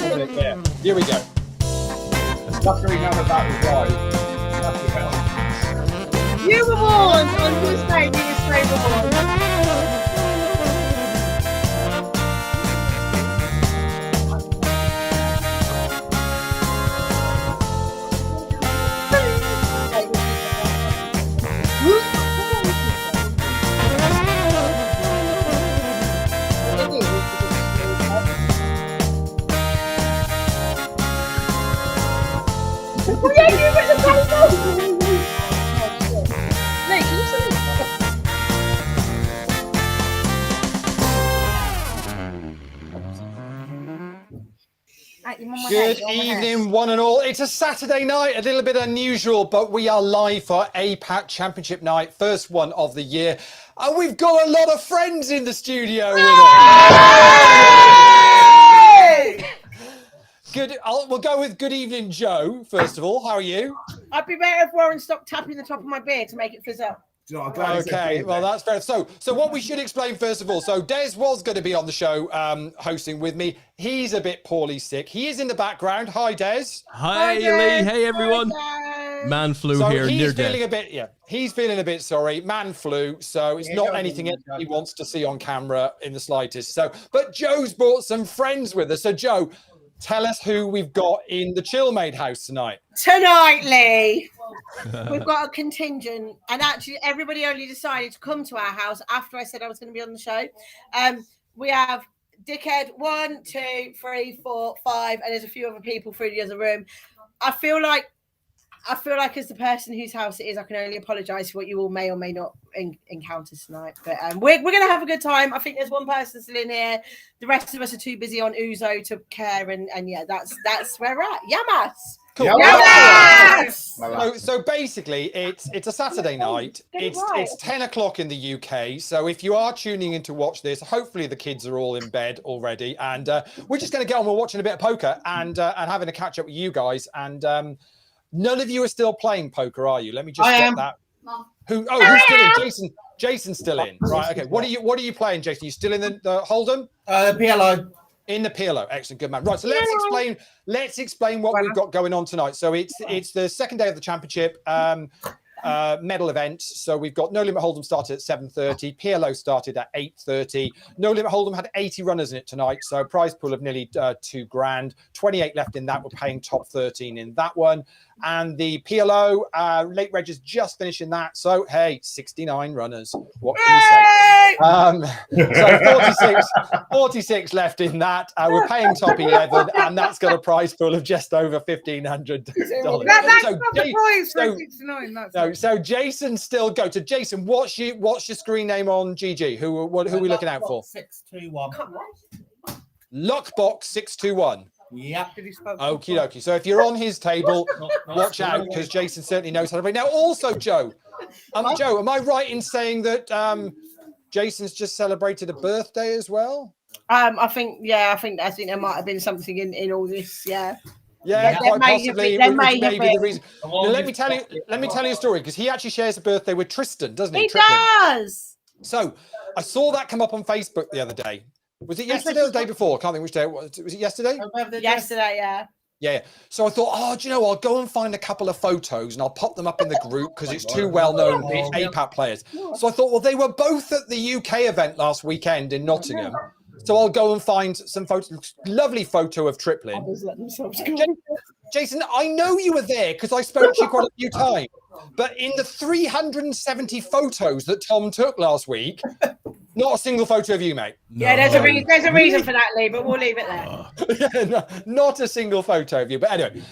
Yeah, here we go. Luckily, none of that was live. You were warned on whose name you were straight warned. Good evening, one and all. It's a Saturday night, a little bit unusual, but we are live for APAT Championship night, first one of the year. And we've got a lot of friends in the studio with us. Good. We'll go with good evening, Joe, first of all. How are you? I'd be better if Warren stopped tapping the top of my beard to make it fizz up. Okay, well, that's fair. So what we should explain first of all, so Des was going to be on the show hosting with me. He's a bit poorly sick. He is in the background. Hi, Des. Hi, Leigh. Hey, everyone. Man flu so here, he's near feeling death. a bit, he's feeling a bit sorry. Man flu, so it's not anything he wants to see on camera in the slightest. So, but Joe's brought some friends with us. So, Joe, tell us who we've got in the Chillmaid house tonight. Tonight, Leigh, we've got a contingent, and actually everybody only decided to come to our house after I said I was going to be on the show. We have Dickhead 1, 2, 3, 4, 5, and there's a few other people through the other room. I feel like as the person whose house it is, I can only apologise for what you all may or may not encounter tonight. But we're going to have a good time. I think there's one person still in here. The rest of us are too busy on Uzo to care. And yeah, that's where we're at. Yamas! Cool. Yamas! So basically, it's a Saturday night. It's 10 o'clock in the UK. So if you are tuning in to watch this, hopefully the kids are all in bed already. And we're just going to get on with watching a bit of poker and having a catch up with you guys. And none of you are still playing poker, are you? Let me just get that. Who's still in? Jason's still in. Right. Okay. What are you playing, Jason? You still in the Hold'em? PLO. In the PLO. Excellent. Good man. Right. So let's explain what we've got going on tonight. So it's the second day of the championship medal event. So we've got No Limit Hold'em started at 7:30. PLO started at 8:30. No Limit Hold'em had 80 runners in it tonight. So prize pool of nearly $2,000. 28 left in that. We're paying top 13 in that one. And the PLO late reg is just finishing that. So hey, 69 runners. What can we say? So 46 left in that. We're paying top 11, and that's got a prize pool of just over $1,500. That's not the prize for 69. So Jason's still go. So Jason, what's your screen name on GG? Who are we looking out for? 621. Lockbox 621. Yep. Okie dokie. So if you're on his table, watch out, because Jason certainly knows how to play. Now, also, Joe, am I right in saying that Jason's just celebrated a birthday as well? I think there might have been something in all this. Yeah. Yeah, quite possibly. There may be have been. the reason. Now, let me tell you a story, because he actually shares a birthday with Tristan, doesn't he? He does. So I saw that come up on Facebook the other day. Was it yesterday or the day before? I can't think which day it was. Was it yesterday? Yesterday, yeah. Yeah. So I thought, do you know, I'll go and find a couple of photos and I'll pop them up in the group because it's two well-known APAT players. So I thought, well, they were both at the UK event last weekend in Nottingham. So I'll go and find some photos. Lovely photo of Triplin. Jason, I know you were there because I spoke to you quite a few times. But in the 370 photos that Tom took last week, not a single photo of you, mate. No. Yeah, there's a reason for that, Leigh, but we'll leave it there. No, not a single photo of you. But anyway,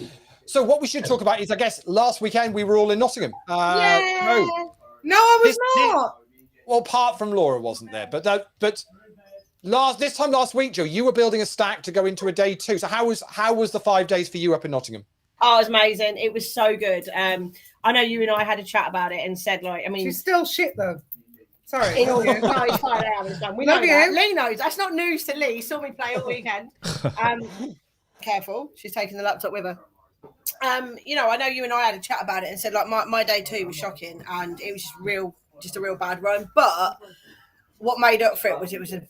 so what we should talk about is, I guess, last weekend we were all in Nottingham. No, I was not. Well, apart from Laura wasn't there, but this time last week, Joe, you were building a stack to go into a day two. So how was the 5 days for you up in Nottingham? Oh, it was amazing. It was so good. I know you and I had a chat about it and said, like, I mean, she's still shit though. Sorry. No, it's fine. We know that. Leigh knows. That's not news to Leigh. He saw me play all weekend. Careful. She's taking the laptop with her. You know, I know you and I had a chat about it and said, like, my day two was shocking and it was just a real bad run. But what made up for it was a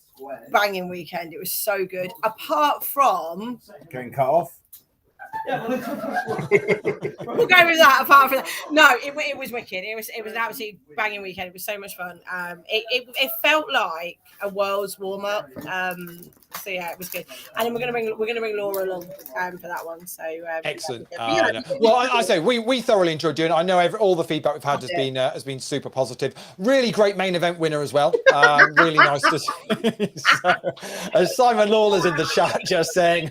banging weekend. It was so good. Apart from getting cut off. We'll go with that. Apart from that, no, it was wicked. It was an absolutely banging weekend. It was so much fun. It felt like a world's warm up. So yeah, it was good. And then we're gonna bring Laura along for that one. So excellent. Well, I say we thoroughly enjoyed doing it. I know all the feedback we've had has been super positive. Really great main event winner as well. Really nice to see. So, Simon Lawler's in the chat just saying,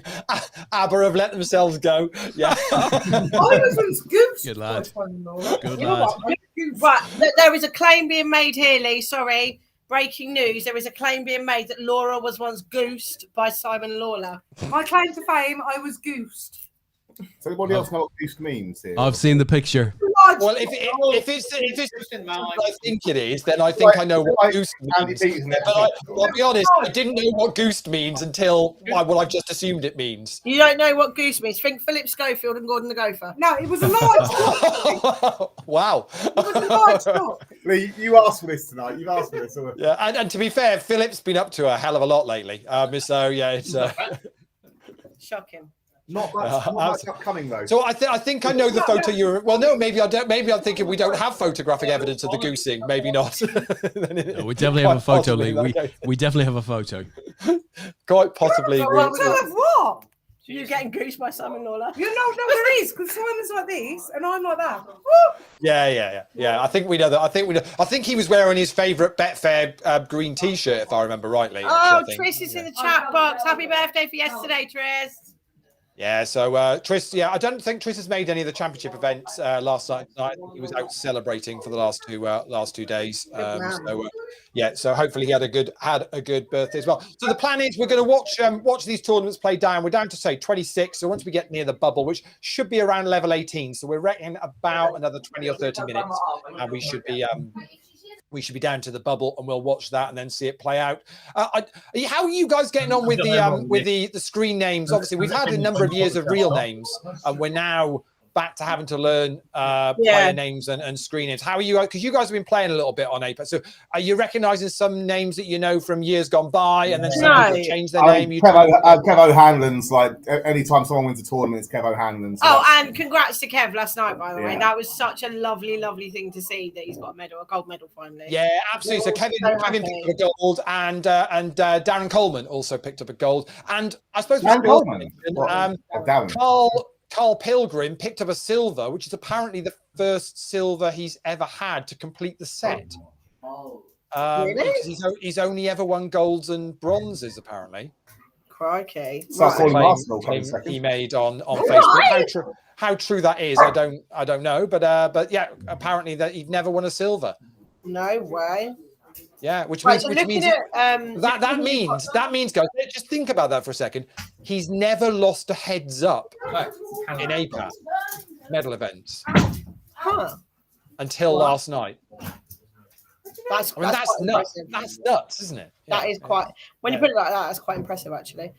ABBA have let themselves go. Yeah. I was goose. Good lad. Good You know lad. what? Right, there is a claim being made here, Leigh. Sorry. Breaking news. There is a claim being made that Laura was once goosed by Simon Lawler. My claim to fame, I was goosed. Does anybody else know what goose means here? I've seen the picture. Well, if it's I think it is, then I think I know what goose means. But I'll be honest, I didn't know what goose means until I've just assumed it means. You don't know what goose means. Think Philip Schofield and Gordon the Gopher. No, it was a lie. Wow. It was a lie stop. Leigh, you asked for this tonight. You've asked for this. Yeah, and to be fair, Philip's been up to a hell of a lot lately. So yeah, it's shocking. Not much upcoming though. So I think I know the photo you're. Well, no, maybe I don't. Maybe I'm thinking we don't have photographic evidence of the goosing. Maybe not. No, we definitely have a photo, Leigh. We definitely have a photo. Quite possibly. What? You're getting goosed by Simon Lawler. You know, no, there is, because Simon's like this and I'm like that. Yeah. I think we know that. I think he was wearing his favourite Betfair green T-shirt, if I remember rightly. Oh, Trish is in the chat box. Happy birthday for yesterday, Trish. Yeah, so Tris, I don't think Tris has made any of the championship events last night. He was out celebrating for the last 2 days. So hopefully he had a good birthday as well. So the plan is we're going to watch these tournaments play down. We're down to say 26. So once we get near the bubble, which should be around level 18, so we're reckoning about another 20 or 30 minutes, and we should be down to the bubble, and we'll watch that and then see it play out. How are you guys getting on with the screen names? Obviously, we've had a number of years of real names, and we're now back to having to learn player names and screen names. How are you? Because you guys have been playing a little bit on APAT. So are you recognising some names that you know from years gone by, and then some people change their name? Kev O'Hanlon's like anytime someone wins a tournament, it's Kev O'Hanlon. So and congrats to Kev last night, by the way. That was such a lovely thing to see that he's got a gold medal finally. Yeah, absolutely. So Kevin picked up a gold, and Darren Coleman also picked up a gold, and I suppose Carl Pilgrim picked up a silver, which is apparently the first silver he's ever had to complete the set. Really? He's only ever won golds and bronzes, apparently. Crikey! He made on Facebook. How true that is, I don't know, but yeah, apparently that he'd never won a silver. No way. Yeah, which means that means guys, just think about that for a second. He's never lost a heads up in APAT medal events until last night. That's nuts. That's nuts, isn't it? That is quite. When you put it like that, that's quite impressive, actually.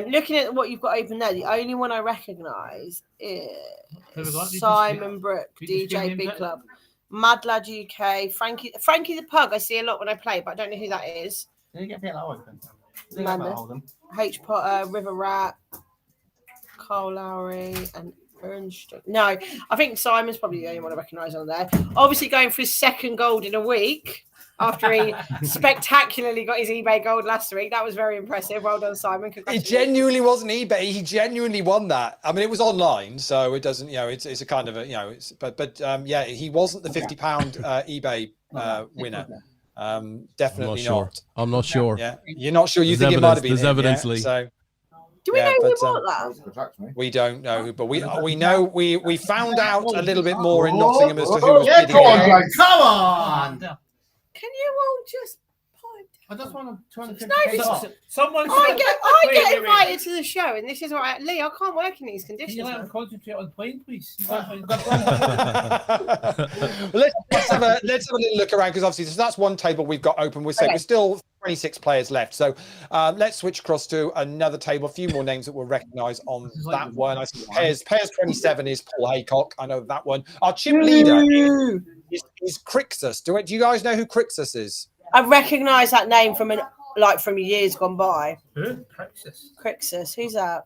Looking at what you've got open there, the only one I recognise is Simon Brook, DJ Big Club. Mad Lad UK, Frankie the Pug. I see a lot when I play, but I don't know who that is. Did you get that open? H Potter, River Rat, Carl Lowry, and Ernst. No, I think Simon's probably the only one I recognise on there. Obviously, going for his second gold in a week after he spectacularally got his eBay gold last week. That was very impressive. Well done, Simon. It genuinely wasn't eBay. He genuinely won that. I mean, it was online, so it doesn't, it's a kind of a, but he wasn't the £50 eBay winner. Definitely not. I'm not sure. Yeah, you're not sure. You think it might have been. There's evidence, Leigh. So. Do we know who bought that? We don't know, but we know we found out a little bit more in Nottingham as to who was bidding. Come on! Can you all just pipe down? I just want to try and I get invited to the show, and this is what Leigh, I can't work in these conditions. Can you let him concentrate on playing, please? Let's have a little look around, because obviously that's one table we've got open. We're still 26 players left, so let's switch across to another table. A few more names that we'll recognise on that one. I see pairs 27 is Paul Haycock. I know that one. Our chip leader is Crixus. Do you guys know who Crixus is? I recognise that name from an like from years gone by. Who? Praxis. Crixus, who's that?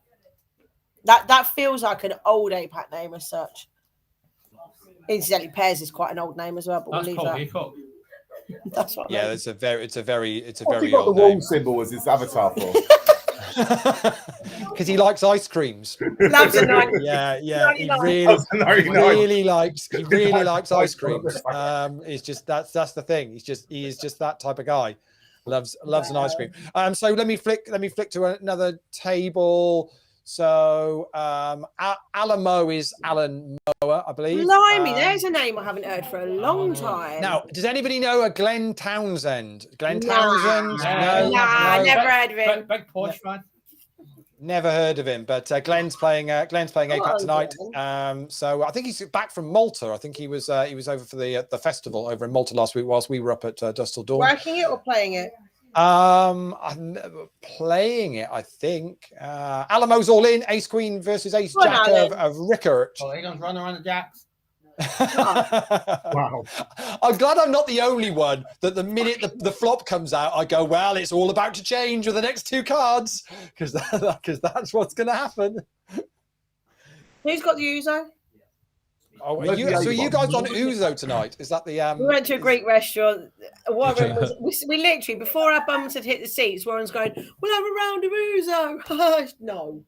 That feels like an old APAT name as such. Incidentally, Pears is quite an old name as well, but we'll That's leave Paul that. Hickok. That's what. I Yeah, mean. it's a very What's he very got the old wall name. symbol as his avatar for? Because he likes ice creams. Loves a night. Yeah, he 99. really likes ice creams. It's just that's the thing. He is just that type of guy. Loves an ice cream. So let me flick to another table. So Alamo is Alan Mower, I believe. Blimey, there's a name I haven't heard for a long time. Now, does anybody know a Glenn Townsend? Glenn Nah. Townsend? No, Nah, no. never heard of him. Big Porsche fan. Never heard of him, but Glenn's playing APAT tonight. So I think he's back from Malta. I think he was over for the festival over in Malta last week whilst we were up at Dust Till Dawn. Working it or playing it? I'm playing it, I think. Alamo's all in. Ace Queen versus Ace Jack of Rickert. Oh, Egon's running around the jacks. Wow. I'm glad I'm not the only one that the minute the flop comes out, I go, well, it's all about to change with the next two cards because that's what's going to happen. Who's got the Uzo? Oh, so you guys on Uzo tonight? Is that the? We went to a Greek restaurant. Warren we literally before our bums had hit the seats. Warren's going, "We'll have a round of Uzo." No.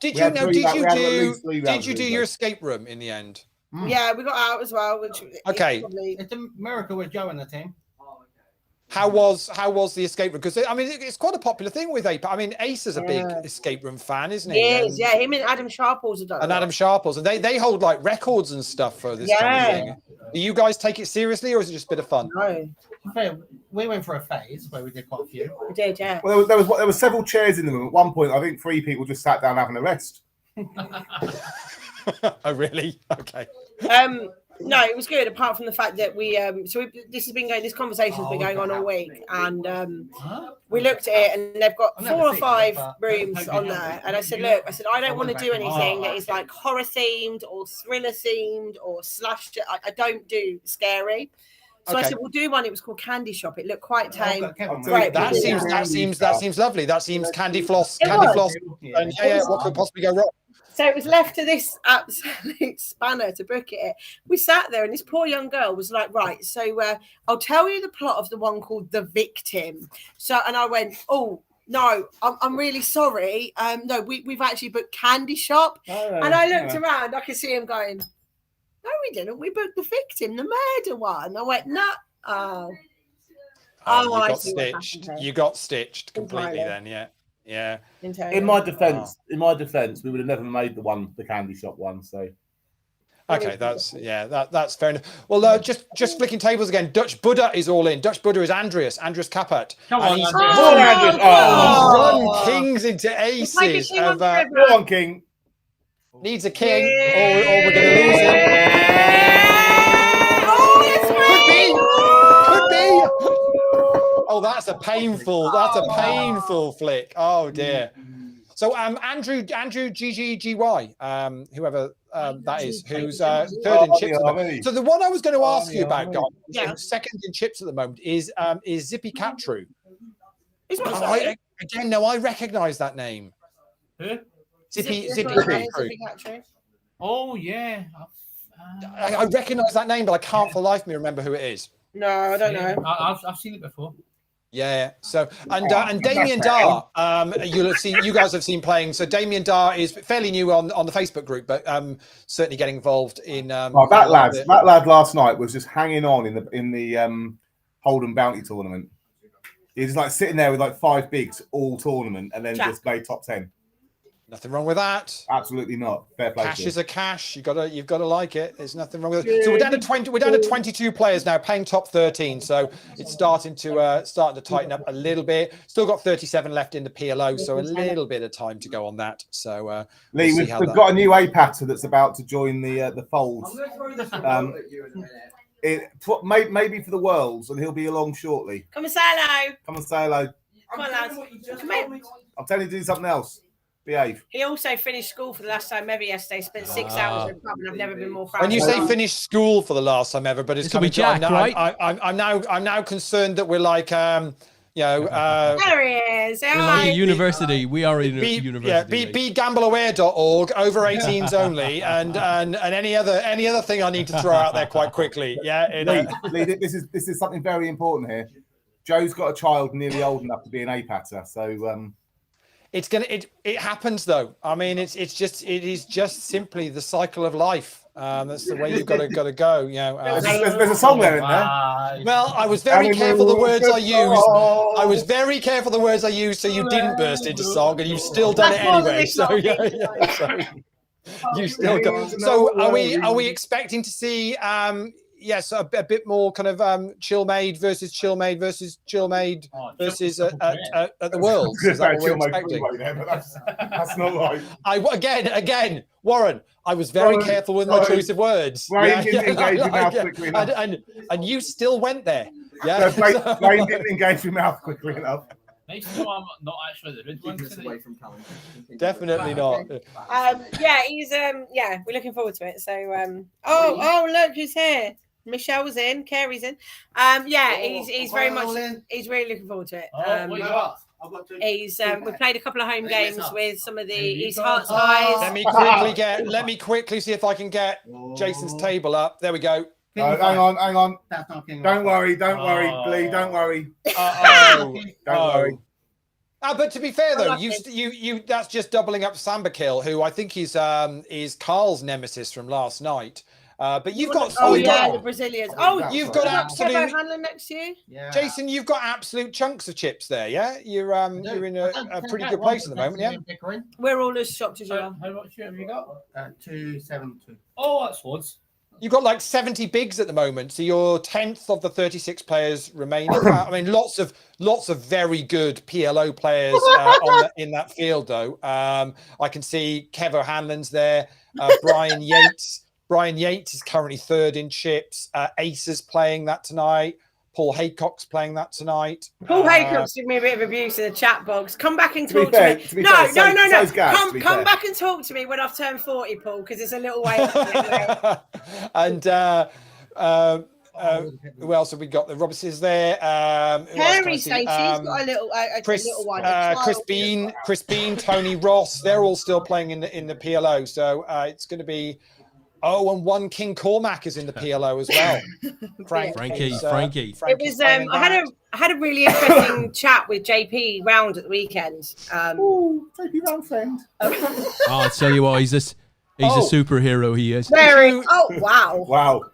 Did We you had know? three Did rounds- you we had at least do? three Did rounds you of do Uzo. your escape room in the end? Yeah, we got out as well. Which Okay. It's a miracle with Joe in the team. How was the escape room? Because I mean, it's quite a popular thing with APAT. I mean, Ace is a big escape room fan, isn't he? Yes, yeah. Him and Adam Sharples have done. And Adam Sharples, and they hold like records and stuff for this kind of thing. Do you guys take it seriously, or is it just a bit of fun? No, We went for a phase where we did quite a few. we did, yeah. Well, there were several chairs in the room. At one point, I think 3 people just sat down having a rest. Oh, really? Okay. No, it was good. Apart from the fact that this conversation's been going on all week, and we looked at it, and they've got 4 or 5 rooms on there. And I said, look, I don't want to do anything that is like horror themed or thriller themed or slasher. I don't do scary. So I said, we'll do one. It was called Candy Shop. It looked quite tame. Right, that seems lovely. That seems candy floss. And yeah, what could possibly go wrong? So it was left to this absolute spanner to book it. We sat there, and this poor young girl was like, "Right, so I'll tell you the plot of the one called The Victim." So, and I went, "Oh no, I'm really sorry. No, we've actually booked Candy Shop." And I looked around. I could see him going, "No, we didn't. We booked The Victim, the murder one." I went, "No." You got stitched completely then, yeah. Yeah. In my defence, we would have never made the Candy Shop one. So. Okay, that's fair enough. Well, just flicking tables again. Dutch Buddha is all in. Dutch Buddha is Andreas Kapat. Come on, he's Andreas. run kings into aces. Go on, King. Needs a king, or we're going to lose him. Could be. Oh, that's a painful flick. Oh dear. So Andrew GGGY, whoever that is, who's third in chips at the moment. So the one I was going to ask you about, guys, second in chips at the moment, is Zippy Catru. Again, no, I recognise that name. Who? Zippy Catru. Oh yeah. I recognise that name, but I can't for life of me remember who it is. No, I don't know. I've seen it before. Yeah. So and Damien Dar, you guys have seen playing. So Damien Dar is fairly new on the Facebook group, but certainly getting involved in. That lad last night was just hanging on in the Holden Bounty tournament. He was like sitting there with like 5 bigs all tournament, and then just made top 10. Nothing wrong with that. Absolutely not. Fair play. Cash is a cash. You've got to like it. There's nothing wrong with it. So we're down to 20. We're down to 22 players now, playing top 13. So it's starting to tighten up a little bit. Still got 37 left in the PLO, so a little bit of time to go on that. So Leigh, we've got a new APAT that's about to join the fold. Maybe for the Worlds, and he'll be along shortly. Come and say hello. Come and say hello. Come on, lads. I'm telling you to do something else. Behave. He also finished school for the last time ever yesterday. Spent 6 hours in the pub, and I've never been more proud. When you say finished school for the last time ever, but it's coming Jack, right? I'm now concerned that we're like There he is. We're like a university. We are in a university. BeGambleAware.org, over 18s only, and any other thing I need to throw out there quite quickly. Yeah, Leigh, this is something very important here. Joe's got a child nearly old enough to be an APATer, so it happens though. I mean, it is just simply the cycle of life. That's the way you've got to go. You know, there's a song there in there. Well, I was very careful the words I used. I was very careful the words I used, so you didn't burst into song, and you've still done it anyway. So you still go. So are we expecting to see? Yes, a bit more kind of Chillmaid versus Chillmaid versus Chillmaid versus at the Worlds. Is that what we're expecting? That's not right. Again, Warren, I was very careful with my choice of words. Ryan didn't engage your mouth quickly enough. And you still went there. Yeah. Ryan didn't engage your mouth quickly enough. Nice to know I'm not actually the red one. Definitely not. He's we're looking forward to it. So look who's here. Michelle's in, Carey's in. He's very much. He's really looking forward to it. We played a couple of home games with some of the East Hearts guys. Let me quickly see if I can get Jason's table up. There we go. Hang on. Don't worry, Leigh. Don't worry. Don't worry. But to be fair though, you that's just doubling up Samba Kill, who I think is Carl's nemesis from last night. But you've got the Brazilians. You've got absolute Handler next year. Yeah. Jason, you've got absolute chunks of chips there. Yeah, you're in a pretty good place at the moment. Yeah, we're all as shocked as you are. How much have you got? 272. Oh, that's loads. You've got like 70 bigs at the moment, so you're 10th of the 36 players remaining. I mean, lots of very good PLO players in that field, though. I can see Kev O'Hanlon's there, Brian Yates. Brian Yates is currently third in chips. Ace is playing that tonight. Paul Haycock's playing that tonight. Paul Haycock's giving me a bit of abuse in the chat box. Come back and talk to me. No. Come back and talk to me when I've turned 40, Paul, because it's a little way up. And who else have we got? The Robertsons there. Harry Stacey's got a little one. Chris Bean, Tony Ross. They're all still playing in the PLO. So it's going to be. Oh, and one King Cormac is in the PLO as well. Frankie. It was. I had a really interesting chat with JP Round at the weekend. JP Round friend. I'll tell you what, he's a superhero. He is. Wow.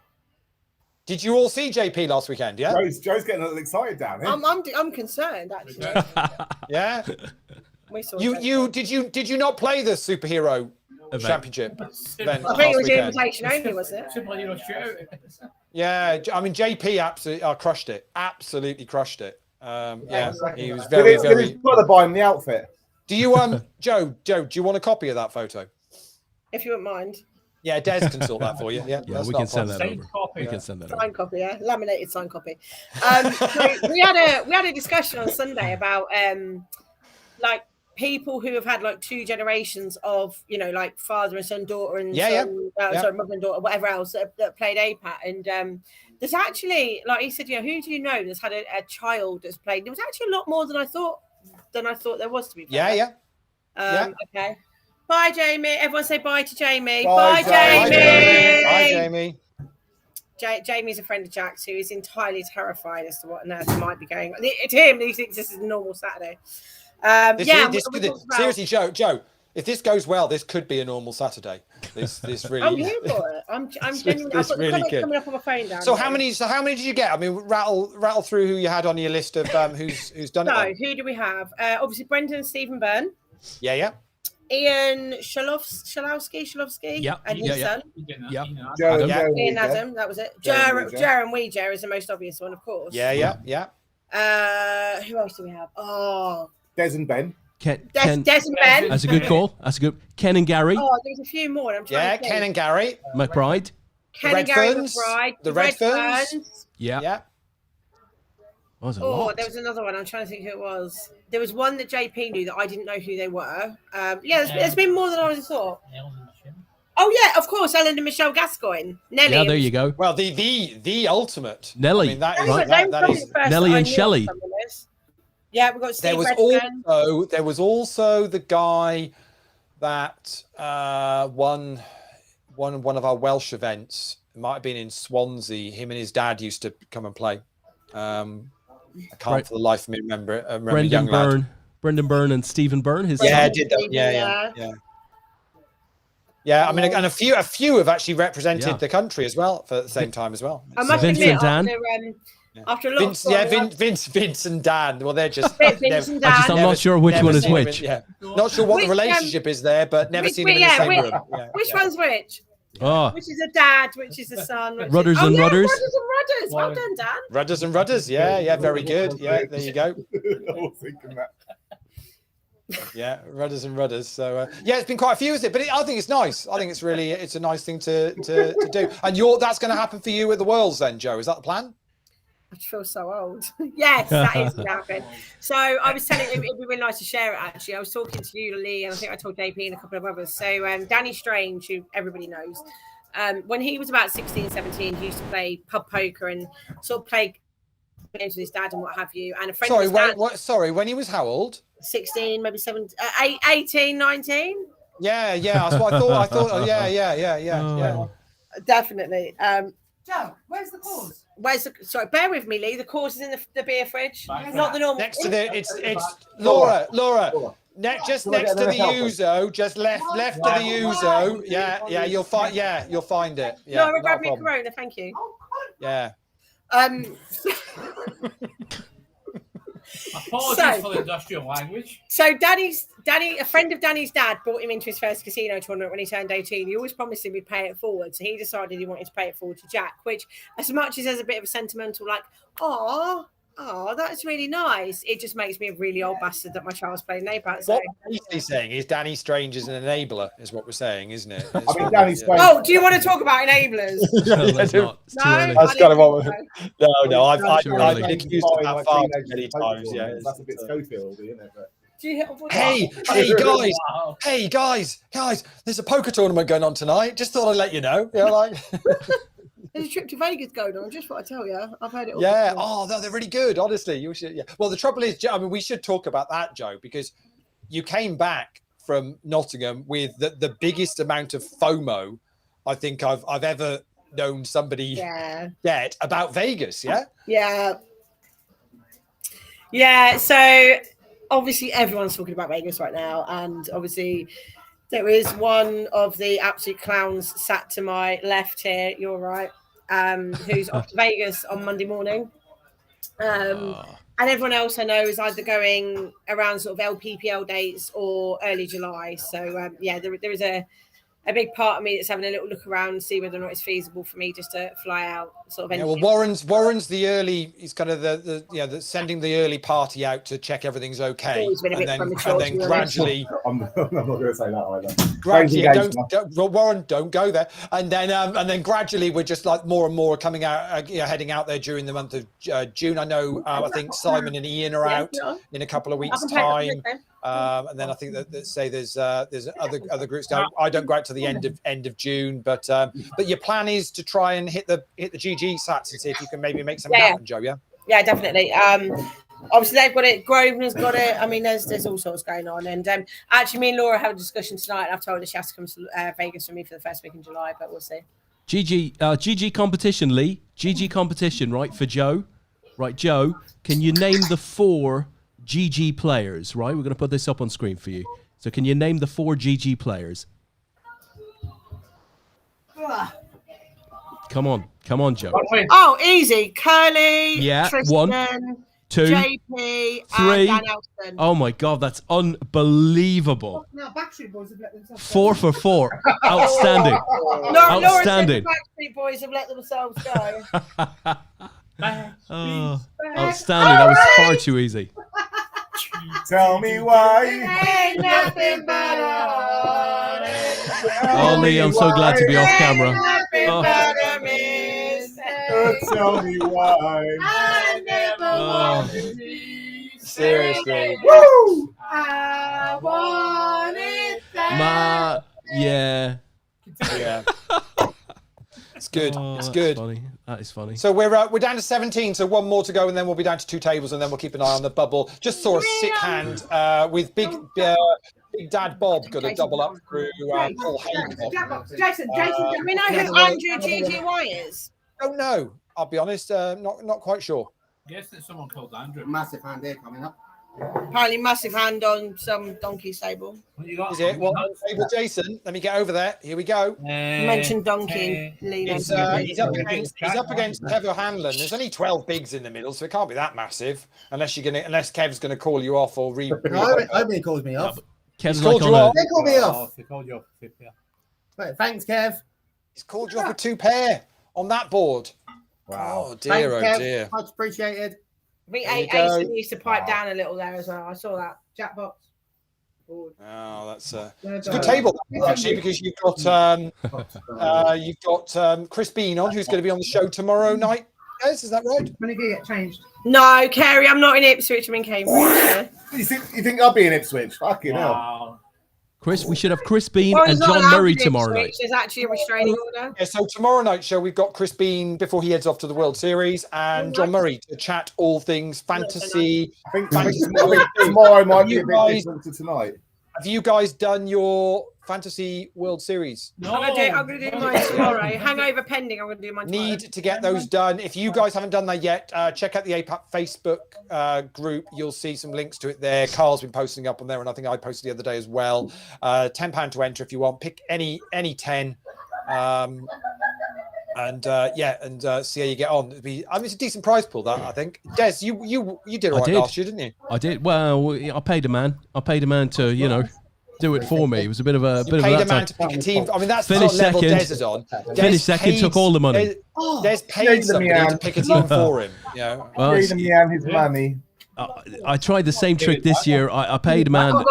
Did you all see JP last weekend? Yeah. Joe's getting a little excited down here. I'm concerned actually. Yeah. Did you not play the superhero championship event? I think it was the invitation only, wasn't it? Yeah, I mean JP absolutely crushed it. Absolutely crushed it. He was very. Got to buy him the outfit. Do you Joe? Do you want a copy of that photo? If you wouldn't mind. Yeah, Des can sort that for you. Yeah, we can send that over. We can send that over. Signed copy, yeah, laminated signed copy. So we had a discussion on Sunday about like people who have had like two generations of, you know, like father and son, daughter and sorry, mother and daughter, whatever else that played APAT. And there's actually, like he said, who do you know that's had a child that's played? There was actually a lot more than I thought there was, to be fair. Okay. Bye, Jamie. Everyone say bye to Jamie. Bye, Jamie. Bye, Jamie. Jamie's a friend of Jack's who is entirely terrified as to what on earth might be going on. To him, he thinks this is a normal Saturday. Seriously, Joe, if this goes well, this could be a normal Saturday. This really. I'm here for it. I'm genuinely. I've got the comment coming up on my phone down. So how many did you get? I mean, rattle through who you had on your list of who's done it. So who do we have? Obviously, Brendan and Stephen Byrne. Yeah. Ian Shalowski. Yeah. And his son. Yeah. Ian Adam. That was it. Jer and Jer is the most obvious one, of course. Yeah. Who else do we have? Oh. Des and Ben. Des and Ben. That's a good call. Ken and Gary. Oh, there's a few more. I'm trying to think. Ken and Gary. McBride. Ken and Gary McBride. The Redferns. Yeah. There was another one. I'm trying to think who it was. There was one that JP knew that I didn't know who they were. There's been more than I would have thought. Oh yeah, of course, Ellen and Michelle Gascoigne. Nelly. Yeah, there you go. Well, the ultimate Nelly. I mean, that is Nelly and Shelley. Yeah, we've got Steve There was also the guy that won one of our Welsh events. It might have been in Swansea. Him and his dad used to come and play. I can't for the life of me remember it. Brendan Byrne and Stephen Byrne. I did that. Yeah. I mean, and a few have actually represented the country as well for the same time as well. I must admit, after a lot of Vince and Dan. Well, they're just. Vince and Dan. I'm not sure which one is which. Not sure what the relationship is there, but never seen them in the same room. Which one's which? Oh. Which is a dad, which is a son. Rudders and Rudders. Rudders and Rudders. Well done, Dan. Rudders and Rudders. Yeah, very good. Yeah, there you go. I was thinking that. Yeah, Rudders and Rudders. So it's been quite a few, isn't it? But I think it's nice. I think it's a nice thing to do. And that's going to happen for you at the Worlds then, Joe. Is that the plan? I feel so old. Yes, that is going to happen. So I was telling him it'd be really nice to share it, actually. I was talking to you, Leigh, and I think I told JP and a couple of others. So Danny Strange, who everybody knows, when he was about 16, 17, he used to play pub poker and sort of play games with his dad and what have you. And a friend Sorry, when he was how old? 16, maybe 17, 18, 19? Yeah, that's what I thought. Yeah. Definitely. Joe, where's the cause? Sorry, bear with me, Leigh. The cause is in the beer fridge, not the normal. Next to it's Laura. Just next to the Uzo, just left of the Uzo. Yeah, you'll find it. Yeah, Laura, grab me a Corona, thank you. Yeah. Apologies for the industrial language. So Danny, a friend of Danny's dad brought him into his first casino tournament when he turned 18. He always promised him he'd pay it forward. So he decided he wanted to pay it forward to Jack, which as much as there's a bit of a sentimental like, oh, that's really nice. It just makes me a really old bastard that my child's playing APAT. So. What he's saying is Danny Strange is an enabler, is what we're saying, isn't it? I mean, Danny Strange. Oh, do you want to talk about enablers? That's kind of what. No, I've been accused of that far too many times. Yeah, that's a bit Schofield, isn't it? But... Hey guys! There's a poker tournament going on tonight. Just thought I'd let you know. There's a trip to Vegas going on. Just what I tell you, I've heard it all. Yeah. Before. Oh, no, they're really good. Honestly, you should. Yeah. Well, the trouble is, I mean, we should talk about that, Joe, because you came back from Nottingham with the biggest amount of FOMO I think I've ever known somebody get about Vegas. Yeah. So obviously everyone's talking about Vegas right now, and obviously. There is one of the absolute clowns sat to my left here. You're right. Who's off to Vegas on Monday morning. And everyone else I know is either going around sort of LPPL dates or early July. So, there is a big part of me that's having a little look around and see whether or not it's feasible for me just to fly out. Sort of. Yeah, well, Warren's the early. He's kind of the sending the early party out to check everything's okay, and then gradually. I'm not going to say that either. Gradually, Warren, don't go there. And then gradually, we're just like more and more coming out, heading out there during the month of June. I know. I think Simon and Ian are out in a couple of weeks' time. And then I think that there's other groups now. I don't go out to the end of June, but your plan is to try and hit the GG sats and see if you can maybe make something happen, Joe. Yeah, definitely. Obviously they've got it. Grosvenor's got it. I mean, there's all sorts going on. And actually, me and Laura had a discussion tonight. And I've told her she has to come to Vegas with me for the first week in July, but we'll see. GG competition, Leigh. GG competition, right, for Joe. Right, Joe, can you name the 4 GG players, right? We're going to put this up on screen for you. So can you name the 4 GG players? Come on, Joe. Oh, easy. Curly, Tristan, 1, 2, JP, 3. and Dan Elston. Oh my God, that's unbelievable. No, Backstreet Boys have let themselves 4 for 4. Outstanding. Outstanding. Backstreet Boys have let themselves go. Outstanding. That was far too easy. Tell me why. Ain't nothing but a Oh, Leigh, I'm so glad to be off camera. Tell me why. I never wanted to. Seriously. Woo! I wanted that. Yeah. It's good. Oh, It's that's good. Funny. That is funny. So we're down to 17, so one more to go, and then we'll be down to 2 tables, and then we'll keep an eye on the bubble. Just saw a sick hand with Big Dad Bob got a double up through Paul Haycock. Jason, do we know who Andrew GGY is? Don't know. I'll be honest. Not quite sure. Guess it's someone called Andrew. Massive hand here coming up. Apparently, massive hand on some donkey stable. What you got? Is it? Well, table Jason. Let me get over there. Here we go. You mentioned donkey. Leigh. He's up against Kevin Hanlon. There's only 12 bigs in the middle, so it can't be that massive unless Kev's gonna call you off or read. I hope he calls me off. Kev's called like you on off. They call me off. They called you off. Yeah. Right, thanks, Kev. He's called you off with 2 pair on that board. Wow. Oh dear, Thanks, Kev. dear. Much appreciated. I think There you go. Ace needs to pipe down a little there as well. I saw that. Jackbox. Oh, that's it's a good table actually, because you've got Chris Bean on, who's going to be on the show tomorrow night. Yes, is that right? When did you get changed? No, Kerry, I'm not in Ipswich. I'm in Cambridge. You think I'll be in Ipswich? Fucking hell. Wow. Chris, we should have Chris Bean Well, and he's not John allowed Murray in tomorrow Ipswich. night. There's actually a restraining order. Yeah, so tomorrow night show we've got Chris Bean before he heads off to the World Series and John Murray to chat all things fantasy. I think tomorrow might be a bit different to tonight. Have you guys done your fantasy World Series? No. I'm gonna do mine tomorrow. Hangover pending. I'm gonna do mine tomorrow. Need to get those done. If you guys haven't done that yet, check out the APAT Facebook group. You'll see some links to it there. Carl's been posting up on there, and I think I posted the other day as well. £10 to enter if you want. Pick any 10. And see how you get on. It's a decent prize pool, that I think. Des, you did all right last year, didn't you? I did. Well, I paid a man. to do it for me. It was a bit of a Paid a man to pick a team. I mean, that's the Finished level second. Des is on. Finished second, took all the money. Des paid somebody to pick a team for him. Yeah. Well, Gave him his money. I tried the same trick this year. I paid a man Oh,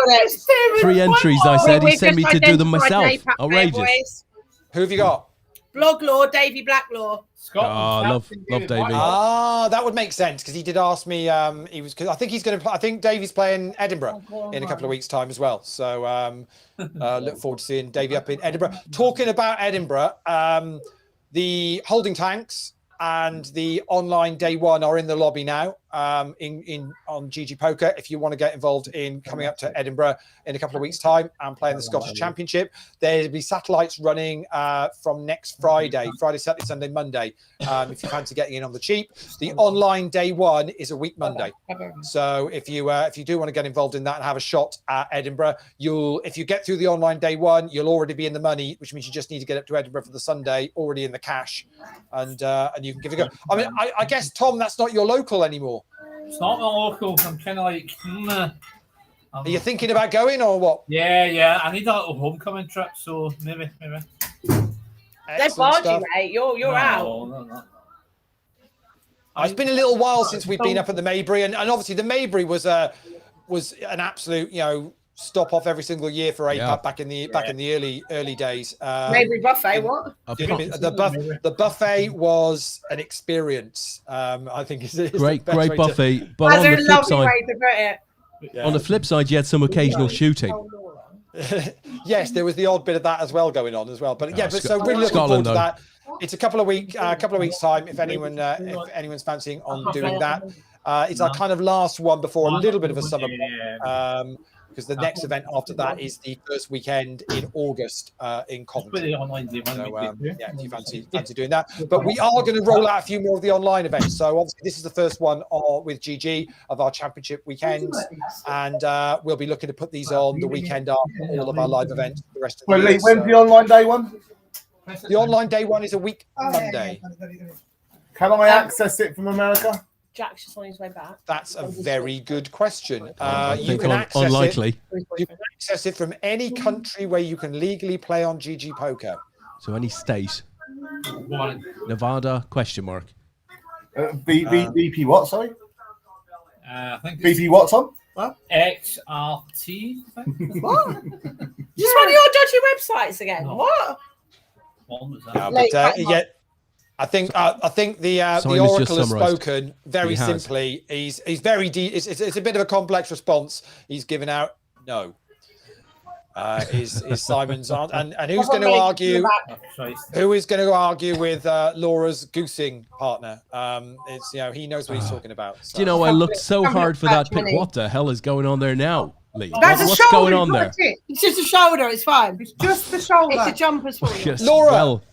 3 entries. I said he sent me to do them myself. Identified APAT Outrageous. Who have you got? Blog Law, Davey Blacklaw. Love Davey. That would make sense because he did ask me. I think he's going to. I think Davey's playing Edinburgh in a couple of weeks' time as well. So look forward to seeing Davey up in Edinburgh. Talking about Edinburgh, the holding tanks and the online day one are in the lobby now. On GG Poker, if you want to get involved in coming up to Edinburgh in a couple of weeks' time and playing the Scottish Championship, there'll be satellites running from next Friday, Saturday, Sunday, Monday. If you fancy getting in on the cheap, the online day one is a week Monday. So if you do want to get involved in that and have a shot at Edinburgh, if you get through the online day one, you'll already be in the money, which means you just need to get up to Edinburgh for the Sunday, already in the cash, and you can give it a go. I mean, I guess Tom, that's not your local anymore. It's not my local. I'm kind of like. Are you thinking about going or what? Yeah. I need a little homecoming trip, so maybe. They're barging, mate. You're out. No. It's been a little while since we've been up at the Maybury, and obviously the Maybury was an absolute stop off every single year for APAT back in the early days. Maybury buffet, what? The buffet was an experience. I think it's great buffet. But on the flip side, you had some occasional shooting. Yes, there was the odd bit of that as well going on as well. But so really looking forward to that. It's a couple of weeks time if anyone's fancying on doing that. It's our kind of last one before a little bit of a summer because the next event after that is the first weekend in August in Coventry. So, if you fancy doing that. But we are going to roll out a few more of the online events. So obviously this is the first one with GG of our championship weekends, and we'll be looking to put these on the weekend after all of our live events. The rest of the year. When's the online day one? The online day one is a week Monday. Can I access it from America? Jack's just on his way back. That's a very good question. You can unlikely. You can access it from any country where you can legally play on GG Poker. So any state. Nevada? ? BP what? Sorry. I think BP what, Tom? What? XRT. What? Just one of your dodgy websites again. No. What? What was that? I think the Oracle has spoken very simply. He's very deep. It's a bit of a complex response. He's given out no. Is Simon's aunt, and who's going to argue? Who is going to argue with Laura's goosing partner? It's he knows what he's talking about. So. Do you know I looked so hard for that pick? What the hell is going on there now, Leigh? What's shoulder, going on there? It's just a shoulder. It's fine. It's just the shoulder. It's a jumper's for you. Yes, Laura. Well,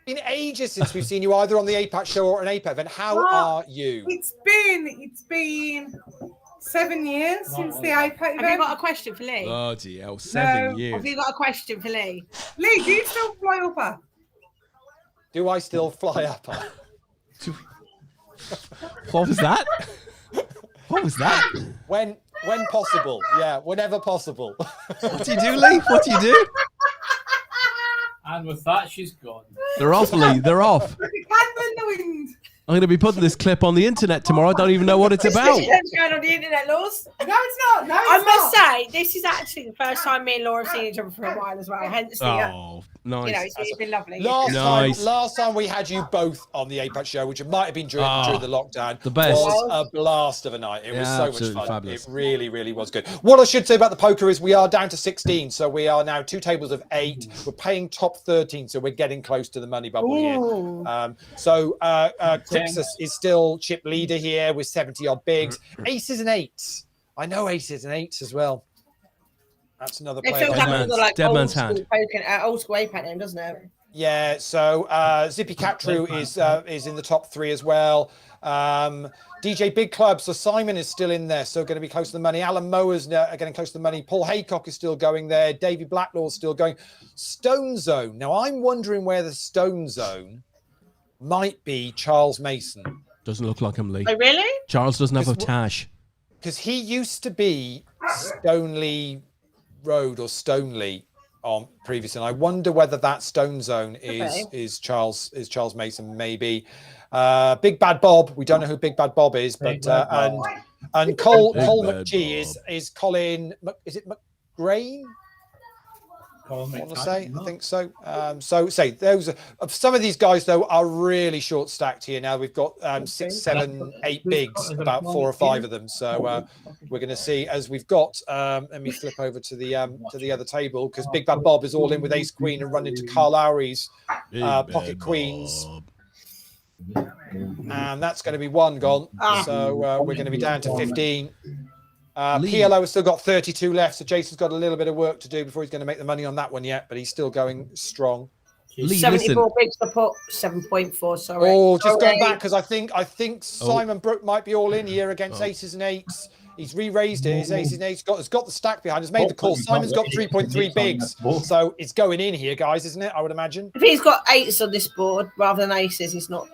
It's been ages since we've seen you either on the APAT show or an APAT event. How are you? It's been 7 years since the APAT event. Have you got a question for Leigh? bloody hell, 7 years. Have you got a question for Leigh? Leigh, do you still fly upper? Do I still fly up? What was that? What was that? When possible. Yeah, whenever possible. What do you do, Leigh? What do you do? And with that, she's gone. They're off, Leigh. They're off. Like a candle in the wind. I'm going to be putting this clip on the internet tomorrow. I don't even know what it's about. It's going on the internet, Laws. No, it's not. No, I it's must not. say, this is actually the first time me and Laura have seen each other for a while as well. Hence the, Oh, nice. it's been lovely. Last time we had you both on the APAT show, which it might have been during the lockdown, the best. was a blast of a night. It was so much fun. Fabulous. It really, really was good. What I should say about the poker is we are down to 16, so we are now 2 tables of 8. We're paying top 13, so we're getting close to the money bubble here. Crixus is still chip leader here with 70 odd bigs. Aces and 8s. I know aces and 8s as well. That's another player. Dead man's hand. Old school APAT name, doesn't it? Yeah, so Zippy Catru is in the top 3 as well. DJ Big Club, so Simon is still in there, so going to be close to the money. Alan Mower's getting close to the money. Paul Haycock is still going there. Davey Blacklaw's still going. Stone Zone. Now, I'm wondering where the Stone Zone might be Charles Mason. Doesn't look like him, Leigh. Oh, really? Charles doesn't have a tash. Because he used to be Stoneleigh Road or Stoneleigh on previous, and I wonder whether that Stone Zone is Charles Mason, maybe. Big Bad Bob, we don't know who Big Bad Bob is, but and Cole McGee is Colin. Is it McGrain? I want to say, I think so. Those are some of these guys though are really short stacked here. Now we've got 6, 7, 8 bigs, about 4 or 5 of them. So we're going to see as we've got. Let me flip over to the other table because Big Bad Bob is all in with Ace Queen and run into Carl Lowry's pocket queens. And that's going to be 1 gone. So we're going to be down to 15. PLO has still got 32 left, so Jason's got a little bit of work to do before he's going to make the money on that one yet, but he's still going strong. Leigh, 74 bigs to put 7.4. Sorry. Oh, just going back because I think Simon Brooke might be all in here against aces and 8s. He's re-raised it. His aces and 8s has got the stack behind. Has made the call. Simon's got 3.3 bigs, so it's going in here, guys, isn't it? I would imagine. If he's got 8s on this board rather than aces, he's not.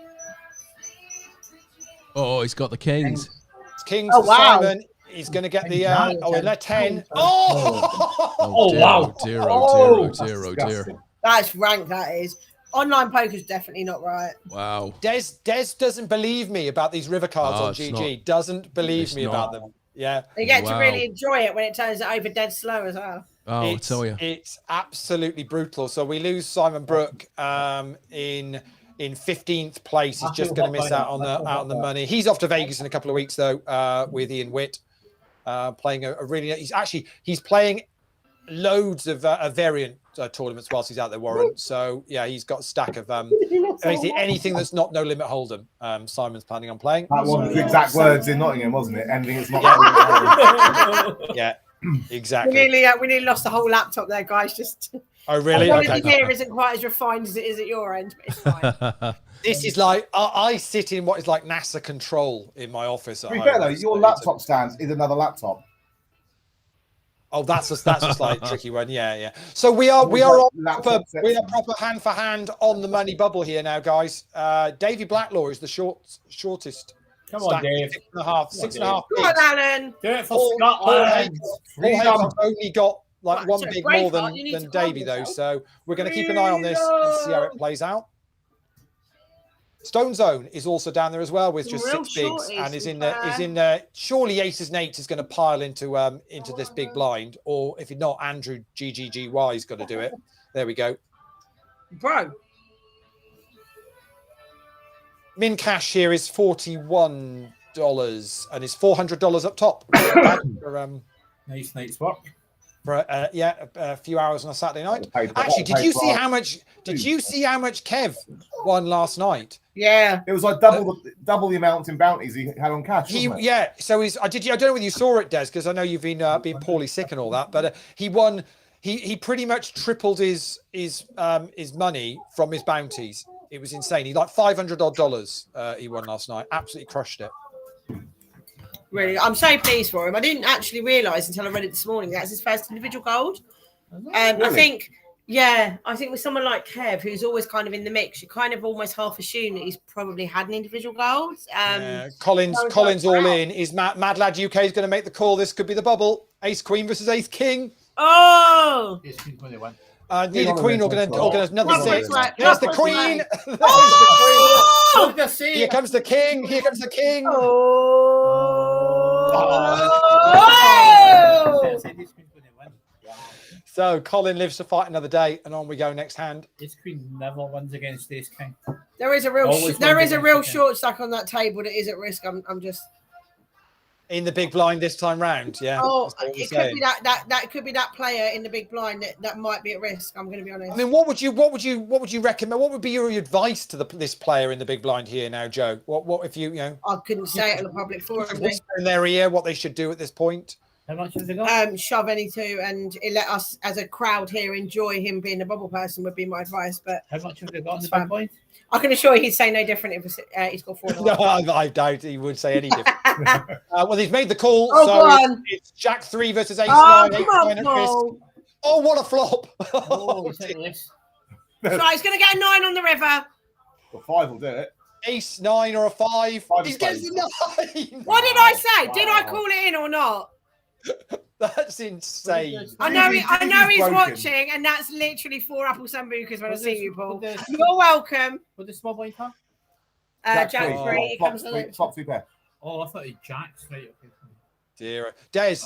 Oh, he's got the kings. It's kings. Oh, wow. Simon. He's going to get the 10. Wow. Dear. That's rank, that is. Online poker's definitely not right. Wow. Des doesn't believe me about these river cards on GG. Doesn't believe me about them. Yeah. You get to really enjoy it when it turns it over dead slow as well. Oh, I tell you. It's absolutely brutal. So we lose Simon Brooke in 15th place. He's just going to miss out on the money. He's off to Vegas in a couple of weeks though with Ian Witt. Playing a really, he's playing loads of variant tournaments whilst he's out there, Warren. So yeah, he's got a stack of basically anything that's not No Limit Hold'em. Simon's planning on playing. That was the exact words in Nottingham, wasn't it? Anything that's not. Yeah, exactly. We nearly lost the whole laptop there, guys. Just oh really? Okay. Here isn't quite as refined as it is at your end, but it's fine. This is like I sit in what is like NASA control in my office. To be fair though, your laptop stands is another laptop. Oh, that's a slight tricky one. Yeah. So we are proper hand for hand on the money bubble here now, guys. Davey Blacklaw is the shortest. Come on, Dave. 6.5. Come on, Alan. Do it for Scotland. Paul only got like one big more than Davey though, so we're going to keep an eye on this and see how it plays out. Stone Zone is also down there as well with just 6 bigs and is in there. Surely aces and 8s is going to pile into this big blind, or if not, Andrew GGGY is going to do it. There we go, bro. Min cash here is $41 and is $400 up top. Nice work. for a few hours on a Saturday night. Paid- Actually, did paid you for see our- how much? Did you see how much Kev won last night? Yeah. It was like double the amount in bounties he had on cash. He wasn't it? So he's. I don't know whether you saw it, Des, because I know you've been poorly sick and all that. But he won. He pretty much tripled his money from his bounties. It was insane. He like $500 odd he won last night. Absolutely crushed it. Really, I'm so pleased for him. I didn't actually realise until I read it this morning that's his first individual gold. I think with someone like Kev, who's always kind of in the mix, you kind of almost half assume that he's probably had an individual gold. Collins all in. Is Mad Lad UK is going to make the call? This could be the bubble. Ace Queen versus Ace King. Oh, Ace Queen's going to win. Neither Queen or going to another six. right. There's the Proper Queen. right. There's the Queen. Oh! Here comes the King. Here comes the King. Oh! I said Ace Queen's going to win. So Colin lives to fight another day, and on we go next hand. Ace Queen never wins against Ace King. There is a real Always there wins is a against real the King. short stack on that table that is at risk. I'm just. In the big blind this time round, yeah. Oh, That's what we're it could saying. be that could be that player in the big blind that might be at risk. I'm going to be honest. I mean, what would you recommend? What would be your advice to this player in the big blind here now, Joe? What if you I couldn't say it on a public forum. whisper in their ear what they should do at this point? How much have they got? Shove any two and let us as a crowd here enjoy him being a bubble person would be my advice. But How much have they got in the That's big point? I can assure you he'd say no different if he's got 4. No, I doubt he would say any different. Well, he's made the call, Oh, so go on. it's Jack 3 versus Ace Oh, 9. Ace come 9 on, at risk. Paul. Oh, what a flop! Oh, he's hit this. So he's going to get a 9 on the river. Well, 5 will do it. Ace 9 or a 5. Five He's is getting the 9. What did I say? Did I Wow. call it in or not? That's insane. I know he's broken. watching, and that's literally 4 apple sambucas when I With see this- you, Paul. with this- You're welcome. With the small blind huh? Jack three. 3, he comes to the Top 2 pair. Oh, I thought he jacks. Right, okay. Dear Des.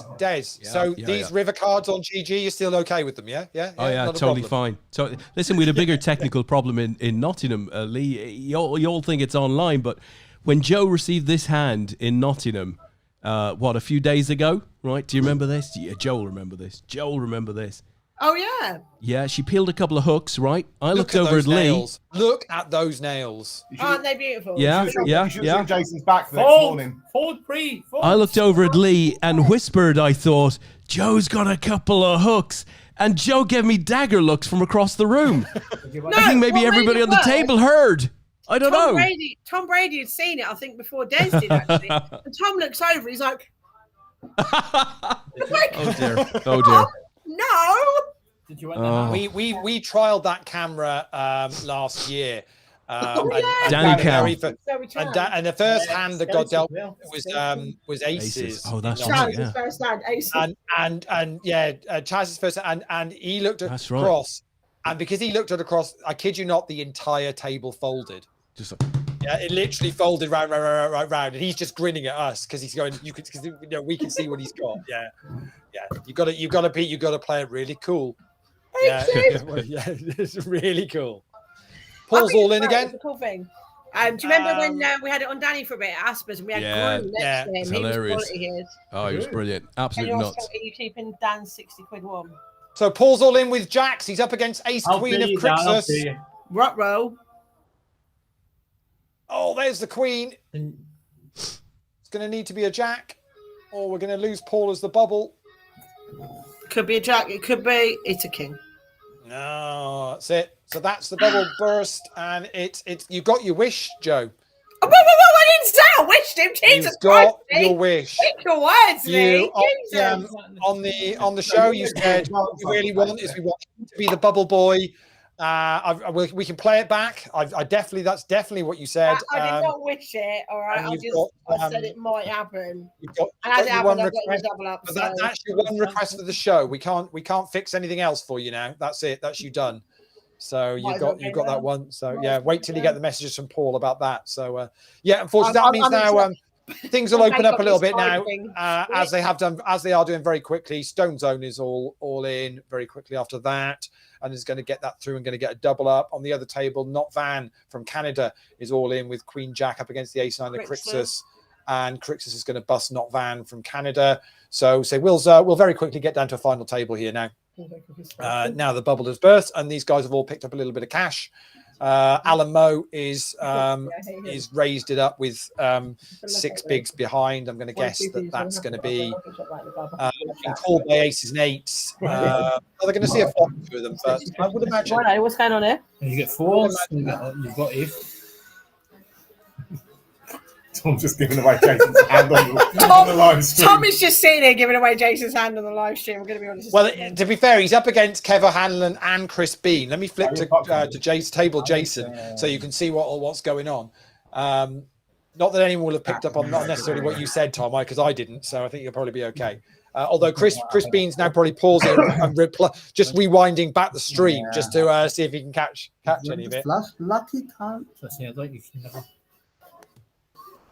So these river cards on GG, you're still okay with them, yeah? Oh yeah, not a totally problem. fine. So listen, we had a bigger technical problem in Nottingham, Leigh. You all think it's online, but when Joe received this hand in Nottingham, a few days ago, right? Do you remember this? Yeah, Joel remember this. Oh, yeah. Yeah, she peeled a couple of hooks, right? I looked at over those at Leigh. nails. Look at those nails. Aren't they beautiful? Yeah, You should yeah, have yeah. seen Jason's back the next Fold! morning. Fold pre! Fold! I looked over at Leigh and whispered, I thought, Joe's got a couple of hooks. And Joe gave me dagger looks from across the room. I think maybe what everybody made on it the worse? table heard. I don't know. Tom Brady had seen it, I think, before Des did, actually. And Tom looks over, he's like, Oh dear. Oh dear. no. Did you win that? We trialed that camera last year. Danny Cow. And the first hand that got dealt well. was aces. Oh, that's Not right. Charles' Yeah. first hand, ace. and Chaz's first and he looked That's right. across, and because he looked at across, I kid you not, the entire table folded. Just like, Yeah, it literally folded round, and he's just grinning at us because he's going. Because we can see what he's got. Yeah. You got to play it really cool. Yeah, yeah, it's really cool. Paul's all in again. It's a cool thing. Do you remember when we had it on Danny for a bit at Aspers and we had Groom next to him? it's He was hilarious. quality here. oh, he was brilliant. And Absolutely you're, nuts. are you keeping Dan's 60 quid one? So Paul's all in with Jacks. He's up against Ace Queen of Crixus. Rut roll. Oh, there's the Queen. It's going to need to be a Jack, or we're going to lose Paul as the bubble. Could be a Jack. It could be. It's a King. No, that's it. So that's the bubble burst, and it's you got your wish, Joe. Oh, whoa, I didn't say I wished him. Jesus You've got Christ, your Lee. wish. Pick your words, Lee. Jesus. On the show, you said what we really want is we want him to be the bubble boy. We can play it back. That's definitely what you said. I did not wish it. All right, and I said it might happen. You've got, And as it your one happened, I got you request. double up. But So. that's your one request for the show. We can't fix anything else for you now. That's it. That's you done. So you've got that one. So yeah, wait till you get the messages from Paul about that. So yeah, unfortunately, that means now things will open up a little bit now, as they are doing very quickly. Stone Zone is all in very quickly after that, and is going to get that through and going to get a double up on the other table. Not Van from Canada is all in with Queen Jack up against the Ace 9 of Crixus. and Crixus is going to bust Not Van from Canada. So we'll very quickly get down to a final table here now. Now the bubble has burst, and these guys have all picked up a little bit of cash. Alan Moe is raised it up with 6 bigs behind. I'm going to guess that's going to be being called by aces and eights. They're going to see a flop through them, but I would imagine. What's going on here? You get 4s. You've got if. Tom's just giving away Jason's hand on the live stream. Tom is just sitting there giving away Jason's hand on the live stream. I'm going to be honest. Well, to be fair, he's up against Kev O'Hanlon and Chris Bean. Let me flip to Jason, so you can see what's going on. Not that anyone will have picked up on not necessarily what you said, Tom, because I didn't. So I think you'll probably be okay. Although Chris Bean's now probably pausing and just rewinding back the stream just to see if he can catch any of it. Lucky time.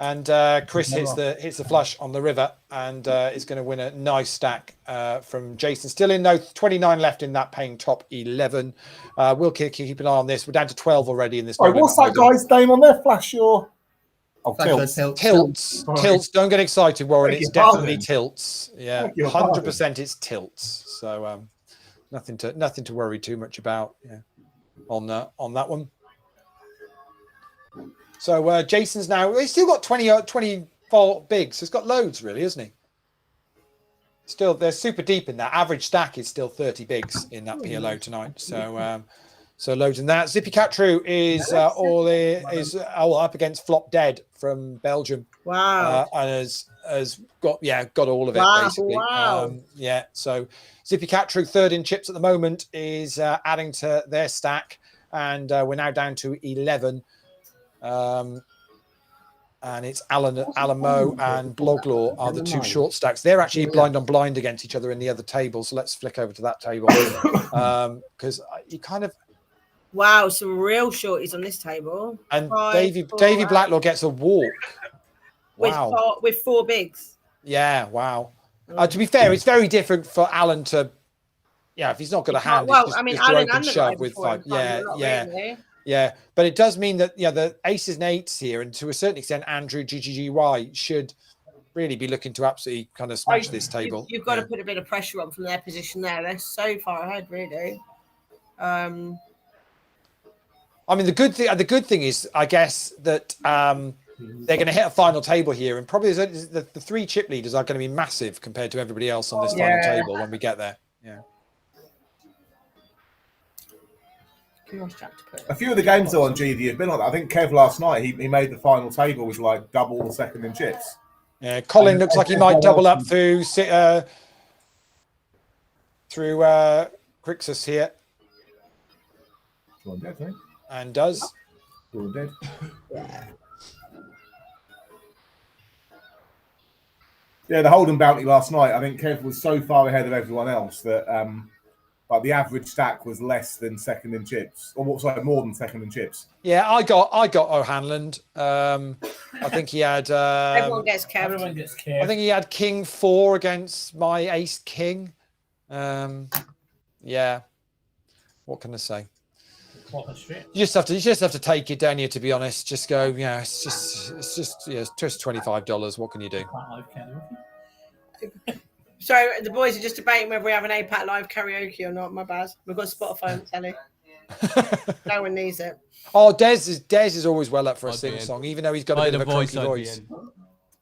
And Chris hits the flush on the river and is going to win a nice stack from Jason. Still in, though, 29 left in that, paying top 11. We'll keep an eye on this. We're down to 12 already in this. Right, what's that guy's name on there? Flash your... Oh, Tilts. Don't get excited, Warren. It's definitely Tilts. Yeah, 100% it's Tilts. So nothing to worry too much about. Yeah, on that one. So Jason's now, he's still got 24 bigs. He's got loads, really, hasn't he? Still, they're super deep in that. Average stack is still 30 bigs in that PLO tonight. So loads in that. Zippy Catru is all up against Flop Dead from Belgium. Wow. And has got all of it, basically. Wow. So Zippy Catru, third in chips at the moment, is adding to their stack. And we're now down to 11. And it's Alan Moe and Bloglaw are the 2 short stacks. They're actually blind on blind against each other in the other table. So let's flick over to that table because you kind of some real shorties on this table. And Davy Blacklaw gets a walk. Wow, with 4 bigs. Yeah, wow. To be fair, it's very different for Alan to if he's not got a hand. Well, just, I mean, just Alan open shove with 5. Really. Yeah, but it does mean that the aces and eights here, and to a certain extent, Andrew GGGY should really be looking to absolutely kind of smash this table. You've got to put a bit of pressure on from their position there. They're so far ahead, really. I mean, the good thing is, I guess, that they're going to hit a final table here, and probably the 3 chip leaders are going to be massive compared to everybody else on this final table when we get there. Yeah. A few of the games though on GD have been like that. I think Kev last night he made the final table with like double the second in chips. Yeah, Colin looks like he might double up through Crixus here. Dead, right? And does. Dead. Yeah, the Holden bounty last night. I think Kev was so far ahead of everyone else that like the average stack was less than second in chips, or more than second in chips. Yeah, I got O'Hanlon. I think he had. Everyone gets kept. I think he had King 4 against my Ace King. Yeah. What can I say? You just have to take it, don't you? To be honest, just go. Yeah, it's just $25. What can you do? So the boys are just debating whether we have an APAT live karaoke or not. My bad. We've got Spotify on telly. No one needs it. Oh, Des is always well up for a sing song, even though he's got a bit of a croaky voice.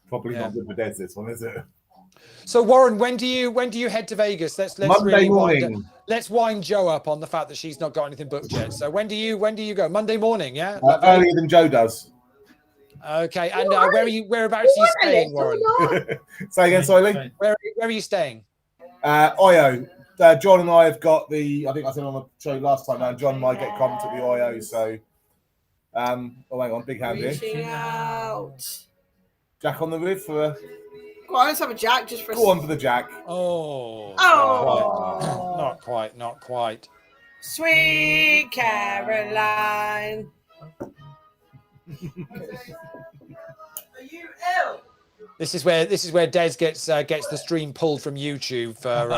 Probably not good for Des this one, is it? So Warren, when do you head to Vegas? Let's Monday morning. Let's wind Jo up on the fact that she's not got anything booked yet. So when do you go? Monday morning, yeah. Earlier than Joe does. Okay, and whereabouts are you staying, Warren? Say again, sorry, Lee. Where are you staying? Oyo. John and I have got I think I said on the show last time, John might get comped at the Oyo, so hang on, big hand here. Out. Jack on the rib for Go on, let's have a jack just for Go on for the jack. Not quite. Sweet Caroline. Are you ill? This is where Des gets the stream pulled from YouTube for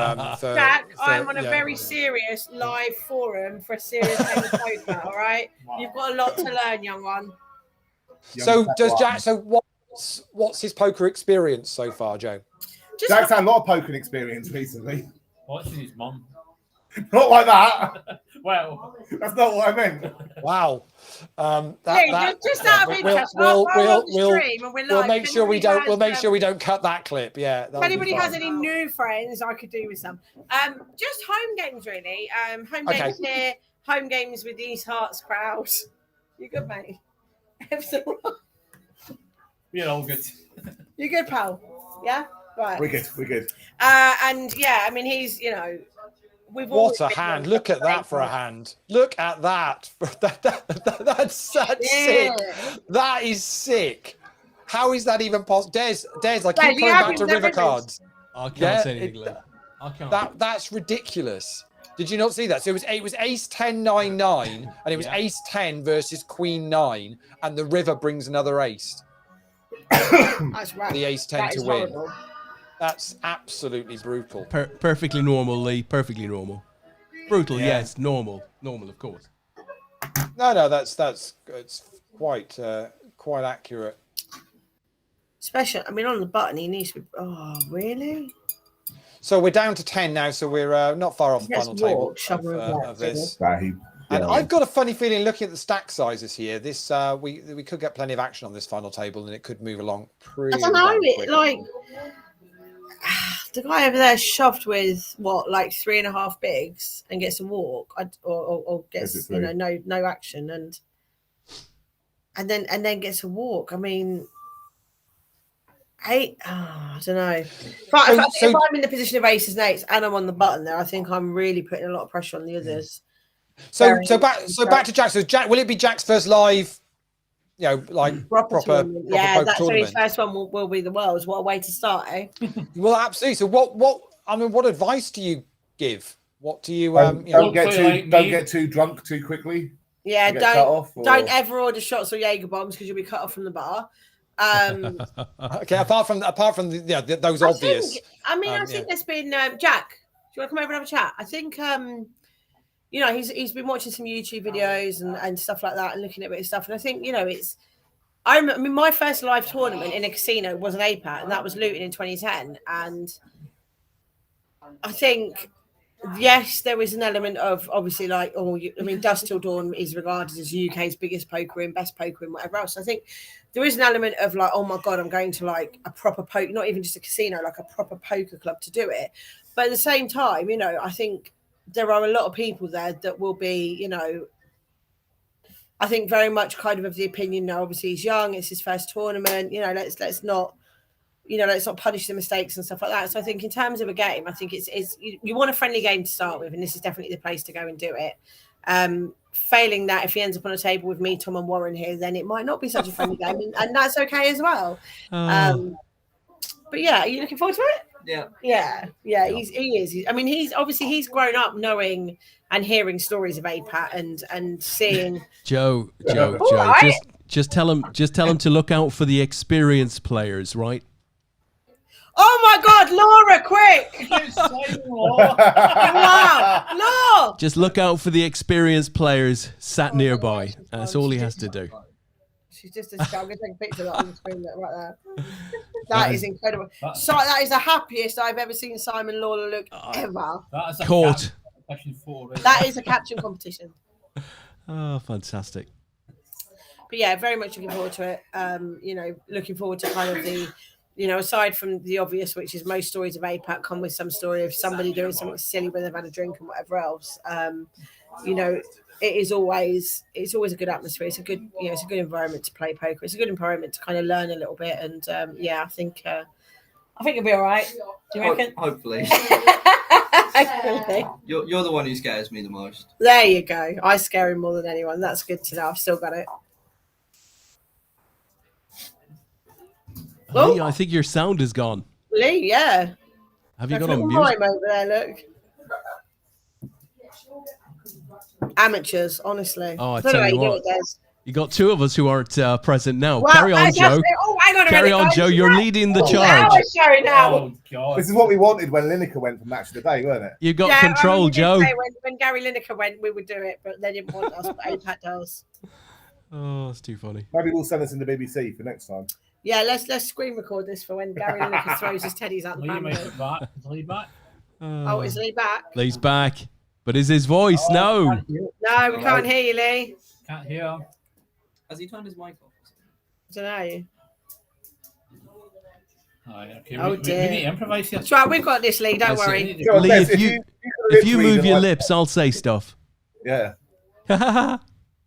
Jack, I'm on a very serious live forum for a serious game of poker, all right? Wow. You've got a lot to learn, young one. So does Jack? So what what's his poker experience so far, Joe? Just Jack's had a lot of poking experience recently. Watching his mum. Not like that. Well, That's not what I meant. Wow. just out of interest, we'll make sure we don't. We'll make sure we don't cut that clip. Yeah. If anybody has any new friends, I could do with some. Just home games, really. Home games here. Home games with the East Hearts crowd. You good, mate? we're all good. You good, pal? Yeah. Right. We're good. And yeah, I mean, he's What a hand! Look at that for a hand. Look at that. That's sick. That is sick. How is that even possible? Des, I keep coming back to river cards. I can't say anything, Leigh. I can't. That's ridiculous. Did you not see that? So it was ace 10 9 9, and it was ace 10 versus queen 9, and the river brings another ace. That's right. The ace 10 to win. Horrible. That's absolutely brutal. Perfectly normal, Leigh. Perfectly normal. Brutal, yes. Normal, of course. No, that's it's quite accurate. Special. I mean, on the button, he needs to be. Oh, really? So we're down to 10 now. So we're not far off the final table of this. And I've got a funny feeling, looking at the stack sizes here, this we could get plenty of action on this final table, and it could move along pretty. I don't know. Like the guy over there shoved with what, like 3.5 bigs, and gets a walk, or gets no action, and then gets a walk. I mean, I don't know. If I'm in the position of aces and eights, and I'm on the button there, I think I'm really putting a lot of pressure on the others. So back to Jack. So Jack, will it be Jack's first live? Proper tournament. Yeah, poker that's tournament. his first one will be the Worlds. What a way to start, eh? Well, absolutely. So what advice do you give? What do you don't get too drunk too quickly. Yeah, don't ever order shots or Jaeger bombs because you'll be cut off from the bar. Okay, apart from those obvious. I think there's been Jack. Do you want to come over and have a chat? I think he's been watching some YouTube videos and stuff like that, and looking at a bit of stuff. And I think I mean, my first live tournament in a casino was an APAT, and that was Luton in 2010. And I think, yes, there was an element of obviously Dusk Till Dawn is regarded as UK's biggest poker and best poker and whatever else. I think there is an element of like, oh my God, I'm going to like a proper poker, not even just a casino, like a proper poker club to do it. But at the same time, I think there are a lot of people there that will be, I think very much kind of the opinion. No, obviously he's young, it's his first tournament. Let's not punish the mistakes and stuff like that. So I think in terms of a game, I think it's you want a friendly game to start with, and this is definitely the place to go and do it. Failing that, if he ends up on a table with me, Tom, and Warren here, then it might not be such a friendly game, and that's okay as well. But yeah, are you looking forward to it? Yeah. He is. He's grown up knowing and hearing stories of APAT and seeing. Joe, just tell him to look out for the experienced players, right? Oh my God, Laura, quick! Laura! Just look out for the experienced players sat nearby. That's all he has to do. She's just I'm going to take a picture of that on the screen right there. That is incredible. So that is the happiest I've ever seen Simon Lawler look ever. Caught. That is a caption competition. Oh, fantastic. But yeah, very much looking forward to it. Looking forward to kind of the, aside from the obvious, which is most stories of APAT come with some story of somebody doing something silly when they've had a drink and whatever else. It's always a good atmosphere. It's a good environment to play poker. It's a good environment to kind of learn a little bit. And I think it'll be all right. Do you reckon? Hopefully. Hopefully. You're the one who scares me the most. There you go. I scare him more than anyone. That's good to know. I've still got it. Leigh, I think your sound is gone. Leigh, yeah. Have you got on mute? Over there, look. Amateurs, honestly. Oh, I tell you what. You got two of us who aren't present now. Well, Carry on, Joe. Hang on a Carry minute, on, Joe. You're leading the charge. Oh, God. This is what we wanted when Lineker went for match of the day, weren't it? You got control, Joe. When Gary Lineker went, we would do it, but they didn't want us. But APAT does. Oh, it's too funny. Maybe we'll send this in the BBC for next time. Yeah, let's screen record this for when Gary Lineker throws his teddies out the Leigh might band. be back. Is Leigh back? Oh, is Leigh back? Lee's back. But is his voice? No. Can't hear, No, we can't hear you, Leigh. can't hear him. Has he turned his mic off? I don't know. Okay, Oh, we dear. need to improvise here. That's right, we've got this, Leigh. Don't Listen, worry. we need to- Go on, Leigh, Beth, if you read move them, your like- lips, I'll say stuff. Yeah.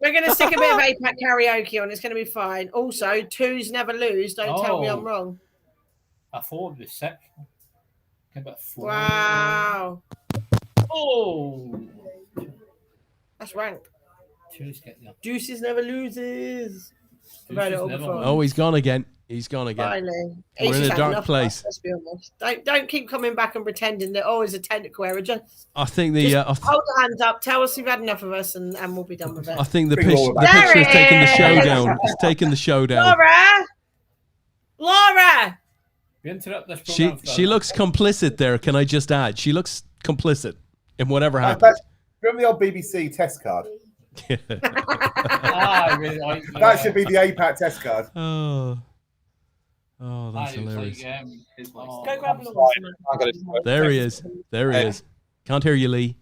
We're going to stick a bit of APAT karaoke on. It's going to be fine. Also, twos never lose. Don't tell me I'm Oh. wrong. I thought it was sick. About 4. Wow. Oh. That's rank. Two's getting there. Juices never loses. I've heard it Deuces all never before. win. Oh, he's gone again. He's gone again. Finally. We're He's in just a had dark enough of place. us, let's be honest. Don't keep coming back and pretending that it's a technical error. Just I think the hold your hands up. Tell us you've had enough of us, and we'll be done with it. I think the Bring picture Laura the back. picture has taken the show There it down. It's taken the show down. Laura. We interrupt this She program. she looks complicit there. Can I just add? She looks complicit in whatever happened. That's- Remember the old BBC test card? I really like That should be the APAT test card. Oh, that's hilarious. Go Go grab Laura. I'm gonna do it. There he is. There he is. Can't hear you, Lee.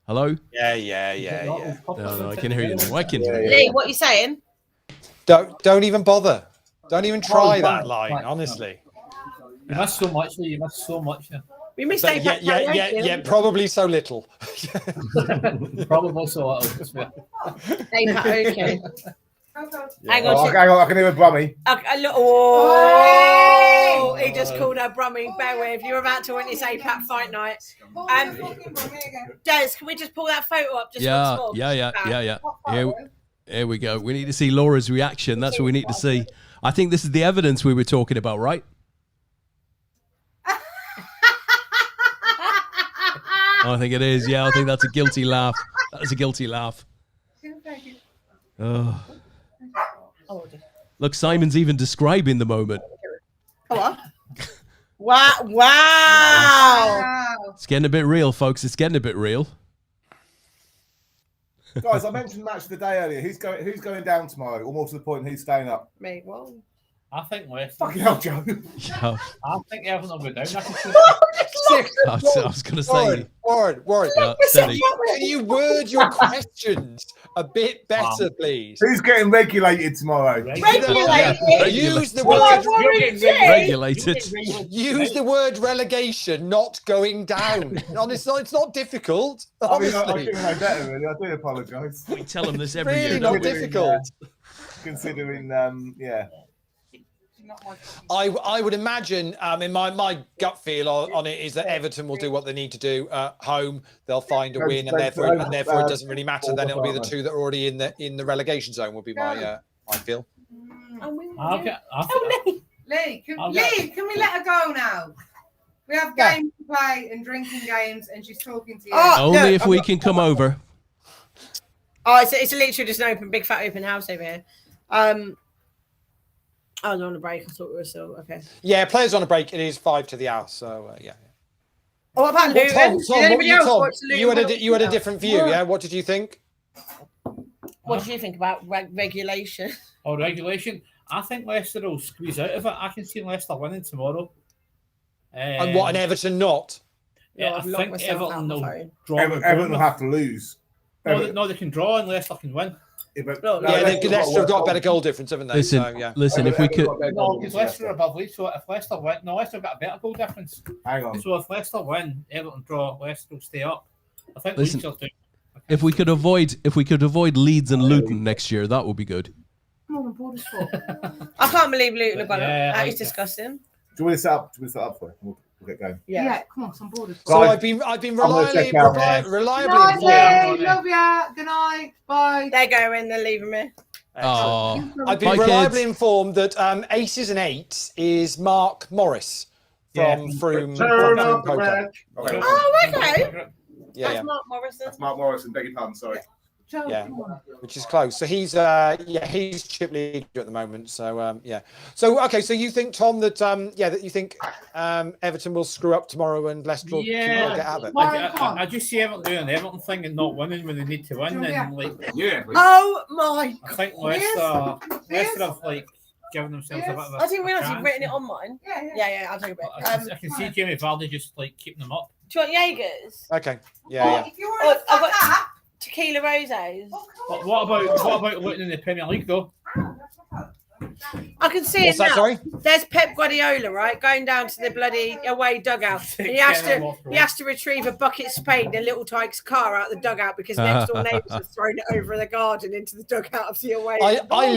Hello? Yeah. No, I can hear you now. I can hear you. Lee, what are you saying? Don't even bother. Don't even try that line. Honestly. You missed so much, Lee. You missed so much. We missed But APAT karaoke. yeah. Probably so little. Probably so. Little. APAT, okay. Hang Oh, on. hang on, I can hear a brummy. Oh, he just called her Brumming. Bear with. You're about to win this APAT fight night. Des, can we just pull that photo up just Yeah, once more? yeah. Here we go. We need to see Laura's reaction. That's what we need to see. I think this is the evidence we were talking about, right? I think it is. Yeah, I think that's a guilty laugh. That's a guilty laugh. Oh. Look, Simon's even describing the moment. Wow. Wow. It's getting a bit real, folks. It's getting a bit real. Guys, I mentioned match of the day earlier. Who's going down tomorrow? Or more to the point, who's staying up? Mate, what? I think West. Fucking hell, Joe. Yeah, I think Everton will go down. I was going to say. Warren. Yeah, steady. Can you word your questions a bit better, please? Who's getting regulated tomorrow? Regulated. Use the What, word. Warren G? Regulated. Use the word relegation, not going down. Honestly, it's not difficult. I mean, I Honestly, should know better, really. I do apologise. We tell them this every really year. not don't we? difficult. Considering, yeah. I would imagine. In my gut feel on it is that Everton will do what they need to do at home. They'll find a win, and therefore it doesn't really matter. Then it'll be the two that are already in the relegation zone. Would be my feel. Leigh, can we let her go now? We have games to play and drinking games, and she's talking to you. Only if we can come over. Oh, it's literally just an open, big fat open house over here. I was on a break. I thought we were still okay. Yeah, players on a break. It is 5 to the hour. So yeah. Oh, what about Well, Luton? Tom, you had a different view. Yeah, what did you think? What did you think about regulation? Oh, regulation. I think Leicester will squeeze out of it. I can see Leicester winning tomorrow. And what, an Everton not? Yeah, I I've locked think myself out Everton on the will phone. draw. Everton will have to lose. No, they can draw and Leicester can win. Leicester have got a better goal difference, haven't they? Listen, if we could. No, because Leicester are above Leeds, so if Leicester win, Leicester have got a better goal difference. Hang on. So if Leicester win, Everton draw, Leicester will stay up. I think Listen, Leeds will do. If we could avoid Leeds and Luton next year, that would be good. I can't believe Luton have gone up. Yeah, That is disgusting. Do you want to set up for it? We'll get going. Yeah, come on, I'm bored. So I've been reliably Night, informed. love ya. Good night. Bye. They're going. They're leaving me. Oh, I've been reliably informed that Aces and Eights is Mark Morris from Froome. Poker. Oh, okay. Yeah, That's Mark Morrison. That's Mark Morrison, beg your pardon, sorry. Yeah, which is close. So he's Chip League at the moment. So yeah. So okay. So you think, Tom, that that you think Everton will screw up tomorrow and Leicester will get out of it? I just see Everton doing the Everton thing and not winning when they need to win. And Oh my! I think Leicester have giving themselves a bit of a I didn't realise chance. you'd written it on mine. Yeah, I'll take a bit. I can see Jamie Vardy just like keeping them up. Do you want Jaegers? Okay. Yeah. If you want to I've got fuck tequila roses. But what about looking in the Premier League though? I can see What's it that? now. Sorry. There's Pep Guardiola, right, going down to the bloody away dugout. And he has to retrieve a bucket spade in a little Tyke's car out the dugout because next door neighbours have thrown it over the garden into the dugout of the away. I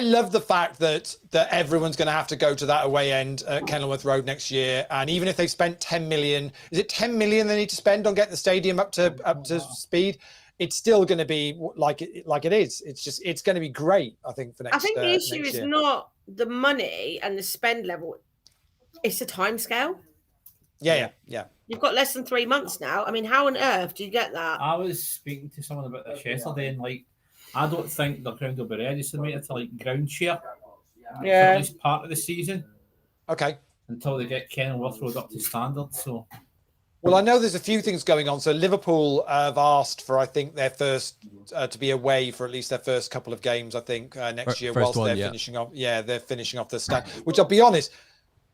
love the fact that everyone's going to have to go to that away end at Kenilworth Road next year, and even if they've spent 10 million, is it 10 million they need to spend on getting the stadium up to speed? It's still going to be like it is. It's going to be great. I think for next. I think the issue next is year. not the money and the spend level; it's the time scale. Yeah. You've got less than 3 months now. I mean, how on earth do you get that? I was speaking to someone about this yesterday, and like, I don't think the ground will be ready submitted to like ground share. For at least part of the season. Okay. Until they get Kenilworth Road up to standard. So. Well, I know there's a few things going on. So Liverpool have asked for, I think, their first to be away for at least their first couple of games. I think next year, whilst they're finishing off. Yeah, they're finishing off the stack. Which I'll be honest,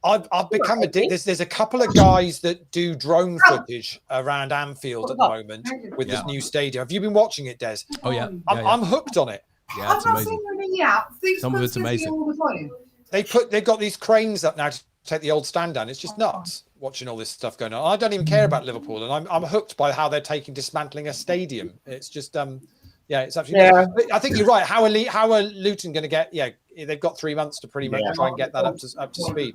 I've become addicted. There's a couple of guys that do drone footage around Anfield at the moment with this new stadium. Have you been watching it, Des? Oh yeah. I'm hooked on it. Yeah, it's amazing. Some of it's amazing. They've got these cranes up now to take the old stand down. It's just nuts watching all this stuff going on. I don't even care about Liverpool, and I'm hooked by how they're dismantling a stadium. It's just it's absolutely nuts. I think you're right. How are Luton going to get? Yeah, they've got 3 months to pretty much try and get that up to speed.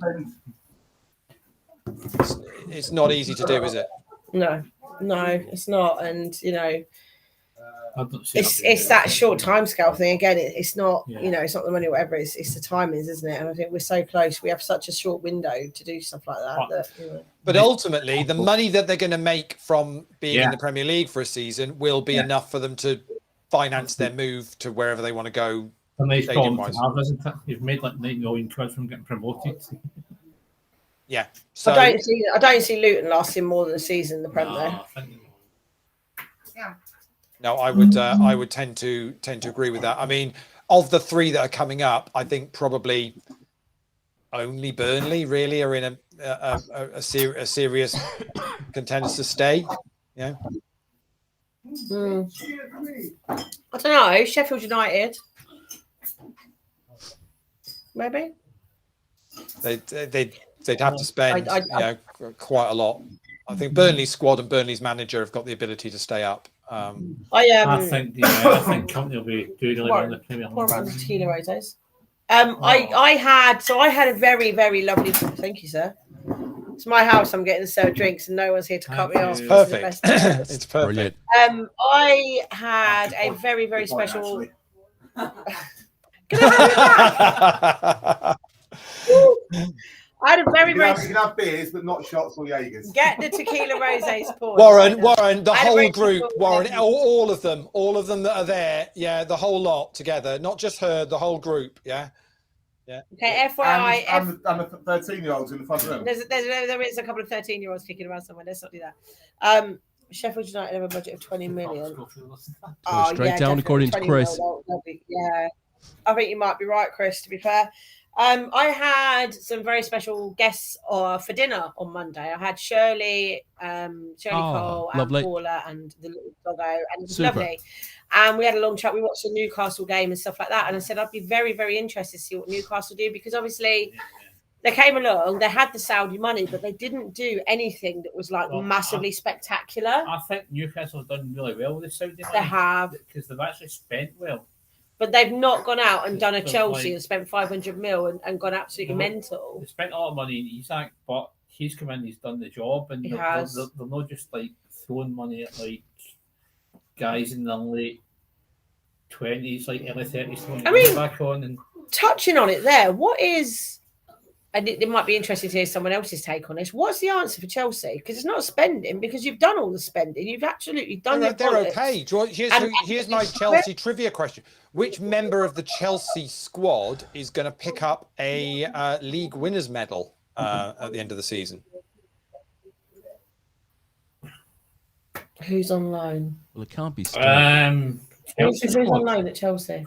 It's not easy to do, is it? No, it's not, and it's that short time scale thing again. It's not it's not the money or whatever. It's the timings, isn't it? And I think we're so close. We have such a short window to do stuff like that. But ultimately, the money that they're going to make from being in the Premier League for a season will be enough for them to finance their move to wherever they want to go. A nice problem to have, isn't it? You've made like £9 million from getting promoted. Yeah. So I don't see Luton lasting more than a season in the Prem though. No, I would tend to agree with that. I mean, of the three that are coming up, I think probably only Burnley really are in a serious contenders to stay. Yeah. I don't know. Sheffield United, maybe. They'd have to spend quite a lot. I think Burnley's squad and Burnley's manager have got the ability to stay up. I think company will be doing really well in the Premier League. More around the tequila roses. I had a very, very lovely. Thank you, sir. It's my house. I'm getting to serve drinks, and no one's here to cut me off. It's perfect. It's perfect. I had a very, very special. I had a very, very. You can have beers, but not shots or Jaegers. Get the tequila roses poured. Warren, the whole group, Warren, all of them that are there. Yeah, the whole lot together, not just her, the whole group. Yeah. Okay, FYI. And the 13-year-olds in the front room. There is a couple of 13-year-olds kicking around somewhere. Let's not do that. Sheffield United have a budget of 20 million. Straight down according to Chris. Yeah, I think you might be right, Chris, to be fair. I had some very special guests for dinner on Monday. I had Shirley Cole and lovely. Paula and the little doggo, and it was lovely. And we had a long chat. We watched the Newcastle game and stuff like that. And I said I'd be very, very interested to see what Newcastle do, because obviously they came along, they had the Saudi money, but they didn't do anything that was massively spectacular. I think Newcastle have done really well with the Saudi money. They have, because they've actually spent well. But they've not gone out and done a Chelsea and spent 500 mil and gone absolutely mental. They spent a lot of money in Isak, but he's come in, he's done the job, and they're not just throwing money at guys in their late 20s, early 30s, back on. And touching on it there, what is, and it might be interesting to hear someone else's take on this, what's the answer for Chelsea? Because it's not spending, because you've done all the spending. You've absolutely done they're okay. Here's my Chelsea trivia question. Which member of the Chelsea squad is going to pick up a league winners medal at the end of the season? Who's on loan? Well, it can't be. Who's on loan at Chelsea?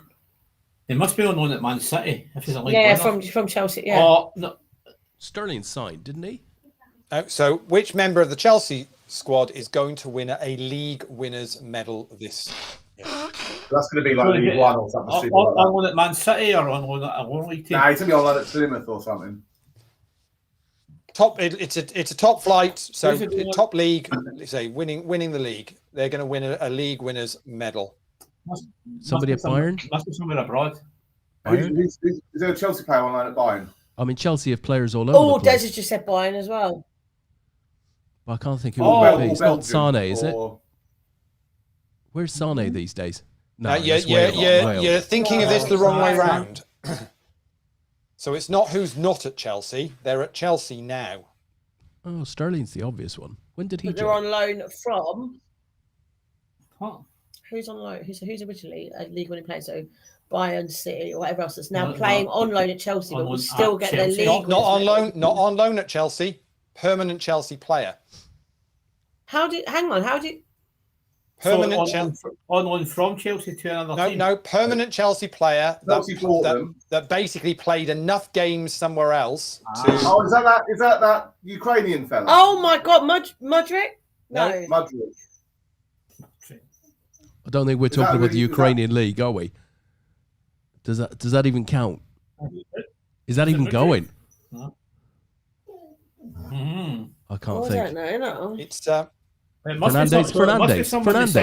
He must be on loan at Man City if he's a league Yeah, winner. from Chelsea. Yeah. Oh, no. Sterling signed, didn't he? So, which member of the Chelsea squad is going to win a league winners medal this year? That's going to be like League One or something. stupid On like loan at Man City or on loan at a loan league that. team? Nah, he's going to be on loan at Plymouth or something. It's a top flight, so Who's it doing? top league. Say winning the league. They're going to win a league winners medal. Somebody at Bayern? Must be somewhere abroad. Bayern? Is there a Chelsea player on loan at Bayern? I mean, Chelsea have players all over Oh, the place. Des has just said Bayern as well. But I can't think who Oh, it would be. It's not Belgium Sane, is it? or- Where's Sane these days? No, you're it's Wales. you're thinking of this the wrong way round. So it's not who's not at Chelsea. They're at Chelsea now. Oh, Sterling's the obvious one. When did he But they're join? on loan from. What? Who's on loan? Who's originally a league winning player? So Bayern, City, or whatever else that's now No, playing no. on loan at Chelsea, but On will loan still at get their Chelsea. league. Not on winners loan. medal. Not on loan at Chelsea. Permanent Chelsea player. Hang on? How do you? Permanent So Chelsea. on loan from Chelsea to another team? No, permanent Chelsea player Chelsea bought them. that basically played enough games somewhere else to. Oh, is that Ukrainian fella? Oh my God, Mudrick? No. Mudrick. I don't think we're Is that talking about the really- is that- Ukrainian league, are we? Does that even count? Is that even going? Mm-hmm. I can't Oh, I think. don't know. No. It's Fernandez, Porto, right? It's Fernandez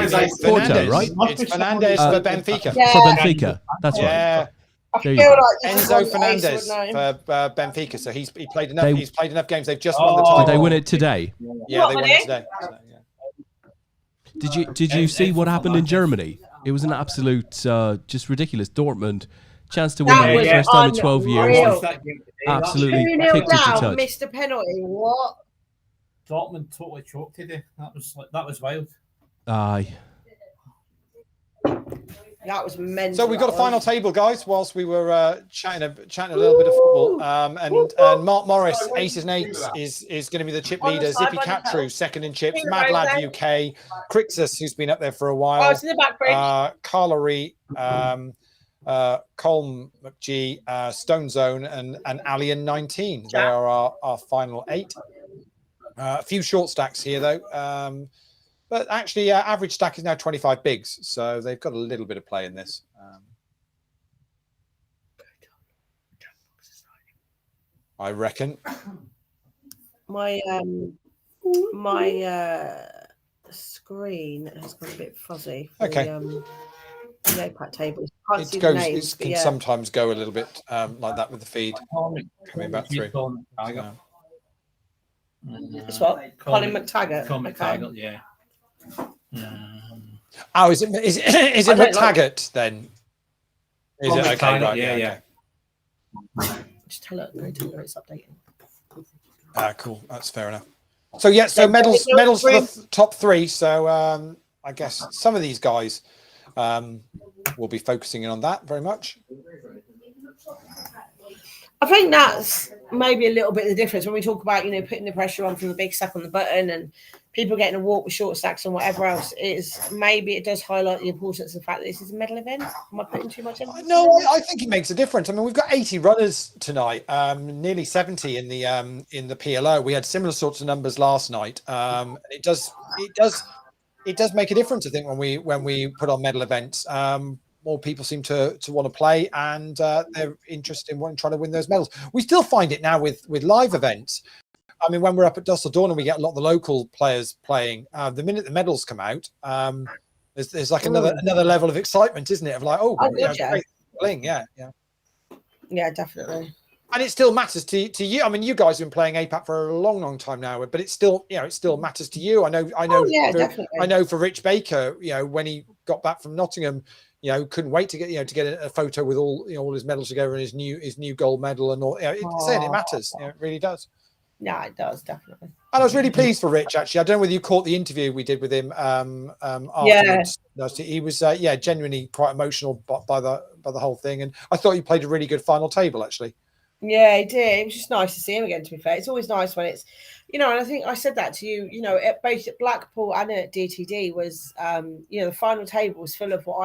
for Benfica. Yeah. For Benfica. That's right. Yeah, I There feel you go. like this is Enzo one Fernandez Ace would know. for Benfica. So he played enough. They- He's played enough games. They've just won the Oh. title. Did they win it today? Yeah, they What, won did it they? today. So, yeah. Did you see what happened in Germany? It was an absolute, just ridiculous. Dortmund, chance to win That for was the first time in 12 years. unreal. Absolutely 2-0 kicked it to down, touch. missed a penalty. What? Dortmund totally choked today. That was wild. Aye. That was mental. So we got a that final was. table, guys. Whilst we were chatting a little bit of football, and Mark Morris, aces and eights, is going to be the chip On the leader. side Zippy by the Catrew, pedal. second in chips. Finger Mad over Lad there. UK, Crixus, who's been up there for a Oh, while. it's in the back bridge. Carla Ree, Colm McGee, Stone Zone, and Alien 19. They are our final 8. A few short stacks here, though. But actually, average stack is now 25 bigs, so they've got a little bit of play in this. I reckon. My screen has gone a bit fuzzy. For Okay. The APAT tables. Can't see It the goes. names, It but can yeah. sometimes go a little bit like that with the feed coming back through. So- It's what? Colin McTaggart. Colin Okay. McTaggart, yeah. Oh, is it I don't like- McTaggart then? Is Colin it okay? McTaggart, Right, yeah. okay. Just tell her it's updating. Cool. That's fair enough. So yeah, so medals for the top 3. So I guess some of these guys will be focusing in on that very much. I think that's maybe a little bit of the difference when we talk about, putting the pressure on from the big stack on the button and people getting a walk with short stacks and whatever else. It does highlight the importance of the fact that this is a medal event. Am I putting too much emphasis? No, I think it makes a difference. I mean, we've got 80 runners tonight, nearly 70 in the PLO. We had similar sorts of numbers last night. It does make a difference, I think, when we put on medal events. More people seem to want to play, and they're interested in trying to win those medals. We still find it now with live events. I mean, when we're up at Dusseldorf and we get a lot of the local players playing, the minute the medals come out, there's like another level of excitement, isn't it? Of like, great playing, yeah. Yeah, definitely. And it still matters to you. I mean, you guys have been playing APAT for a long, long time now, but it still matters to you. I know. Definitely. I know for Rich Baker, when he got back from Nottingham, couldn't wait to get a photo with all his medals together and his new gold medal and all. It matters. It really does. Yeah, it does definitely. And I was really pleased for Rich. Actually, I don't know whether you caught the interview we did with him afterwards. No, so he was genuinely quite emotional by the whole thing, and I thought he played a really good final table actually. Yeah, he did. It was just nice to see him again, to be fair. It's always nice when it's, and I think I said that to you, at both at Blackpool and at DTD was, the final table was full of what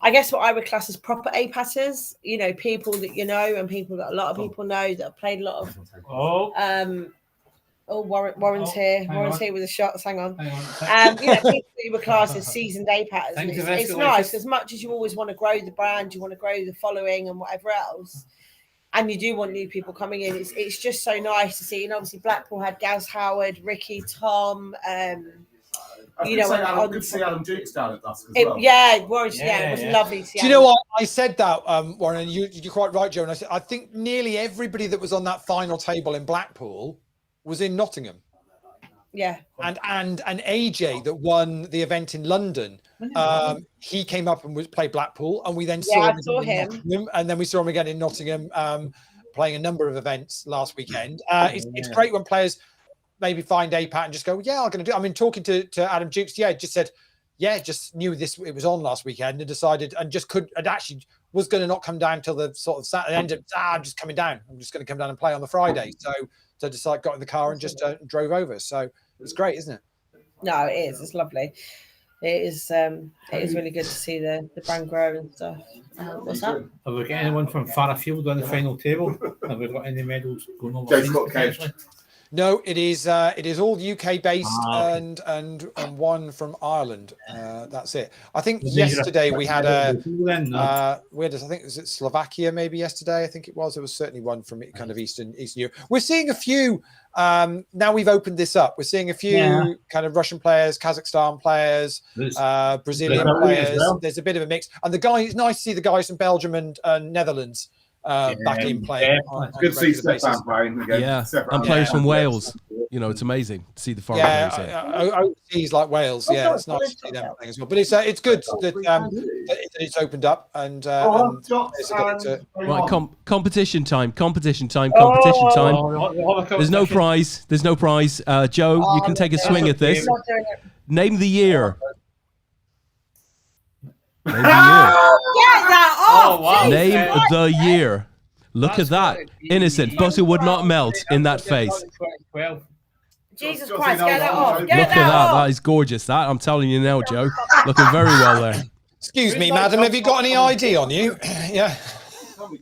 I guess what I would class as proper APATers, you know, people that you know and people that a lot of people know that have played a lot of. Warren's here. Warren's here with the shots. Hang on. You know, people who were classed as seasoned APATers. And it's nice as much as you always want to grow the brand, you want to grow the following and whatever else. And you do want new people coming in. It's just so nice to see. And obviously, Blackpool had Gaz Howard, Ricky, Tom. You know, good to see Adam Dukes down at dusk as well. Yeah, it was lovely to see. Do you know what I said that, Warren? And you're quite right, Joe. And I said I think nearly everybody that was on that final table in Blackpool was in Nottingham. Yeah. And AJ that won the event in London, he came up and played Blackpool, and we then saw him. And then we saw him again in Nottingham, playing a number of events last weekend. It's great when players maybe find APAT and just go, yeah, I'm going to do. I mean, talking to Adam Dukes, just said, just knew it was on last weekend and decided and just was going to not come down till the sort of Saturday end. I'm just coming down. I'm just going to come down and play on the Friday. So just like got in the car and just drove over. So it's great, isn't it? No, it is. It's lovely. It is really good to see the brand grow and stuff. What's that? Have we got anyone from far afield on the final table? Have we got any medals going on? No, it is all UK based and one from Ireland. That's it. I think yesterday we had I think was it Slovakia maybe yesterday. I think it was certainly one from kind of Eastern Europe. We're seeing a few now we've opened this up. We're seeing a few kind of Russian players, Kazakhstan players, Brazilian players. Well. There's a bit of a mix. And it's nice to see the guys from Belgium and Netherlands back in playing. It's good to see Stefan playing again. Yeah, and players from Wales. You know, it's amazing to see the foreign players here. Overseas like Wales. Yeah, it's nice to see them playing as well. But it's good that it's opened up and right, competition time. There's no prize. Joe, you can take a swing at this. Name the year. Name the year. Name the year. Look at that. Innocent. Butter would not melt in that face. Jesus Christ, get that off. Look at that. That is gorgeous. That, I'm telling you now, Joe. Looking very well there. Excuse me, madam. Have you got any ID on you? Yeah. You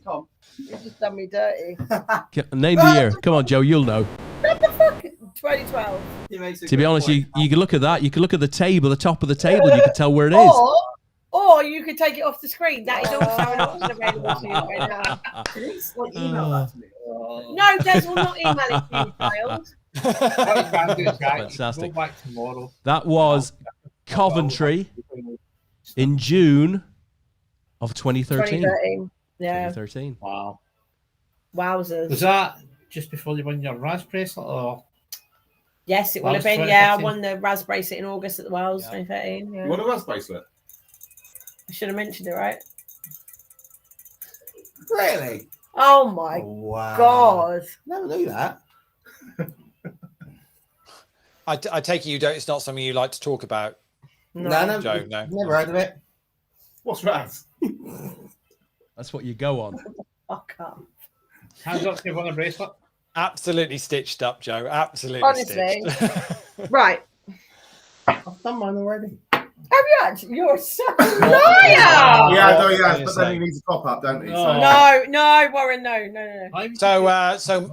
just done me dirty. Name the year. Come on, Joe. You'll know. What the fuck? 2012. To be honest, you can look at that. You can look at the table, the top of the table. You can tell where it is. Or you could take it off the screen. That is also an option available to you right now. Please, email that to me. No, Des will not email it to you, child. Fantastic. That was Coventry in June of 2013. 2013. Yeah. 2013. Wow. Wowzers. Was that just before you won your Raz bracelet? Or? Yes, it would have been. Yeah, I won the Raz bracelet in August at the Wells 2013. Yeah. You won a Raz bracelet? I should have mentioned it, right? Really? Oh my God. Never knew that. I take it you don't. It's not something you like to talk about. No, Joe, no. Never heard of it. What's Raz? That's what you go on. Fuck up. How's that you won a bracelet? Absolutely stitched up, Joe. Absolutely honestly. stitched. Right. I've done mine already. Have you actually? You're so liar! But then he needs a top up, don't he? So. No, Warren, no. So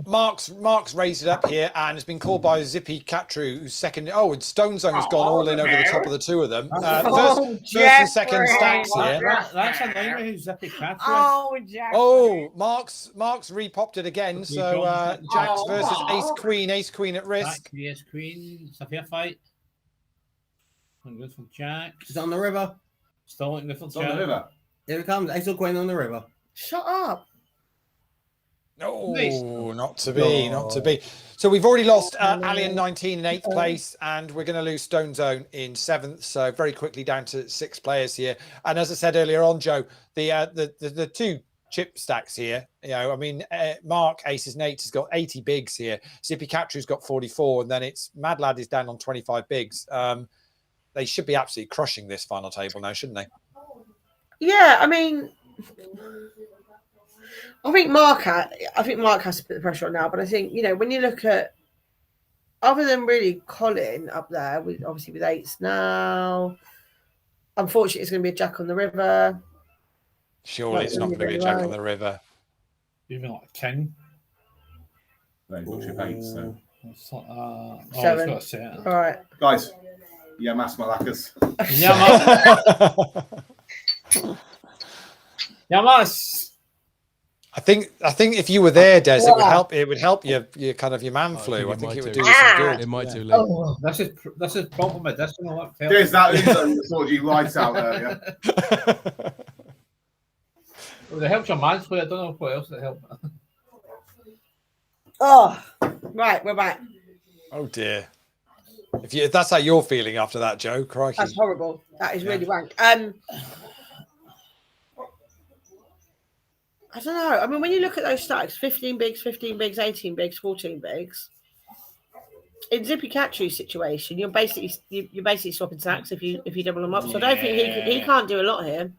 Mark's raised it up here and has been called by Zippy Catru, who's second. Oh, and Stone Zone's gone all in over the top of the two of them. First and second stacks here. That's a name who's Zippy Catru. Oh, Jack. Oh, Mark's repopped it again. So Jax versus Ace Queen at risk. Ace Queen, it's a fair fight. Good for Jack. It's on the river. Still looking good for Jack. On the river. Here it comes. Ace Queen on the river. Shut up. No, not to be. So we've already lost Alien 19 in 8th place, and we're going to lose Stone Zone in 7th. So very quickly down to 6 players here. And as I said earlier on, Joe, the two chip stacks here. You know, I mean, Mark Aces and Eights has got 80 bigs here. Zippy Catru's got 44, and then it's Mad Lad is down on 25 bigs. They should be absolutely crushing this final table now, shouldn't they? Yeah, I mean, I think Mark has to put the pressure on now. But I think, you know, when you look at, other than really Colin up there, with 8s now, unfortunately it's going to be a Jack on the river. Surely it's not going to be a Jack on the River. Even like a king. No, he's got chip 8, so. It's like, oh, he's 7. got a set. All right. Guys, yeah, mas malakas. Yamas. I think if you were there, Des, it would help. It would help your kind of your man flu. I think it would do you some good. It might do. Leigh. This is probably medicinal. There's that sort of lights out there. Yeah. Well, it helps your man flu. I don't know what else it helps. Oh, right, we're back. Oh dear. If that's how you're feeling after that, Joe, crikey. That's horrible. That is really rank. I don't know. I mean, when you look at those stacks, 15 bigs, 18 bigs, 14 bigs. In Zippy Catchew situation, you're basically swapping stacks if you double them up. So I don't think he can't do a lot here.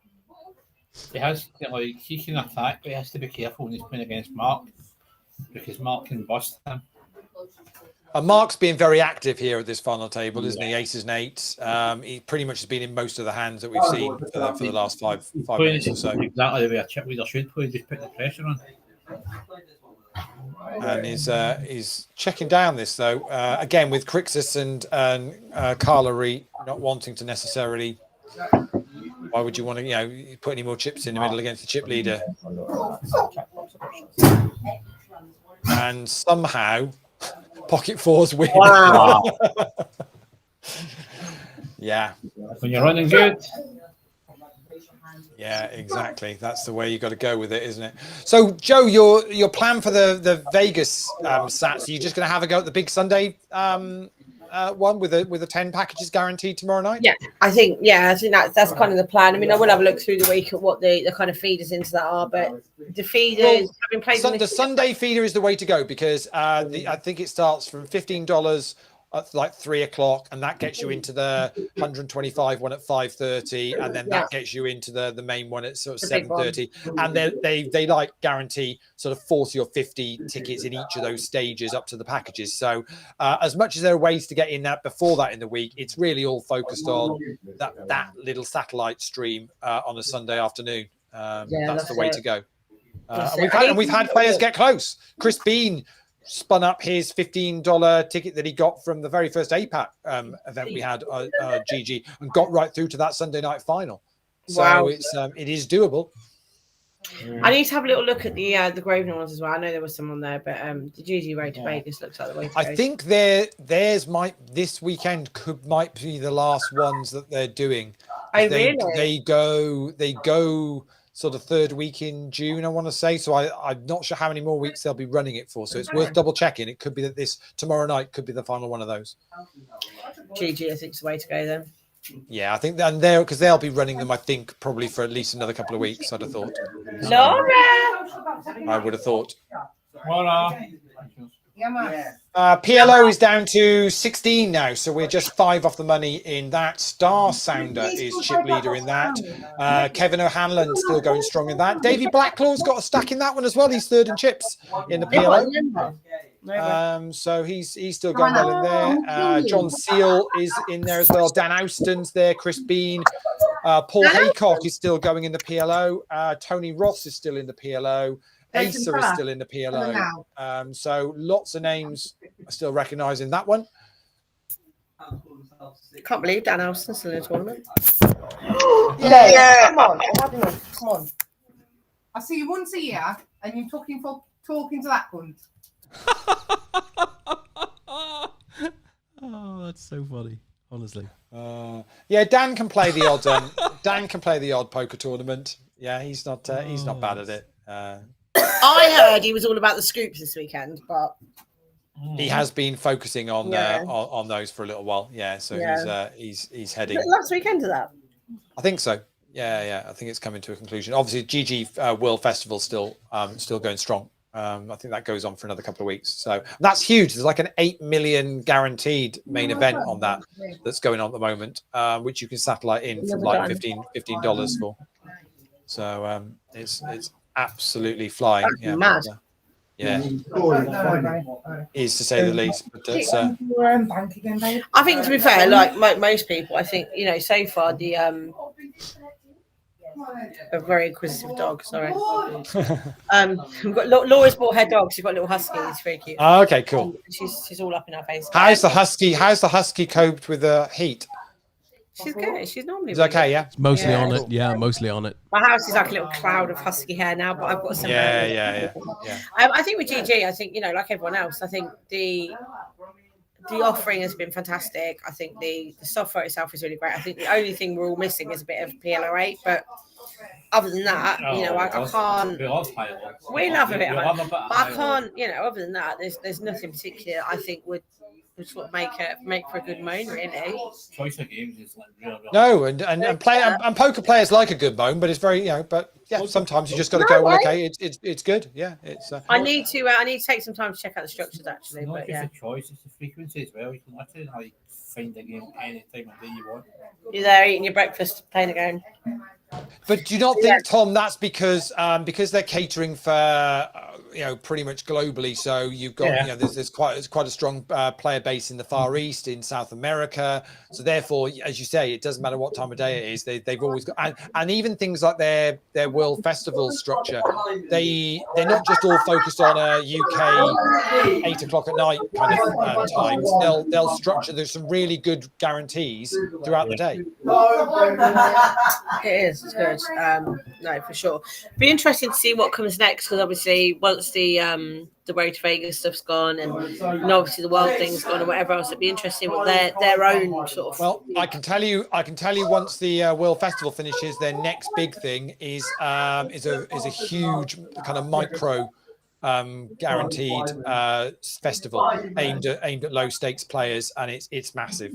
He can attack, but he has to be careful when he's playing against Mark because Mark can bust him. And Mark's been very active here at this final table, isn't he? Aces and eights. He pretty much has been in most of the hands that we've seen for the last five minutes or so. Exactly the way a chip leader should play, just put the pressure on. And he's checking down this though. Again with Crixus and Carla Reed not wanting to necessarily. Why would you want to, put any more chips in the middle against the chip leader? And somehow. Pocket fours win. Wow. Yeah. When you're running good. Yeah, exactly. That's the way you got to go with it, isn't it? So, Joe, your plan for the Vegas sats, are you just going to have a go at the big Sunday one with the 10 packages guaranteed tomorrow night? Yeah, I think that's kind of the plan. I mean, I will have a look through the week at what the kind of feeders into that are, but the feeders having played the Sunday feeder is the way to go because I think it starts from $15 at like 3 o'clock, and that gets you into the 125 one at 5:30, and then that gets you into the main one at sort of 7:30, and they like guarantee sort of 40 or 50 tickets in each of those stages up to the packages. So as much as there are ways to get in that before that in the week, it's really all focused on that little satellite stream on a Sunday afternoon. That's the way to go. And we've had players get close. Chris Bean spun up his $15 ticket that he got from the very first APAT event we had, GG, and got right through to that Sunday night final. So it is doable. I need to have a little look at the Grosvenor ones as well. I know there was some on there, but the GG Road to Vegas looks like the way to go. I think theirs this weekend might be the last ones that they're doing. They go sort of third week in June, I want to say. So I'm not sure how many more weeks they'll be running it for. So it's worth double checking. It could be that this tomorrow night could be the final one of those. GG, I think, is the way to go then. Yeah, I think because they'll be running them, I think, probably for at least another couple of weeks, I'd have thought. Laura! I would have thought. Laura. PLO is down to 16 now, so we're just 5 off the money in that. Star Sounder is chip leader in that. Kevin O'Hanlon still going strong in that. Davey Blacklaw's got a stack in that one as well. He's third in chips in the PLO. So he's still going well in there. John Seal is in there as well. Dan Austin's there. Chris Bean. Paul Haycock is still going in the PLO. Tony Ross is still in the PLO. Acer is still in the PLO. So lots of names are still recognising that one. Can't believe Dan Alston's still in the tournament. Yeah. Come on. I see you once a year and you're talking to that cunt. Oh, that's so funny, honestly. Dan can play the odd. Dan can play the odd poker tournament. Yeah, he's not bad at it. I heard he was all about the scoops this weekend, but he has been focusing on those for a little while. Yeah, so he's heading. Last weekend of that. I think so. Yeah. I think it's coming to a conclusion. Obviously, GG World Festival still going strong. I think that goes on for another couple of weeks. So that's huge. There's like an 8 million guaranteed main event on that's going on at the moment, which you can satellite in for like $15 for. So it's absolutely flying. Yeah, mad. Is to say the least. But it's, I think, to be fair, like most people, I think so far the A very inquisitive dog. Sorry. We've got Laura's bought her dog. She's got a little husky. It's very cute. Oh, okay, cool. She's all up in our face. How's the husky coped with the heat? She's good. She's normally It's okay, yeah. It's mostly on it. Yeah, mostly on it. My house is like a little cloud of husky hair now, but I've got some. Yeah. I think with GG, I think like everyone else, I think the offering has been fantastic. I think the software itself is really great. I think the only thing we're all missing is a bit of PLO8, but other than that, I can't. We love a bit, but I can't. Other than that, there's nothing particular I think would sort of make for a good moan, really. Choice of games is like real. No, and poker players like a good moan, but it's very but yeah, sometimes you just got to go. Well, okay, it's good. Yeah, it's. I need to take some time to check out the structures actually. It's not but just a choice; it's the frequency as well. You can literally find a game any time of day you want. You're there eating your breakfast, playing a game. But do you not think, Tom, that's because they're catering for pretty much globally? So you've got there's quite a strong player base in the Far East, in South America. So therefore, as you say, it doesn't matter what time of day it is. They've always got and even things like their World Festival structure. They're not just all focused on a UK 8 o'clock at night kind of times. They'll structure. There's some really good guarantees throughout the day. It is. It's good. No, for sure. Be interesting to see what comes next, because obviously once the Road to Vegas stuff's gone and obviously the World thing's gone and whatever else, it'd be interesting what their own sort of. Well, I can tell you once the World Festival finishes, their next big thing is a huge kind of micro guaranteed festival aimed at low stakes players, and it's massive.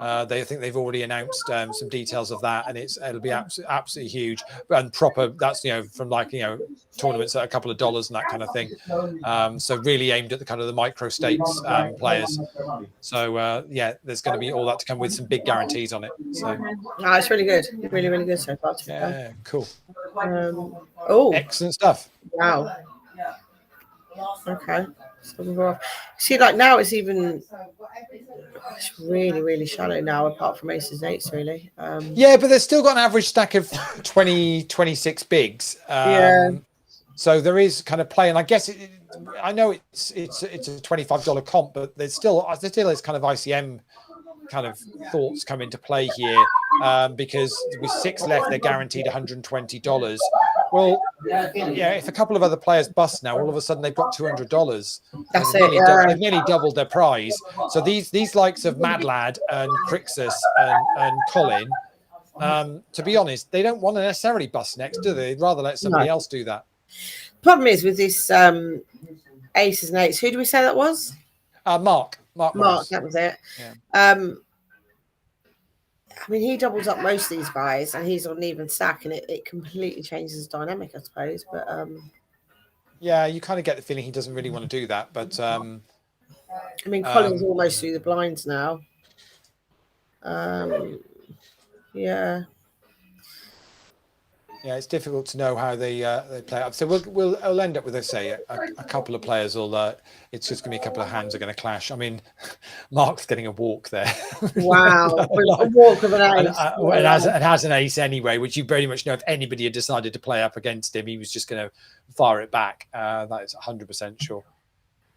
I think they've already announced some details of that, and it'll be absolutely huge and proper. That's from tournaments at a couple of dollars and that kind of thing. So really aimed at the kind of the micro stakes players. So there's going to be all that to come with some big guarantees on it. So it's really good, really really good so far. Yeah, cool. Excellent stuff. Wow. Okay. See, like now it's even it's really, really shallow now, apart from aces and eights, really. Yeah, but they've still got an average stack of 26 bigs. So there is kind of play, and I guess I know it's a $25 comp, but there still is kind of ICM kind of thoughts come into play here, because with 6 left, they're guaranteed $120. Well, if a couple of other players bust now, all of a sudden they've got $200. That's They've nearly doubled their prize. So these likes of Mad Lad and Crixus and Colin, to be honest, they don't want to necessarily bust next, do they? They'd rather let somebody else do that. Problem is with this aces and eights. Who do we say that was? Mark, that was it. Yeah. I mean, he doubles up most of these guys, and he's on an even stack, and it completely changes the dynamic, I suppose. But yeah, you kind of get the feeling he doesn't really want to do that. But I mean, Colin's almost through the blinds now. Yeah, it's difficult to know how they play up. So we'll end up with, let's say, a couple of players. It's just going to be a couple of hands are going to clash. I mean, Mark's getting a walk there. Wow, a walk of an ace. And has an ace anyway, which you very much know if anybody had decided to play up against him, he was just going to fire it back. That is 100% sure.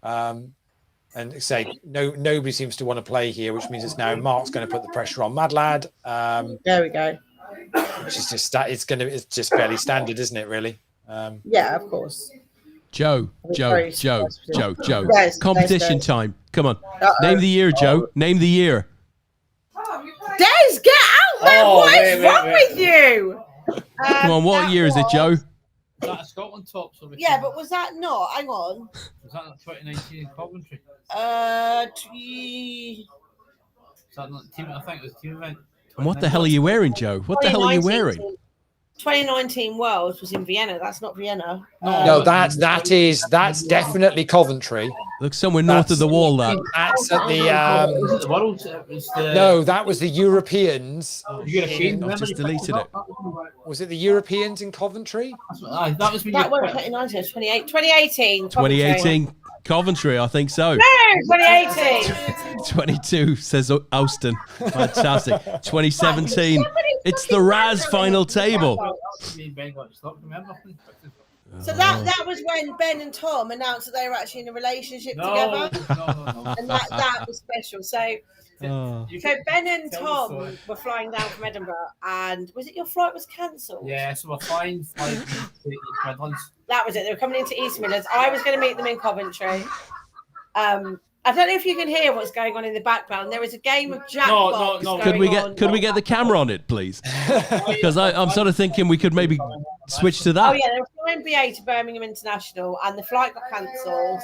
And say nobody seems to want to play here, which means it's now Mark's going to put the pressure on Mad Lad. There we go. Which is just it's just fairly standard, isn't it? Really? Yeah, of course. Joe. Yes, Competition time. Come on. Name the year, Joe. Name the year. Des, get out, man! What is wrong with you? Come on, what year is it, Joe? Was that a Scotland top? Yeah, but was that not? Hang on. Was that not 2019 in Coventry? Is that not team? I think it was a team event. And what the hell are you wearing, Joe? What the hell are you wearing? 2019 Worlds was in Vienna. That's not Vienna. No, that's definitely Coventry. Looks somewhere north of the wall. That's at the. The Worlds. No, that was the Europeans. I've just deleted it. Was it the Europeans in Coventry? That was 2019. 2018. 2018 Coventry, I think so. No, 2018. 22 says Austin. Fantastic. 2017. It's the Raz final table. Me and Ben got to stop, remember? So that was when Ben and Tom announced that they were actually in a relationship together, No. and that was special. So Oh. Ben and Tom were flying down from Edinburgh, and was it your flight was cancelled? Yeah, so we're flying to East Midlands. That was it. They were coming into East Midlands. I was going to meet them in Coventry. I don't know if you can hear what's going on in the background. There is a game of jackbox. No. Could we get the camera on it, please? Because I'm sort of thinking we could maybe switch to that. Oh yeah, they were flying BA to Birmingham International, and the flight got cancelled.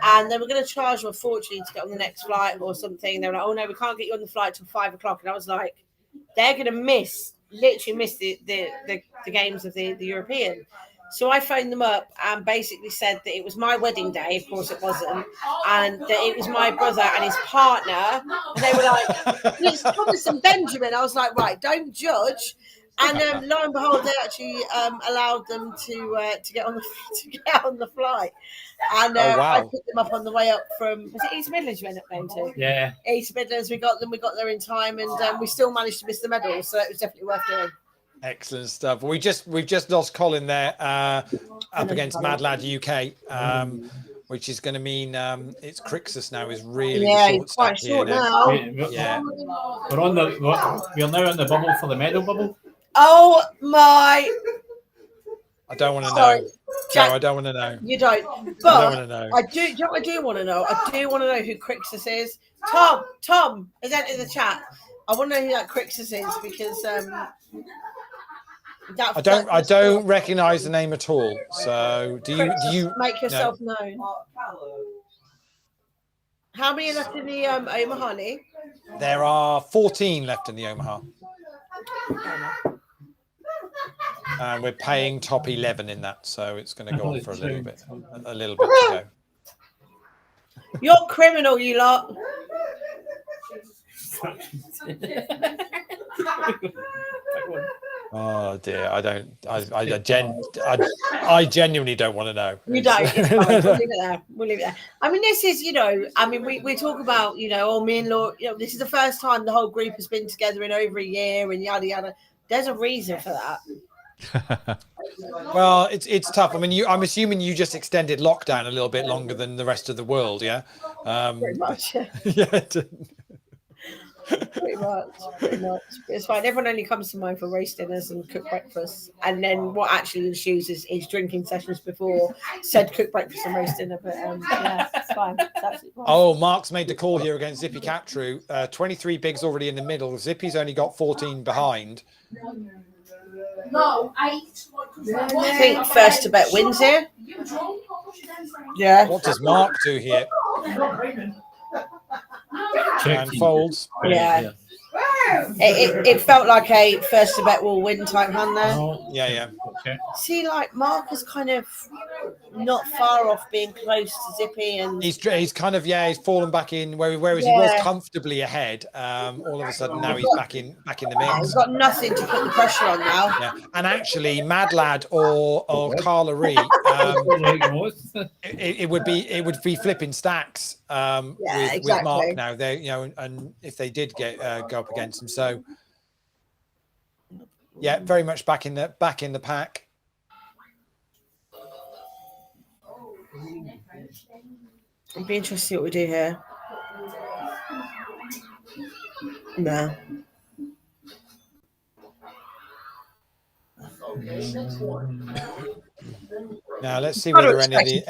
And they were going to charge them a fortune to get on the next flight or something. They were like, "Oh no, we can't get you on the flight till 5 o'clock." And I was like, "They're going to literally miss the games of the European." So I phoned them up and basically said that it was my wedding day. Of course it wasn't. And that it was my brother and his partner. And they were like, "It's Thomas and Benjamin." I was like, "Right, don't judge." And lo and behold, they actually allowed them to get on the flight. And I picked them up on the way up from, was it East Midlands you ended up going to? Yeah. East Midlands, we got there in time, and we still managed to miss the medal, so it was definitely worth doing. Excellent stuff. We've just lost Colin there up against Mad Lad UK, which is going to mean it's Crixus now is really he's quite short now. Yeah, we're now on the bubble for the medal bubble. Oh my! I don't want to know. Jack, no, I don't want to know. You don't. But I don't want to know. I do. You know what I do want to know? I do want to know who Crixus is. Tom has entered the chat. I want to know who that Crixus is because I don't recognise the name at all. So do you make yourself known? How many are left in the Omaha, Leigh? There are 14 left in the Omaha. And we're paying top 11 in that, so it's going to go on for a little bit to go. You're criminal, you lot. Oh dear, I genuinely don't want to know. You don't. It's fine. We'll leave it there. I mean, this is, we talk about, me and Laura, this is the first time the whole group has been together in over a year and yada yada. There's a reason for that. Well, it's tough. I mean, I'm assuming you just extended lockdown a little bit longer than the rest of the world, yeah? Pretty much. Yeah. Pretty much. It's fine. Everyone only comes to mine for roast dinners and cook breakfast, and then what actually ensues is drinking sessions before said cook breakfast and roast dinner. But yeah, it's fine. It's absolutely fine. Oh, Mark's made the call here against Zippy Catru. 23 bigs already in the middle. Zippy's only got 14 behind. No, 8. I think first to bet wins here. Yeah. What does Mark do here? And folds. Yeah. It felt like a first to bet will win type hand there. Yeah. Okay. See, like Mark is kind of not far off being close to Zippy, and he's kind of he's fallen back in whereas he was comfortably ahead. All of a sudden now he's back in the mix. He's got nothing to put the pressure on now. Yeah. And actually, Mad Lad or Carla Ree, it would be flipping stacks with Mark now. They and if they did go up against him, so yeah, very much back in the pack. It'd be interesting to see what we do here. No. Now let's see whether any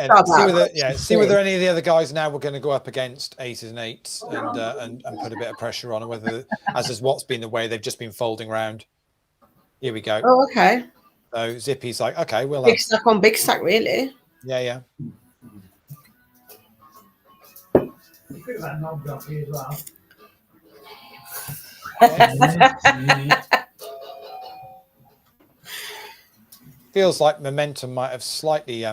of the other guys now we're going to go up against aces and eights and put a bit of pressure on, or whether, as is what's been the way, they've just been folding around. Here we go. Oh, okay. So Zippy's like, okay, we'll big stack on big stack, really. Yeah. Feels like momentum might have slightly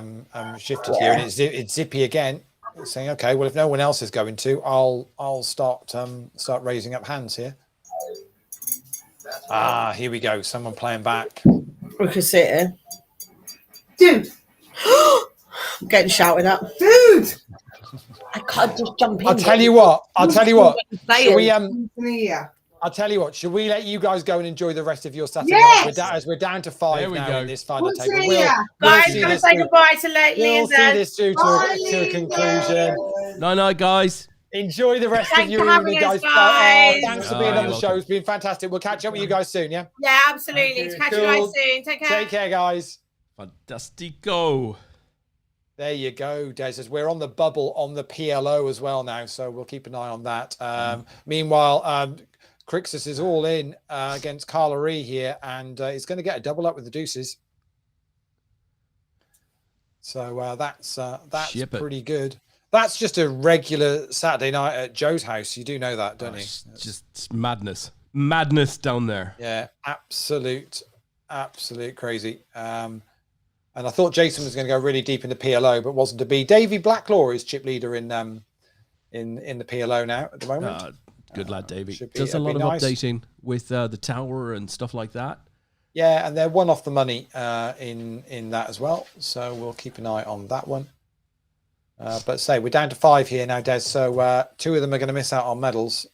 shifted here, and it's Zippy again. It's saying, okay, well, if no one else is going to, I'll start raising up hands here. Here we go. Someone playing back. We can see it here. Dude. I'm getting shouted at. Dude. I can't just jump in. I'll tell you what. So we I'll tell you what. Should we let you guys go and enjoy the rest of your Saturday Yes! night? As we're down to 5 There we now go. in this final We'll table. see ya. Guys, see come and this say through. goodbye to Leigh We'll and see Des. this through to a conclusion. Night, guys. Enjoy the rest Thanks of your for having evening, us, guys. guys. Thanks for Oh, being on you're the show. welcome. It's been fantastic. We'll catch up with you guys soon, yeah? Yeah, absolutely. Catch you guys soon. Take care. Take care, guys. Fantastico. There you go, Des. As we're on the bubble on the PLO as well now, so we'll keep an eye on that. Meanwhile, Crixus is all in against Carla Ree here, and he's going to get a double up with the deuces. So that's pretty good. That's just a regular Saturday night at Joe's house. You do know that, don't you? Just madness. Madness down there. Yeah, absolute crazy. And I thought Jason was going to go really deep in the PLO, but wasn't to be. Davey Blacklaw is chip leader in the PLO now at the moment. Good lad, Davey. Does a lot of updating with the tower and stuff like that. Yeah, and they're one off the money in that as well. So we'll keep an eye on that one. But say we're down to 5 here now, Des. So 2 of them are going to miss out on medals.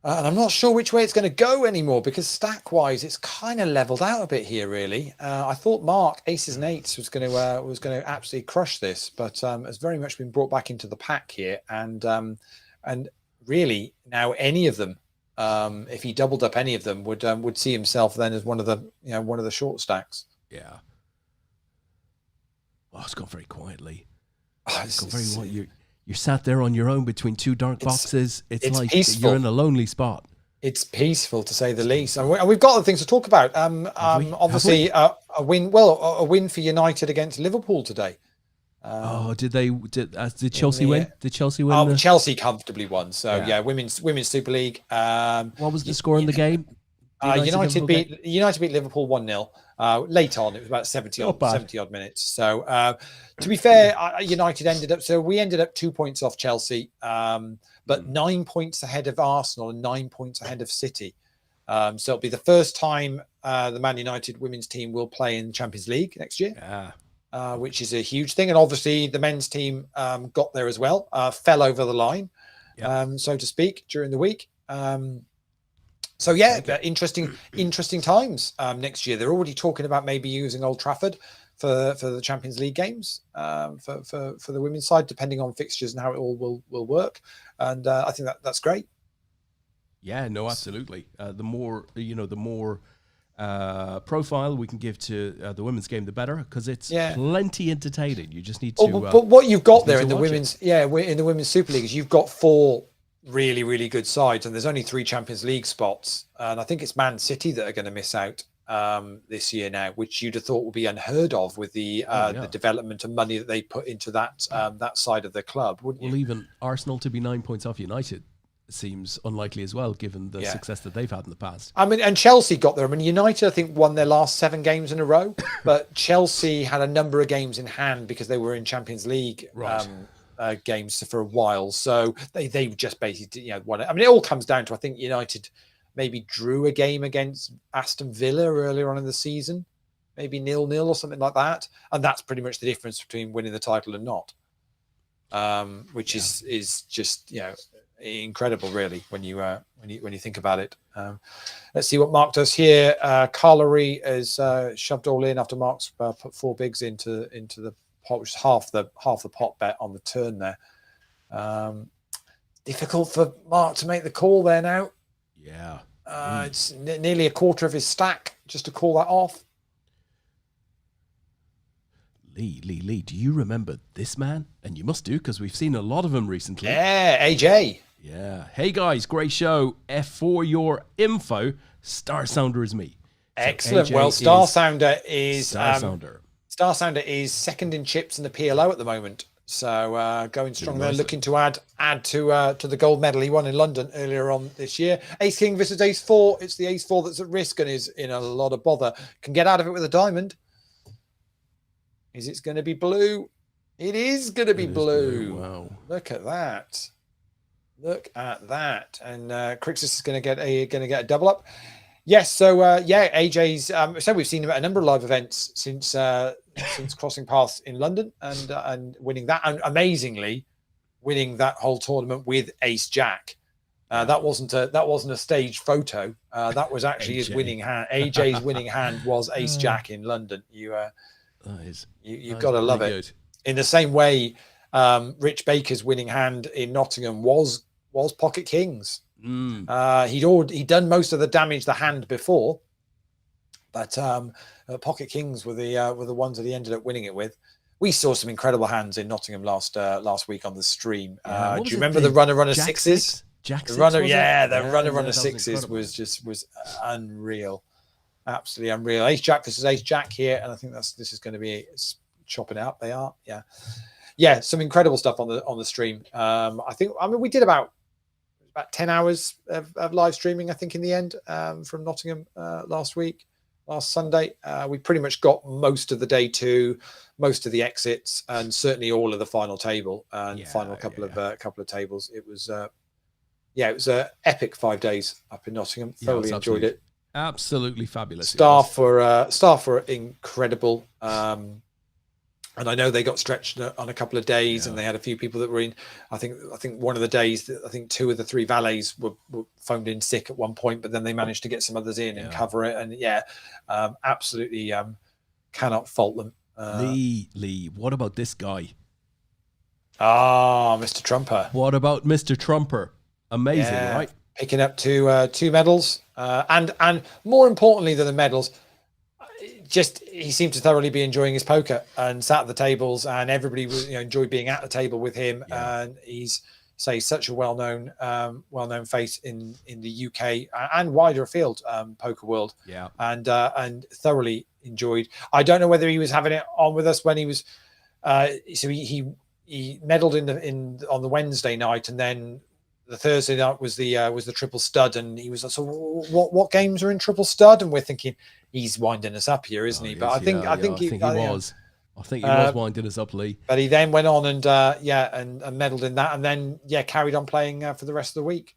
And I'm not sure which way it's going to go anymore because stack-wise, it's kind of leveled out a bit here, really. I thought Mark Aces and Eights was going to absolutely crush this, but has very much been brought back into the pack here. And really now any of them, if he doubled up any of them, would see himself then as one of the short stacks. Yeah. Oh, it's gone very quietly. Oh, it's gone very quiet. You're sat there on your own between 2 dark boxes. It's like peaceful. You're in a lonely spot. It's peaceful, to say the least. And we've got other things to talk about. Obviously, a win for United against Liverpool today. Did Chelsea win? Did Chelsea win? Chelsea comfortably won. So yeah, women's Super League. What was the score in the game? United beat Liverpool 1-0. Late on, it was about 70 odd minutes. So to be fair, United ended up 2 points off Chelsea, but 9 points ahead of Arsenal and 9 points ahead of City. So it'll be the first time the Man United women's team will play in Champions League next year, which is a huge thing. And obviously the men's team got there as well, fell over the line, so to speak, during the week. So yeah, interesting times next year. They're already talking about maybe using Old Trafford for the Champions League games for the women's side, depending on fixtures and how it all will work. And I think that's great. Yeah, no, absolutely. The more profile we can give to the women's game, the better, because it's plenty entertaining. You just need to. But what you've got there in the women's, in the women's Super League is you've got 4 really, really good sides, and there's only 3 Champions League spots, and I think it's Man City that are going to miss out this year now, which you'd have thought would be unheard of with the development and money that they put into that side of the club, wouldn't you? Well, even Arsenal to be 9 points off United seems unlikely as well, given the success that they've had in the past. I mean, and Chelsea got there. I mean, United, I think, won their last 7 games in a row, but Chelsea had a number of games in hand because they were in Champions League games for a while, so they just basically won it. I mean, it all comes down to, I think United maybe drew a game against Aston Villa earlier on in the season, maybe 0-0 or something like that, and that's pretty much the difference between winning the title and not, which is just incredible, really, when you think about it. Let's see what Mark does here. Carla Ree has shoved all in after Mark's put 4 bigs into the pot, which is half the pot bet on the turn there. Difficult for Mark to make the call there now. Yeah. It's nearly a quarter of his stack just to call that off. Leigh, do you remember this man? And you must do, because we've seen a lot of them recently. Yeah, AJ. Yeah. Hey guys, great show. For your info, Star Sounder is me. So excellent. AJ well, Star Sounder is Star Sounder is second in chips in the PLO at the moment. So going strong there, looking to add to the gold medal he won in London earlier on this year. Ace King versus Ace 4. It's the Ace 4 that's at risk and is in a lot of bother. Can get out of it with a diamond. Is it going to be blue? It is going to be blue. Wow. Look at that. Look at that. And Crixus is going to get a double up. Yes. So AJ's. So we've seen him at a number of live events since crossing paths in London and winning that, and amazingly winning that whole tournament with Ace Jack. That wasn't a staged photo. That was actually his winning hand. AJ's winning hand was Ace Jack in London. You've got to love it. Good. In the same way, Rich Baker's winning hand in Nottingham was Pocket Kings. He'd done most of the damage the hand before, but Pocket Kings were the ones that he ended up winning it with. We saw some incredible hands in Nottingham last week on the stream. Do you remember the runner sixes? Jack the six, runner, was runner sixes was unreal, absolutely unreal. Ace Jack versus Ace Jack here, and I think this is going to be chopping out. They are, yeah, some incredible stuff on the stream. I mean, we did about 10 hours of live streaming, I think, in the end, from Nottingham last Sunday. We pretty much got most of the day 2, most of the exits, and certainly all of the final table and final couple of tables. It was it was an epic 5 days up in Nottingham. Thoroughly enjoyed it. Absolutely fabulous. Staff were incredible. And I know they got stretched on a couple of days, and they had a few people that were in. I think one of the days, I think 2 of the 3 valets were phoned in sick at one point, but then they managed to get some others in and cover it. And absolutely cannot fault them. Leigh, what about this guy? Mr. Trumper. What about Mr. Trumper? Amazing, right? Picking up 2 medals, and more importantly than the medals, just he seemed to thoroughly be enjoying his poker and sat at the tables, and everybody was enjoyed being at the table with him. And he's such a well-known face in the UK and wider afield poker world. And thoroughly enjoyed. I don't know whether he was having it on with us when he was. So he medalled on the Wednesday night, and then the Thursday night was the triple stud, and he was like, so what games are in triple stud? And we're thinking he's winding us up here, isn't he? But I think he was winding us up, Leigh. But he then went on and medalled in that, and then carried on playing for the rest of the week.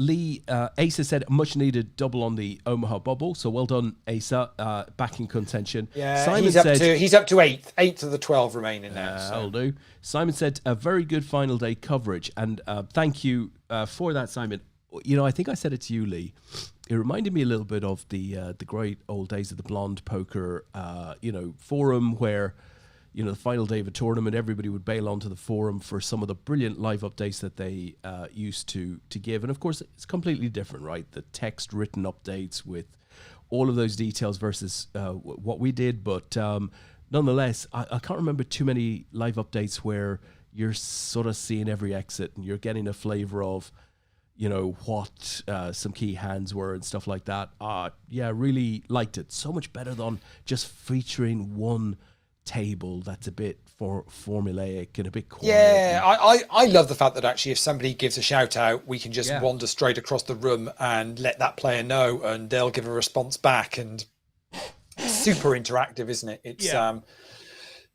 Leigh, Asa said much needed double on the Omaha bubble, so well done, Asa. Back in contention. Simon he's up to 8 of the 12 remaining now. That'll do. Simon said a very good final day coverage, and thank you for that, Simon. I think I said it to you, Leigh. It reminded me a little bit of the great old days of the Blonde Poker, forum where. The final day of a tournament, everybody would bail onto the forum for some of the brilliant live updates that they used to give. And of course, it's completely different, right? The text written updates with all of those details versus what we did. But nonetheless, I can't remember too many live updates where you're sort of seeing every exit and you're getting a flavor of, what some key hands were and stuff like that. Really liked it. So much better than just featuring one table that's a bit formulaic and a bit quiet. I love the fact that actually if somebody gives a shout out, we can just wander straight across the room and let that player know, and they'll give a response back, and it's super interactive, isn't it?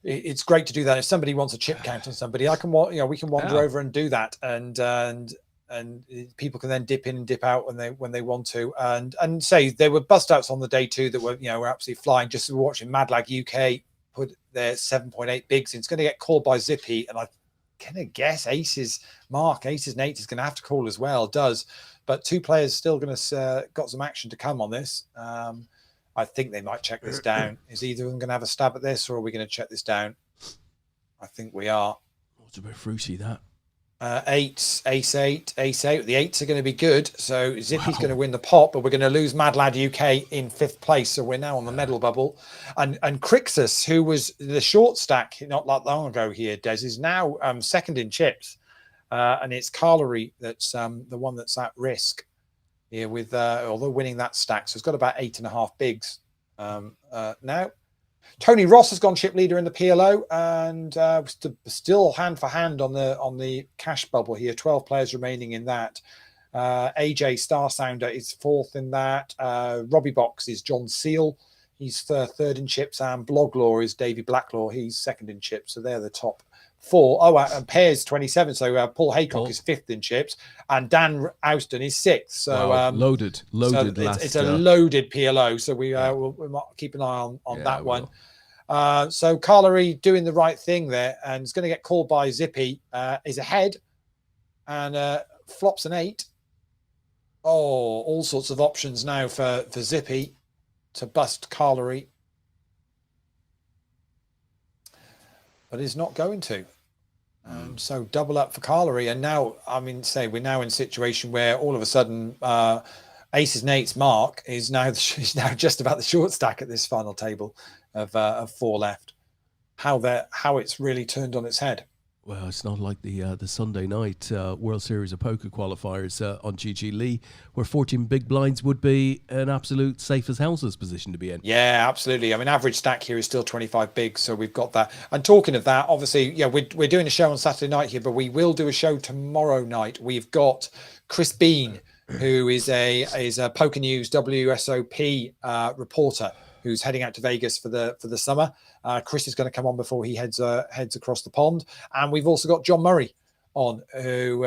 It's great to do that. If somebody wants a chip count on somebody, we can wander over and do that, and people can then dip in and dip out when they want to, and say there were bust outs on the day 2 that were were absolutely flying. Just watching Madlag UK put their 7.8 bigs in. It's going to get called by Zippy, and I kind of guess Aces and Eights is going to have to call as well. But 2 players still going to got some action to come on this. I think they might check this down. Is either of them going to have a stab at this, or are we going to check this down? I think we are. It's a bit fruity, that. 8s, ace 8, ace 8. The 8s are going to be good. So Zippy's going to win the pot, but we're going to lose Mad Lad UK in 5th place. So we're now on the medal bubble. And Crixus, who was the short stack not that long ago here, Des, is now second in chips. And it's Carlery that's the one that's at risk here with, although winning that stack. So it's got about 8.5 bigs now. Tony Ross has gone chip leader in the PLO, and still hand for hand on the cash bubble here. 12 players remaining in that. AJ Star Sounder is 4th in that. Robbie Box is John Seal. He's 3rd in chips, and Bloglaw is Davey Blacklaw. He's 2nd in chips. So they're the top 4. Oh, and Pear's 27. So Paul Haycock is 5th in chips, and Dan Austin is 6th. So loaded. So it's a loaded PLO. So we might keep an eye on that one. So Carlery doing the right thing there, and is going to get called by Zippy. Is ahead, and flops an 8. Oh, all sorts of options now for Zippy to bust Carlery. But is not going to. So double up for Carlery. And now, I mean, say we're now in a situation where all of a sudden Aces and Eights Mark is now just about the short stack at this final table of 4 left. How it's really turned on its head. Well, it's not like the Sunday night World Series of Poker qualifiers on GG Leigh, where 14 big blinds would be an absolute safe as houses position to be in. Yeah, absolutely. I mean, average stack here is still 25 big, so we've got that. And talking of that, obviously, yeah, we're doing a show on Saturday night here, but we will do a show tomorrow night. We've got Chris Bean, who is a Poker News WSOP reporter, who's heading out to Vegas for the summer. Chris is going to come on before he heads across the pond, and we've also got John Murray on, who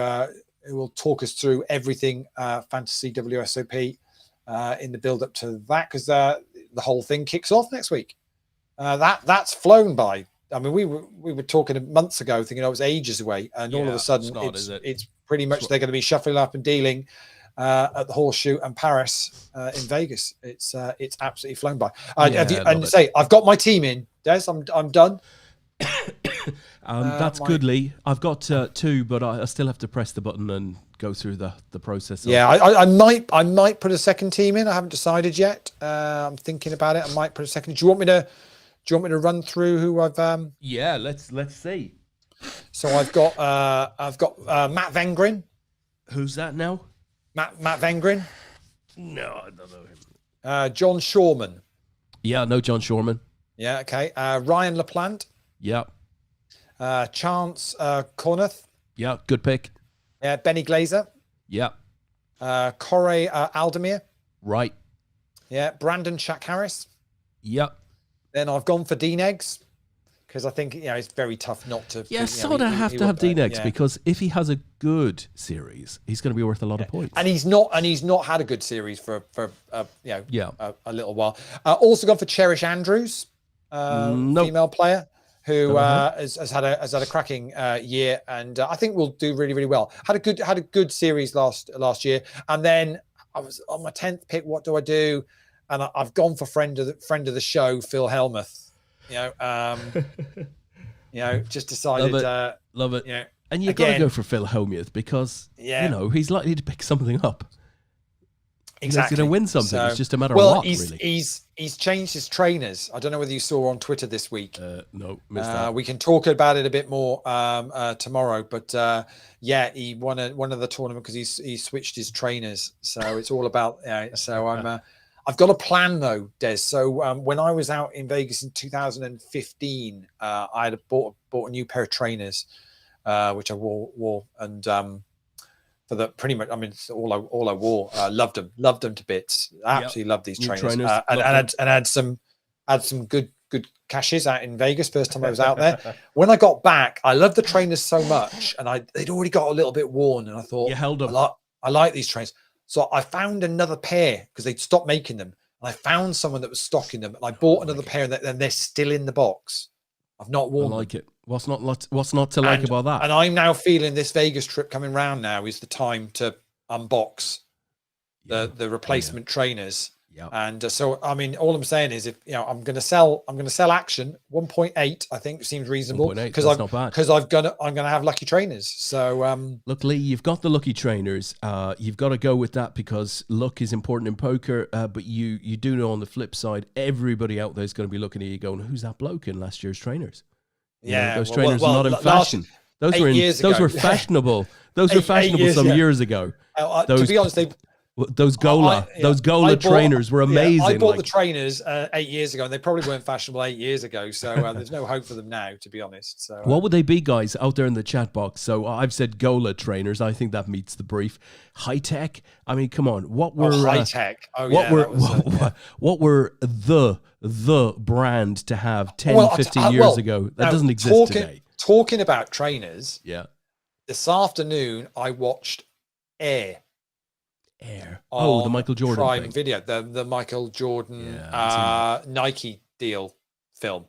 will talk us through everything fantasy WSOP in the build up to that, because the whole thing kicks off next week. That's flown by. I mean, we were talking months ago, thinking it was ages away, and all of a sudden it's pretty much they're going to be shuffling up and dealing at the Horseshoe and Paris in Vegas. It's absolutely flown by. I've got my team in, Des. I'm done. That's good, Leigh. I've got 2, but I still have to press the button and go through the process. Yeah, I might put a second team in. I haven't decided yet. I'm thinking about it. I might put a second. Do you want me to run through who I've? Yeah, let's see. So I've got Matt Vengrin. Who's that now? Matt Vengrin. No, I don't know him. John Shorman. Yeah, no John Shorman. Yeah, okay. Ryan LaPlante. Yeah. Chance Corneth. Yeah, good pick. Yeah, Benny Glazer. Yeah. Corey Aldemir. Right. Yeah, Brandon Shack Harris. Yep. Then I've gone for Dean Eggs, because I think it's very tough not to. Yeah, sort of have to have Dean Eggs, because if he has a good series, he's going to be worth a lot of points. And he's not had a good series for a little while. Also gone for Cherish Andrews, female player who has had a cracking year, and I think will do really, really well. Had a good series last year, and then I was on my 10th pick. What do I do? And I've gone for friend of the show, Phil Helmuth. Just decided. Love it. Yeah, and you've got to go for Phil Helmuth, because he's likely to pick something up. Exactly. He's going to win something. It's just a matter of luck, really. He's changed his trainers. I don't know whether you saw on Twitter this week. No, missed that. We can talk about it a bit more tomorrow. But he won one of the tournament because he switched his trainers. So it's all about. So I've got a plan though, Des. So when I was out in Vegas in 2015, I had bought a new pair of trainers, which I wore, and for the pretty much, I mean, it's all I wore. Loved them to bits. Absolutely loved these trainers. And had some good cashes out in Vegas. First time I was out there. When I got back, I loved the trainers so much, and they'd already got a little bit worn, and I thought, you held them. I like these trainers. So I found another pair because they'd stopped making them. And I found someone that was stocking them, and I bought another pair, and they're still in the box. I've not worn them. I like it. What's not to like about that? And I'm now feeling this Vegas trip coming round now is the time to unbox the replacement trainers. Yeah. And so, I mean, all I'm saying is, if I'm going to sell Action 1.8. I think seems reasonable because I'm going to have lucky trainers. So look, Leigh, you've got the lucky trainers. You've got to go with that because luck is important in poker. But you do know on the flip side, everybody out there is going to be looking at you going, "Who's that bloke in last year's trainers?" Those trainers are not in fashion. Those were fashionable. Those were fashionable some years ago. To be honest, those Gola trainers were amazing. I bought the trainers 8 years ago, and they probably weren't fashionable 8 years ago. So there's no hope for them now, to be honest. So what would they be, guys, out there in the chat box? So I've said Gola trainers. I think that meets the brief. High tech. I mean, come on. What were high tech? What were the brand to have 10, 15 years ago that doesn't exist today? Talking about trainers. Yeah. This afternoon, I watched Air. The Michael Jordan Prime thing. Video, the Michael Jordan Nike deal film.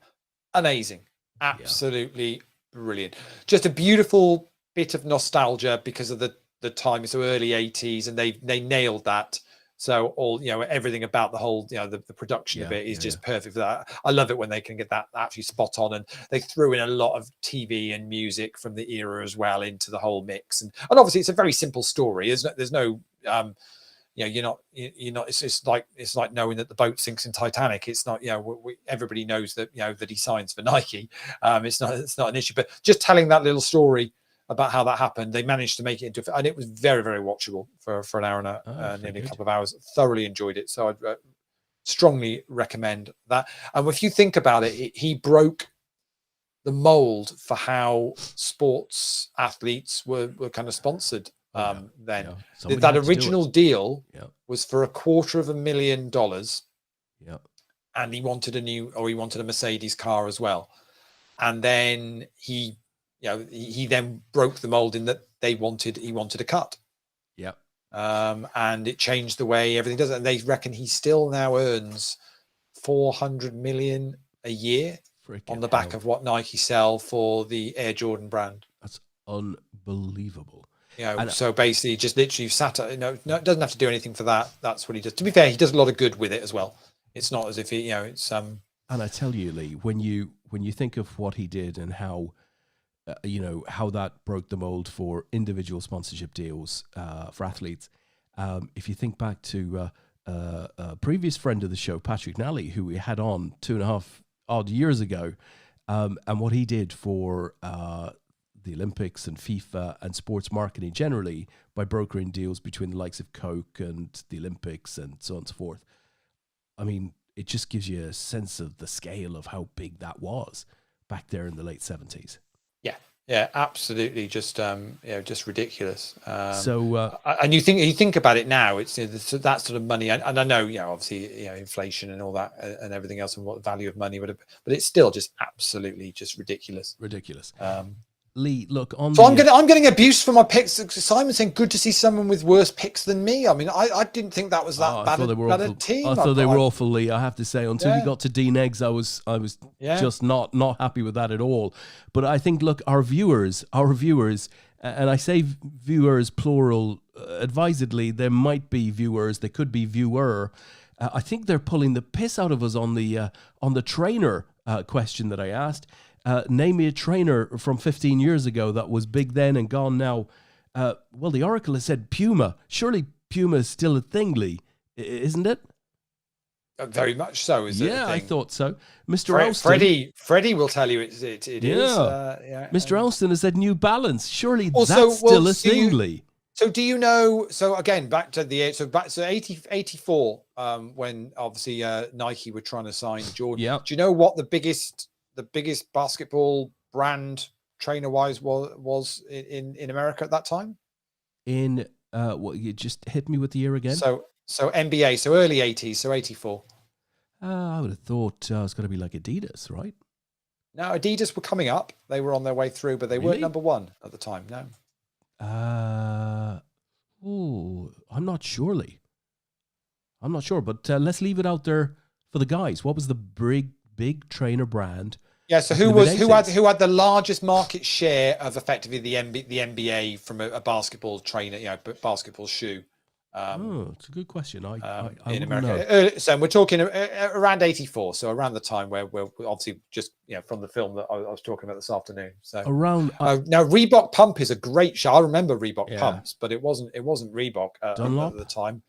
Amazing, absolutely brilliant. Just a beautiful bit of nostalgia because of the the time, so early 80s, and they nailed that. So all, everything about the whole, the production of it is just perfect for that. I love it when they can get that actually spot on, and they threw in a lot of TV and music from the era as well into the whole mix. And obviously it's a very simple story, isn't it? There's no, you're not, it's like knowing that the boat sinks in Titanic. It's not, everybody knows that, that he signs for Nike. It's not an issue, but just telling that little story about how that happened, they managed to make it into, and it was very, very watchable for an hour and nearly a couple of hours. Thoroughly enjoyed it. So I'd strongly recommend that. And if you think about it, he broke the mold for how sports athletes were kind of sponsored then. That original deal was for $250,000. Yeah. And he wanted a Mercedes car as well. And then he then broke the mold in that he wanted a cut. Yeah. And it changed the way everything does. And they reckon he still now earns $400 million a year on the back of what Nike sell for the Air Jordan brand. That's unbelievable. So basically just literally sat at, doesn't have to do anything for that. That's what he does. To be fair, he does a lot of good with it as well. It's not as if he, it's And I tell you, Leigh, when you think of what he did and how how that broke the mold for individual sponsorship deals for athletes. If you think back to a previous friend of the show, Patrick Nally, who we had on 2.5 odd years ago, and what he did for the Olympics and FIFA and sports marketing generally by brokering deals between the likes of Coke and the Olympics and so on and so forth. I mean, it just gives you a sense of the scale of how big that was back there in the late 70s. Yeah, absolutely. Just ridiculous. So, and you think about it now, it's that sort of money. And I know, obviously, inflation and all that and everything else and what the value of money would have, but it's still just absolutely just ridiculous. Leigh, look on. So I'm getting abuse for my picks. Simon saying, "Good to see someone with worse picks than me." I mean, I didn't think that was that bad a team. I thought they were awful, Leigh. I have to say, until you got to Dean Eggs, I was just not happy with that at all. But I think, look, our viewers, and I say viewers plural advisedly. There might be viewers, there could be viewer. I think they're pulling the piss out of us on the trainer question that I asked. Name me a trainer from 15 years ago that was big then and gone now. Well, the Oracle has said Puma. Surely Puma is still a thing, Leigh, isn't it? Very much so. Is it? Yeah, I thought so. Mr. Elston. Freddie will tell you it is. Mr. Elston has said New Balance. Surely that's still a thing, Leigh. So do you know? So again, back to 84, when obviously Nike were trying to sign Jordan. Yeah. Do you know what the biggest basketball brand trainer wise was in America at that time? You just hit me with the year again. So NBA, so early 80s, so 84. I would have thought it's going to be like Adidas, right? No, Adidas were coming up. They were on their way through, but they weren't number one at the time. No. I'm not sure, Leigh. I'm not sure, but let's leave it out there for the guys. What was the big trainer brand? Yeah, so who had the largest market share of effectively the NBA from a basketball trainer, basketball shoe? It's a good question. I in America. So we're talking around 84, so around the time where we're obviously just from the film that I was talking about this afternoon. So around now Reebok Pump is a great show. I remember Reebok Pumps, but it wasn't Reebok at the time.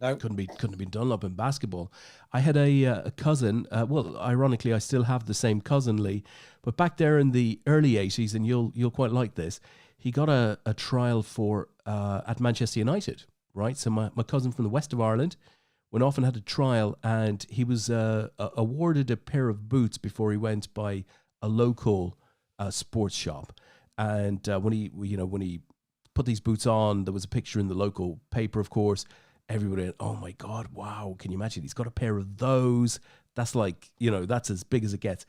No, couldn't have been Dunlop in basketball. I had a cousin. Well, ironically, I still have the same cousin, Leigh. But back there in the early 80s, and you'll quite like this, he got a trial for at Manchester United, right? So my cousin from the west of Ireland went off and had a trial, and he was awarded a pair of boots before he went by a local sports shop. And when he put these boots on, there was a picture in the local paper, of course. Everybody went, oh my God, wow, can you imagine? He's got a pair of those. That's like, that's as big as it gets.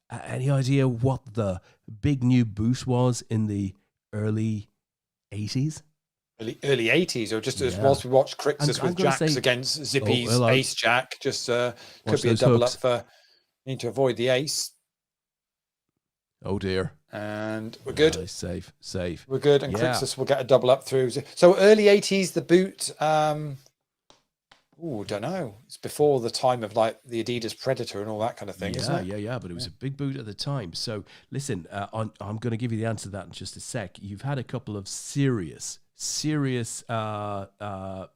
Any idea what the big new boot was in the early 80s? Early 80s, or just as whilst we watched Crixus with Jacks against Zippy's Ace Jack, just could be a double up for need to avoid the ace. Oh dear. And we're good. Safe. We're good. And Yeah. Crixus will get a double up through. So early 80s, the boot. Don't know. It's before the time of like the Adidas Predator and all that kind of thing, isn't it? Yeah. But it was a big boot at the time. So listen, I'm going to give you the answer to that in just a sec. You've had a couple of serious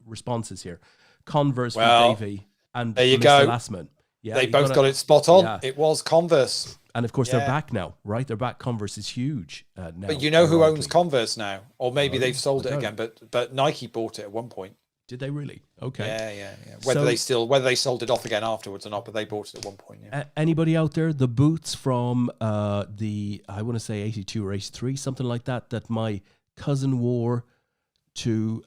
responses here. Converse for Davey and there you Mr. go. Lastman. Yeah, they both got it spot on. Yeah. It was Converse. And of course, they're back now, right? They're back. Converse is huge now. But you know who owns Converse now? Or maybe they've sold it again, but Nike bought it at one point. Did they really? Okay. Yeah. Whether they sold it off again afterwards or not, but they bought it at one point. Yeah. Anybody out there? The boots from I want to say 82 or 83, something like that my cousin wore to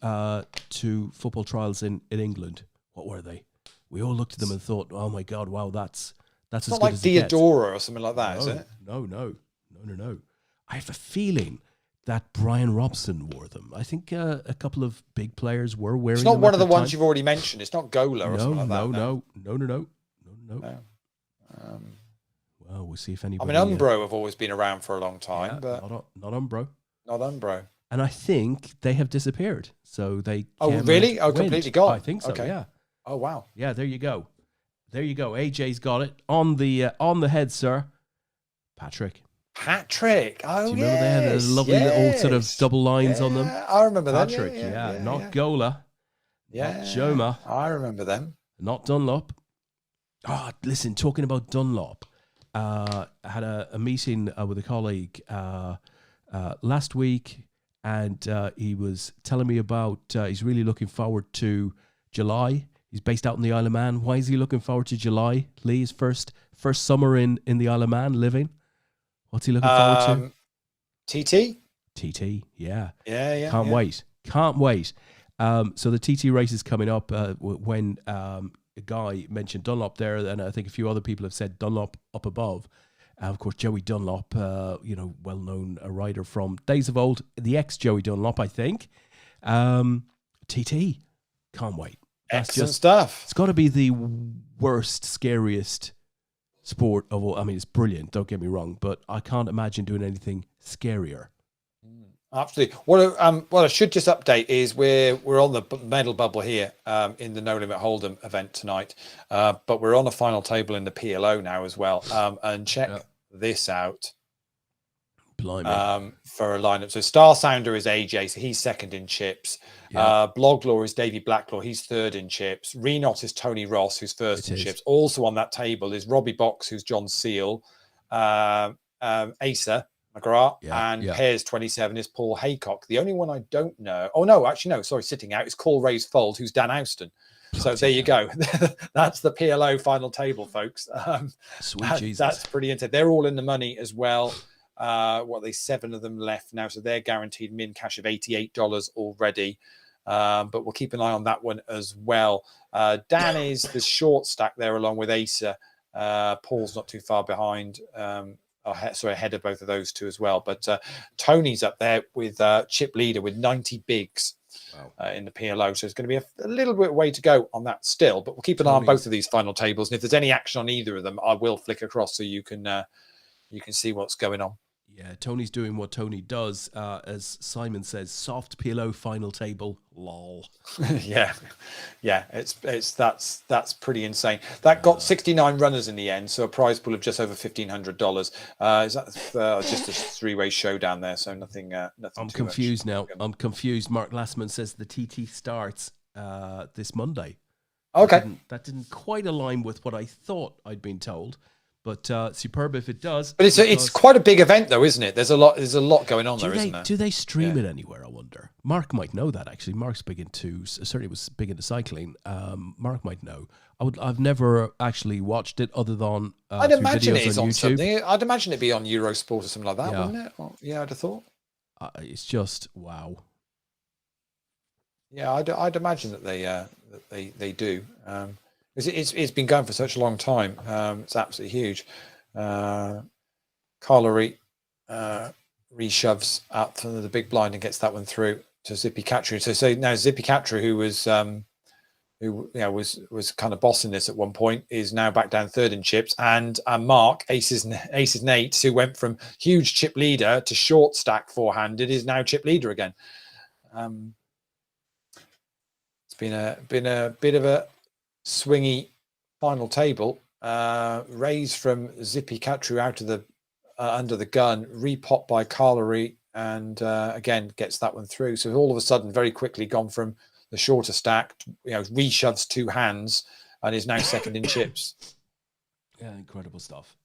football trials in England. What were they? We all looked at them and thought, "Oh my God, wow, that's as not good like as it gets." Diodora or something like that, is it? No. I have a feeling that Brian Robson wore them. I think a couple of big players were wearing them. It's not one of the time. ones you've already mentioned. It's not Gola or something like that. No. Well, we'll see if anybody. I mean, Umbro have always been around for a long time, but not Umbro. Not Umbro. And I think they have disappeared. So they. Oh, really? Oh, completely gone. I think so. Okay. Yeah. Oh, wow. Yeah. There you go. AJ's got it on the head, sir. Patrick. Oh, do you remember they had a lovely little sort of double lines on them? I remember that. Patrick, not Gola. Yeah. Not Joma. I remember them. Not Dunlop. Oh, listen, talking about Dunlop, I had a meeting with a colleague last week, and he was telling me about he's really looking forward to July. He's based out in the Isle of Man. Why is he looking forward to July? Leigh, his first summer in the Isle of Man living. What's he looking forward to? TT, yeah. Yeah. Can't wait. So the TT race is coming up when a guy mentioned Dunlop there, and I think a few other people have said Dunlop up above. Of course, Joey Dunlop, well-known rider from days of old, the ex-Joey Dunlop, I think. TT, can't wait. Excellent stuff. It's got to be the worst, scariest sport of all. I mean, it's brilliant, don't get me wrong, but I can't imagine doing anything scarier. Absolutely. What I should just update is we're on the medal bubble here in the No Limit Hold'em event tonight, but we're on a final table in the PLO now as well. And check this out. Blimey. For a lineup. So Star Sounder is AJ, so he's second in chips. Bloglaw is Davey Blacklaw, he's third in chips. Renot is Tony Ross, who's first in chips. Also on that table is Robbie Box, who's John Seal, Asa McGrath, and Pairs 27 is Paul Haycock. The only one I don't know, sitting out is Call Ray's Fold, who's Dan Houston. So there you go. That's the PLO final table, folks. Sweet Jesus. That's pretty intense. They're all in the money as well. 7 of them left now, so they're guaranteed min cash of $88 already. But we'll keep an eye on that one as well. Dan is the short stack there along with Asa. Paul's not too far behind, ahead of both of those two as well. But Tony's up there with chip leader with 90 bigs in the PLO, so it's going to be a little bit way to go on that still, but we'll keep an eye on both of these final tables, and if there's any action on either of them, I will flick across so you can see what's going on. Yeah, Tony's doing what Tony does, as Simon says, soft PLO final table, lol. yeah, that's pretty insane. That got 69 runners in the end, so a prize pool of just over $1,500. Is that just a three-way showdown there? So nothing. I'm confused now. I'm confused. Mark Lastman says the TT starts this Monday. Okay, that didn't quite align with what I thought I'd been told. But superb if it does. But it's quite a big event, though, isn't it? There's a lot going on there, isn't there? Do they stream it anywhere? I wonder. Mark might know that actually. Mark's certainly was big into cycling. Mark might know. I've never actually watched it other than I'd imagine videos it's on YouTube. Something. I'd imagine it'd be on Eurosport or something like that, wouldn't it? Well, I'd have thought. It's just wow. Yeah, I'd imagine that they do. It's been going for such a long time. It's absolutely huge. Carla reshoves out to the big blind and gets that one through to Zippy Catru. So now Zippy Catru, who was who was kind of bossing this at one point, is now back down third in chips, and Mark Aces Nate, who went from huge chip leader to short stack four-handed, is now chip leader again. It's been a bit of a swingy final table. Raise from Zippy Katru out of the under the gun, repot by Carlery, and again gets that one through. So all of a sudden, very quickly gone from the shorter stack, reshoves two hands, and is now second in chips. Yeah, incredible stuff.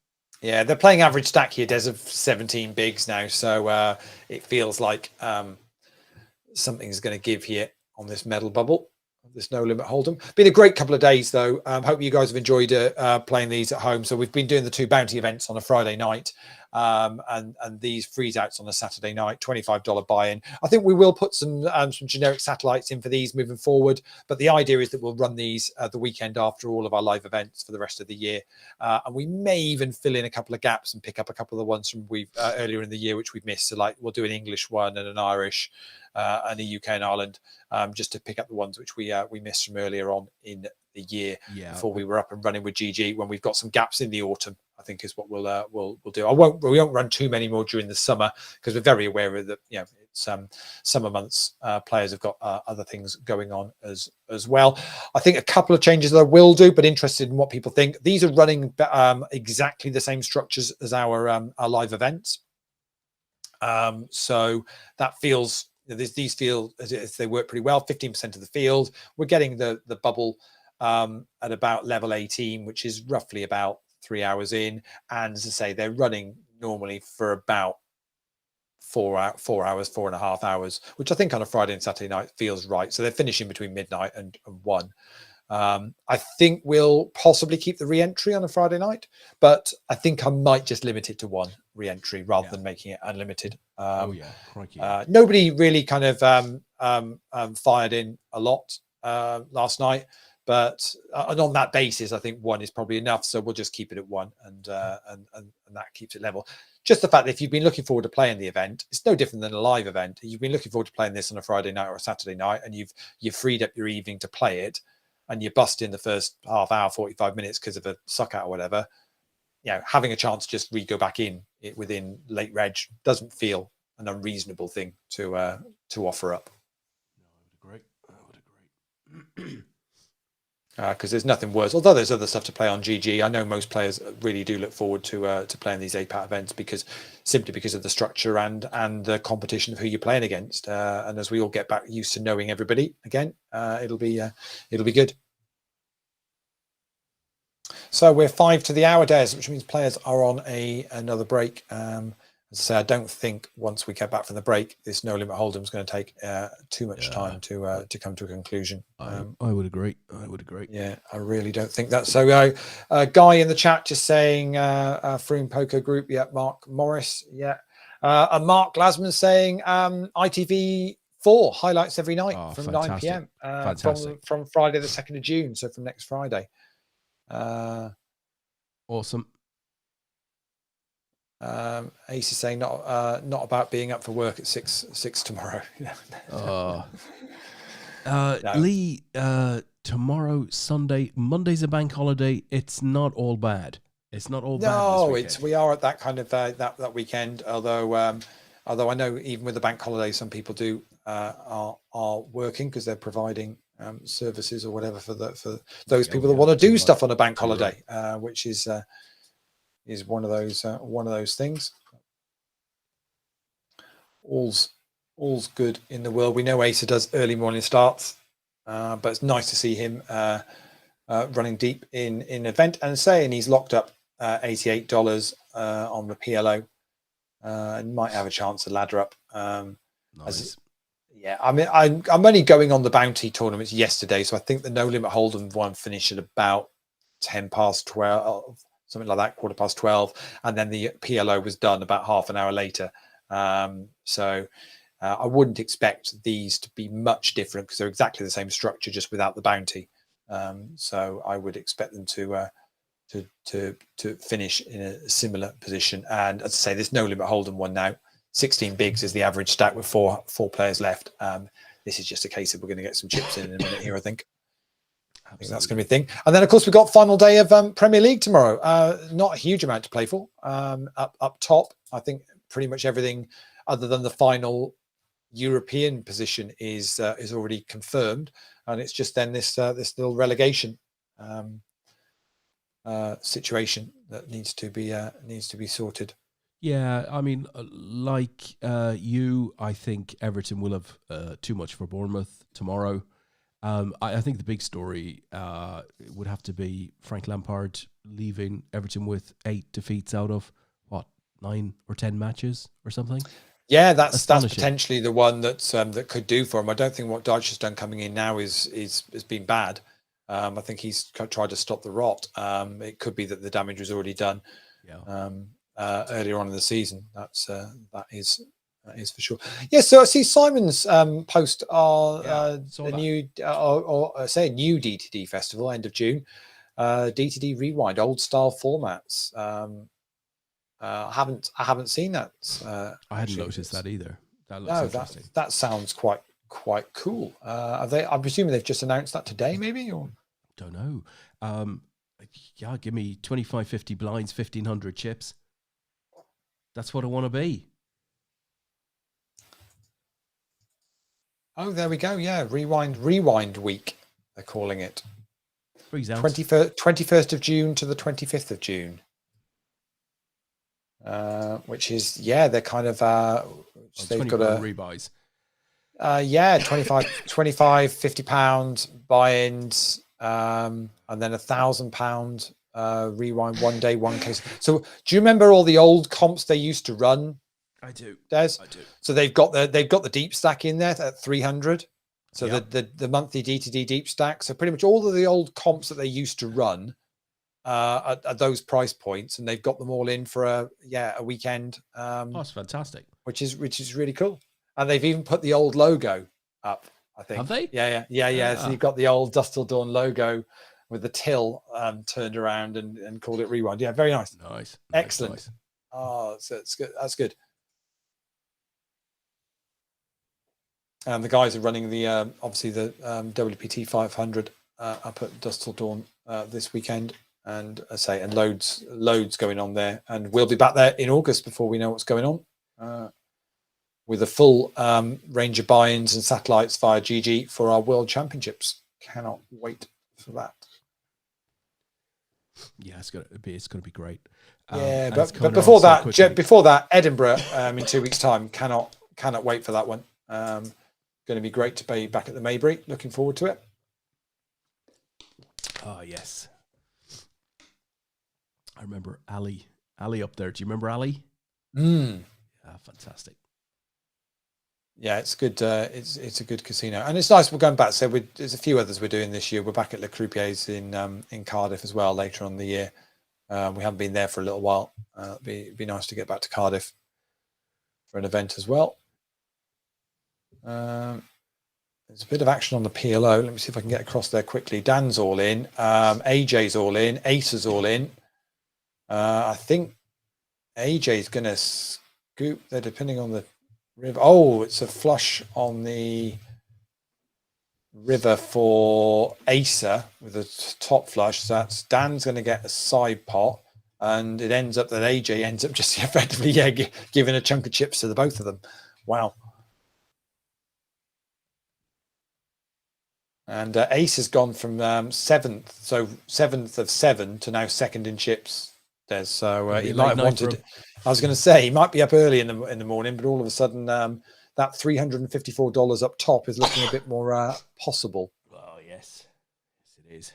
Yeah, they're playing average stack here, Des, of 17 bigs now, so it feels like something's going to give here on this medal bubble. This no limit hold'em. Been a great couple of days though. Hope you guys have enjoyed playing these at home. So we've been doing the 2 bounty events on a Friday night, and these freeze outs on a Saturday night. $25 buy-in. I think we will put some generic satellites in for these moving forward. But the idea is that we'll run these the weekend after all of our live events for the rest of the year, and we may even fill in a couple of gaps and pick up a couple of the ones from earlier in the year which we've missed. So like we'll do an English one and an Irish. And a UK and Ireland, just to pick up the ones which we missed from earlier on in the year, before we were up and running with GG. When we've got some gaps in the autumn, I think is what we'll do. We won't run too many more during the summer because we're very aware of that. It's summer months. Players have got other things going on as well. I think a couple of changes that I will do, but interested in what people think. These are running exactly the same structures as our live events. So that feels. These feel as they work pretty well. 15% of the field. We're getting the bubble at about level 18, which is roughly about 3 hours in. And as I say, they're running normally for about 4 hours, 4.5 hours, which I think on a Friday and Saturday night feels right. So they're finishing between midnight and 1. I think we'll possibly keep the re-entry on a Friday night, but I think I might just limit it to 1 re-entry rather than making it unlimited. Nobody really kind of fired in a lot last night, but and on that basis, I think 1 is probably enough. So we'll just keep it at 1, and that keeps it level. Just the fact that if you've been looking forward to playing the event, it's no different than a live event. You've been looking forward to playing this on a Friday night or a Saturday night, and you've freed up your evening to play it. And you bust in the first half hour, 45 minutes because of a suck out or whatever, having a chance to just go back in it within late reg doesn't feel an unreasonable thing to offer up. No, I would agree. Because there's nothing worse. Although there's other stuff to play on GG, I know most players really do look forward to playing these APAT events simply because of the structure and the competition of who you're playing against. And as we all get back used to knowing everybody again, it'll be good. So we're 5 to the hour, Des, which means players are on another break. As I say, I don't think once we get back from the break, this no limit hold'em is going to take too much time to come to a conclusion. I would agree. Yeah, I really don't think that. So, Guy in the chat just saying, Froome Poker Group, Mark Morris, and Mark Glasman saying, ITV4 highlights every night from 9 p.m. From Friday the 2nd of June, so from next Friday. Awesome. Ace is saying not about being up for work at 6 tomorrow. Leigh, tomorrow, Sunday, Monday's a bank holiday. It's not all bad. It's not all bad. No, we are at that kind of that weekend. Although I know even with the bank holiday, some people are working because they're providing services or whatever for those people that want to do stuff on a bank holiday, which is one of those things. All's good in the world. We know Asa does early morning starts, but it's nice to see him running deep in an event and saying he's locked up $88 on the PLO and might have a chance to ladder up. Nice. I mean, I'm only going on the bounty tournaments yesterday, so I think the no limit hold'em one finished at about 10 past 12. Something like that, 12:15, and then the PLO was done about half an hour later. So I wouldn't expect these to be much different because they're exactly the same structure, just without the bounty. So I would expect them to finish in a similar position. And as I say, there's no limit hold'em one now. 16 bigs is the average stack with four players left. This is just a case of we're going to get some chips in a minute here, I think. I think that's going to be a thing. And then, of course, we've got final day of Premier League tomorrow. Not a huge amount to play for. Up top, I think pretty much everything other than the final European position is already confirmed, and it's just then this little relegation situation that needs to be sorted. Yeah, I mean, like you, I think Everton will have too much for Bournemouth tomorrow. I think the big story would have to be Frank Lampard leaving Everton with 8 defeats out of, 9 or 10 matches or something? Yeah, that's potentially the one that could do for him. I don't think what Dyche has done coming in now has been bad. I think he's tried to stop the rot. It could be that the damage was already done earlier on in the season. That is for sure. Yeah, so I see Simon's post a new DTD festival end of June. DTD Rewind, old style formats. I haven't seen that. I hadn't noticed that either. That looks interesting. That sounds quite cool. I'm presuming they've just announced that today, maybe, or don't know. Yeah, give me 25, 50 blinds, 1,500 chips. That's what I want to be. Oh, there we go. Yeah, Rewind Week, they're calling it. 21st of June to the 25th of June. Which is they're kind of they've got a rebuys. 25 £50 buy-ins, and then £1,000 rewind 1 day 1 case. So do you remember all the old comps they used to run? I do. Des? I do. So they've got the deep stack in there at 300. So the monthly DTD deep stack. So pretty much all of the old comps that they used to run at those price points, and they've got them all in for a weekend. That's fantastic. Which is really cool. And they've even put the old logo up, I think. Have they? Yeah. So you've got the old Dust Till Dawn logo with the till turned around and called it Rewind. Yeah, very nice. Nice. Excellent. Nice. Oh, so it's good. That's good. And the guys are running the obviously the WPT 500 up at Dust Till Dawn this weekend. And I say, and loads going on there, and we'll be back there in August before we know what's going on, with a full range of buy-ins and satellites via GG for our World Championships. Cannot wait for that. Yeah, it's gonna be great. But before that, Edinburgh in 2 weeks' time. Cannot wait for that one. Going to be great to be back at the Maybury. Looking forward to it. Oh yes. I remember Ali up there. Do you remember Ali? Yeah, fantastic. Yeah, it's good. It's a good casino, and it's nice. We're going back. So there's a few others we're doing this year. We're back at Le Croupier's in Cardiff as well later on in the year. We haven't been there for a little while. It'd be nice to get back to Cardiff for an event as well. There's a bit of action on the PLO. Let me see if I can get across there quickly. Dan's all in. AJ's all in. Ace is all in. I think AJ's going to scoop there depending on the river. Oh, it's a flush on the river for Acer with a top flush. So that's Dan's going to get a side pot, and it ends up that AJ ends up just effectively giving a chunk of chips to the both of them. Wow. And Ace has gone from 7th, so 7th of 7 to now 2nd in chips. So he might have wanted. I was going to say he might be up early in the morning, but all of a sudden that $354 up top is looking a bit more possible. Oh yes, it is.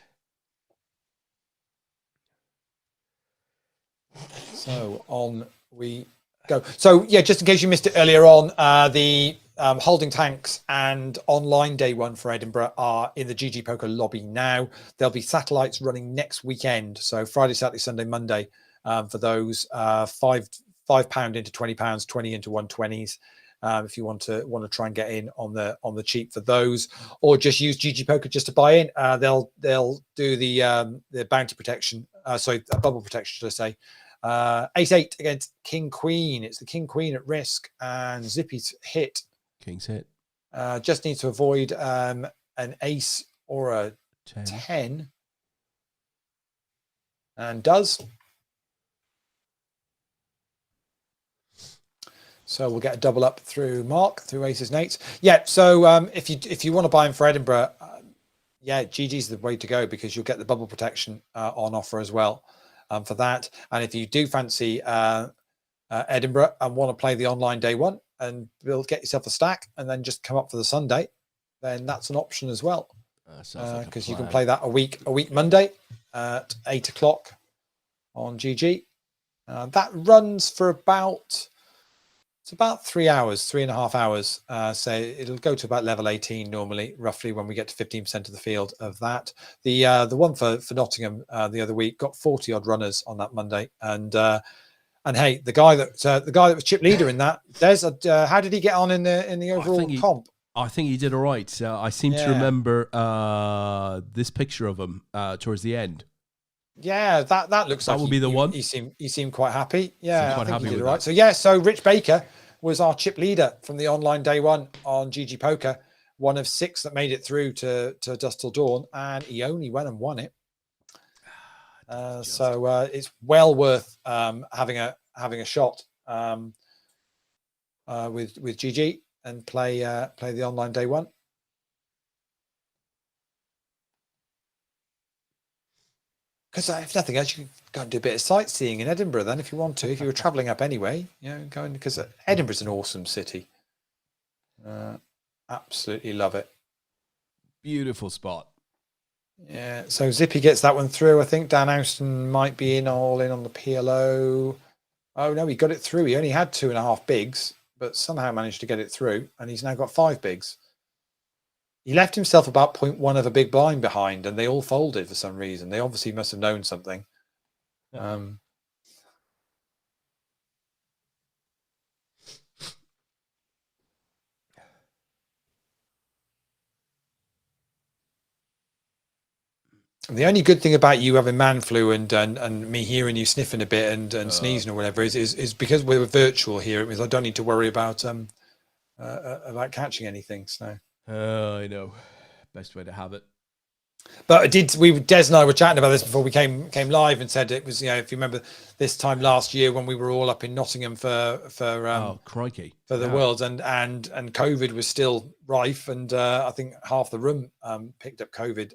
So on we go. So yeah, just in case you missed it earlier on, the holding tanks and online day one for Edinburgh are in the GG Poker lobby now. There'll be satellites running next weekend, so Friday, Saturday, Sunday, Monday for those £5 into £20, 20 into 120s. If you want to try and get in on the cheap for those, or just use GG Poker just to buy in. They'll do the bounty protection, bubble protection, should I say. Ace-8 against King-Queen. It's the King-Queen at risk, and Zippy's hit. King's hit. Just needs to avoid an ace or a 10. And does. So we'll get a double up through Mark, through aces and eights. Yeah, so if you want to buy him for Edinburgh, yeah, GG's the way to go because you'll get the bubble protection on offer as well for that. And if you do fancy Edinburgh and want to play the online day one and get yourself a stack and then just come up for the Sunday, then that's an option as well. Because you can play that a week Monday at 8 o'clock on GG. That runs for about 3.5 hours. So it'll go to about level 18 normally, roughly when we get to 15% of the field of that. The one for Nottingham the other week got 40 odd runners on that Monday, and hey, the guy that was chip leader in that, how did he get on in the overall comp? I think he did all right. I seem to remember this picture of him towards the end. Yeah, that looks like that would be the one. He seemed quite happy. Yeah, I think he did all right. That. So Rich Baker was our chip leader from the online day one on GG Poker, one of 6 that made it through to Dusk Till Dawn, and he only went and won it. So it's well worth having a shot with GG and play the online day one. Because if nothing else, you can go and do a bit of sightseeing in Edinburgh then if you want to. If you were travelling up anyway, going because Edinburgh's an awesome city. Absolutely love it. Beautiful spot. Yeah, so Zippy gets that one through. I think Dan Houston might be all in on the PLO. Oh no, he got it through. He only had 2.5 bigs, but somehow managed to get it through, and he's now got 5 bigs. He left himself about 0.1 of a big blind behind, and they all folded for some reason. They obviously must have known something. The only good thing about you having man flu and me hearing you sniffing a bit and sneezing or whatever is because we're virtual here. It means I don't need to worry about catching anything. So I know, best way to have it. But Des and I were chatting about this before we came live and said it was, if you remember this time last year when we were all up in Nottingham for crikey, for the Worlds and COVID was still rife, and I think half the room picked up COVID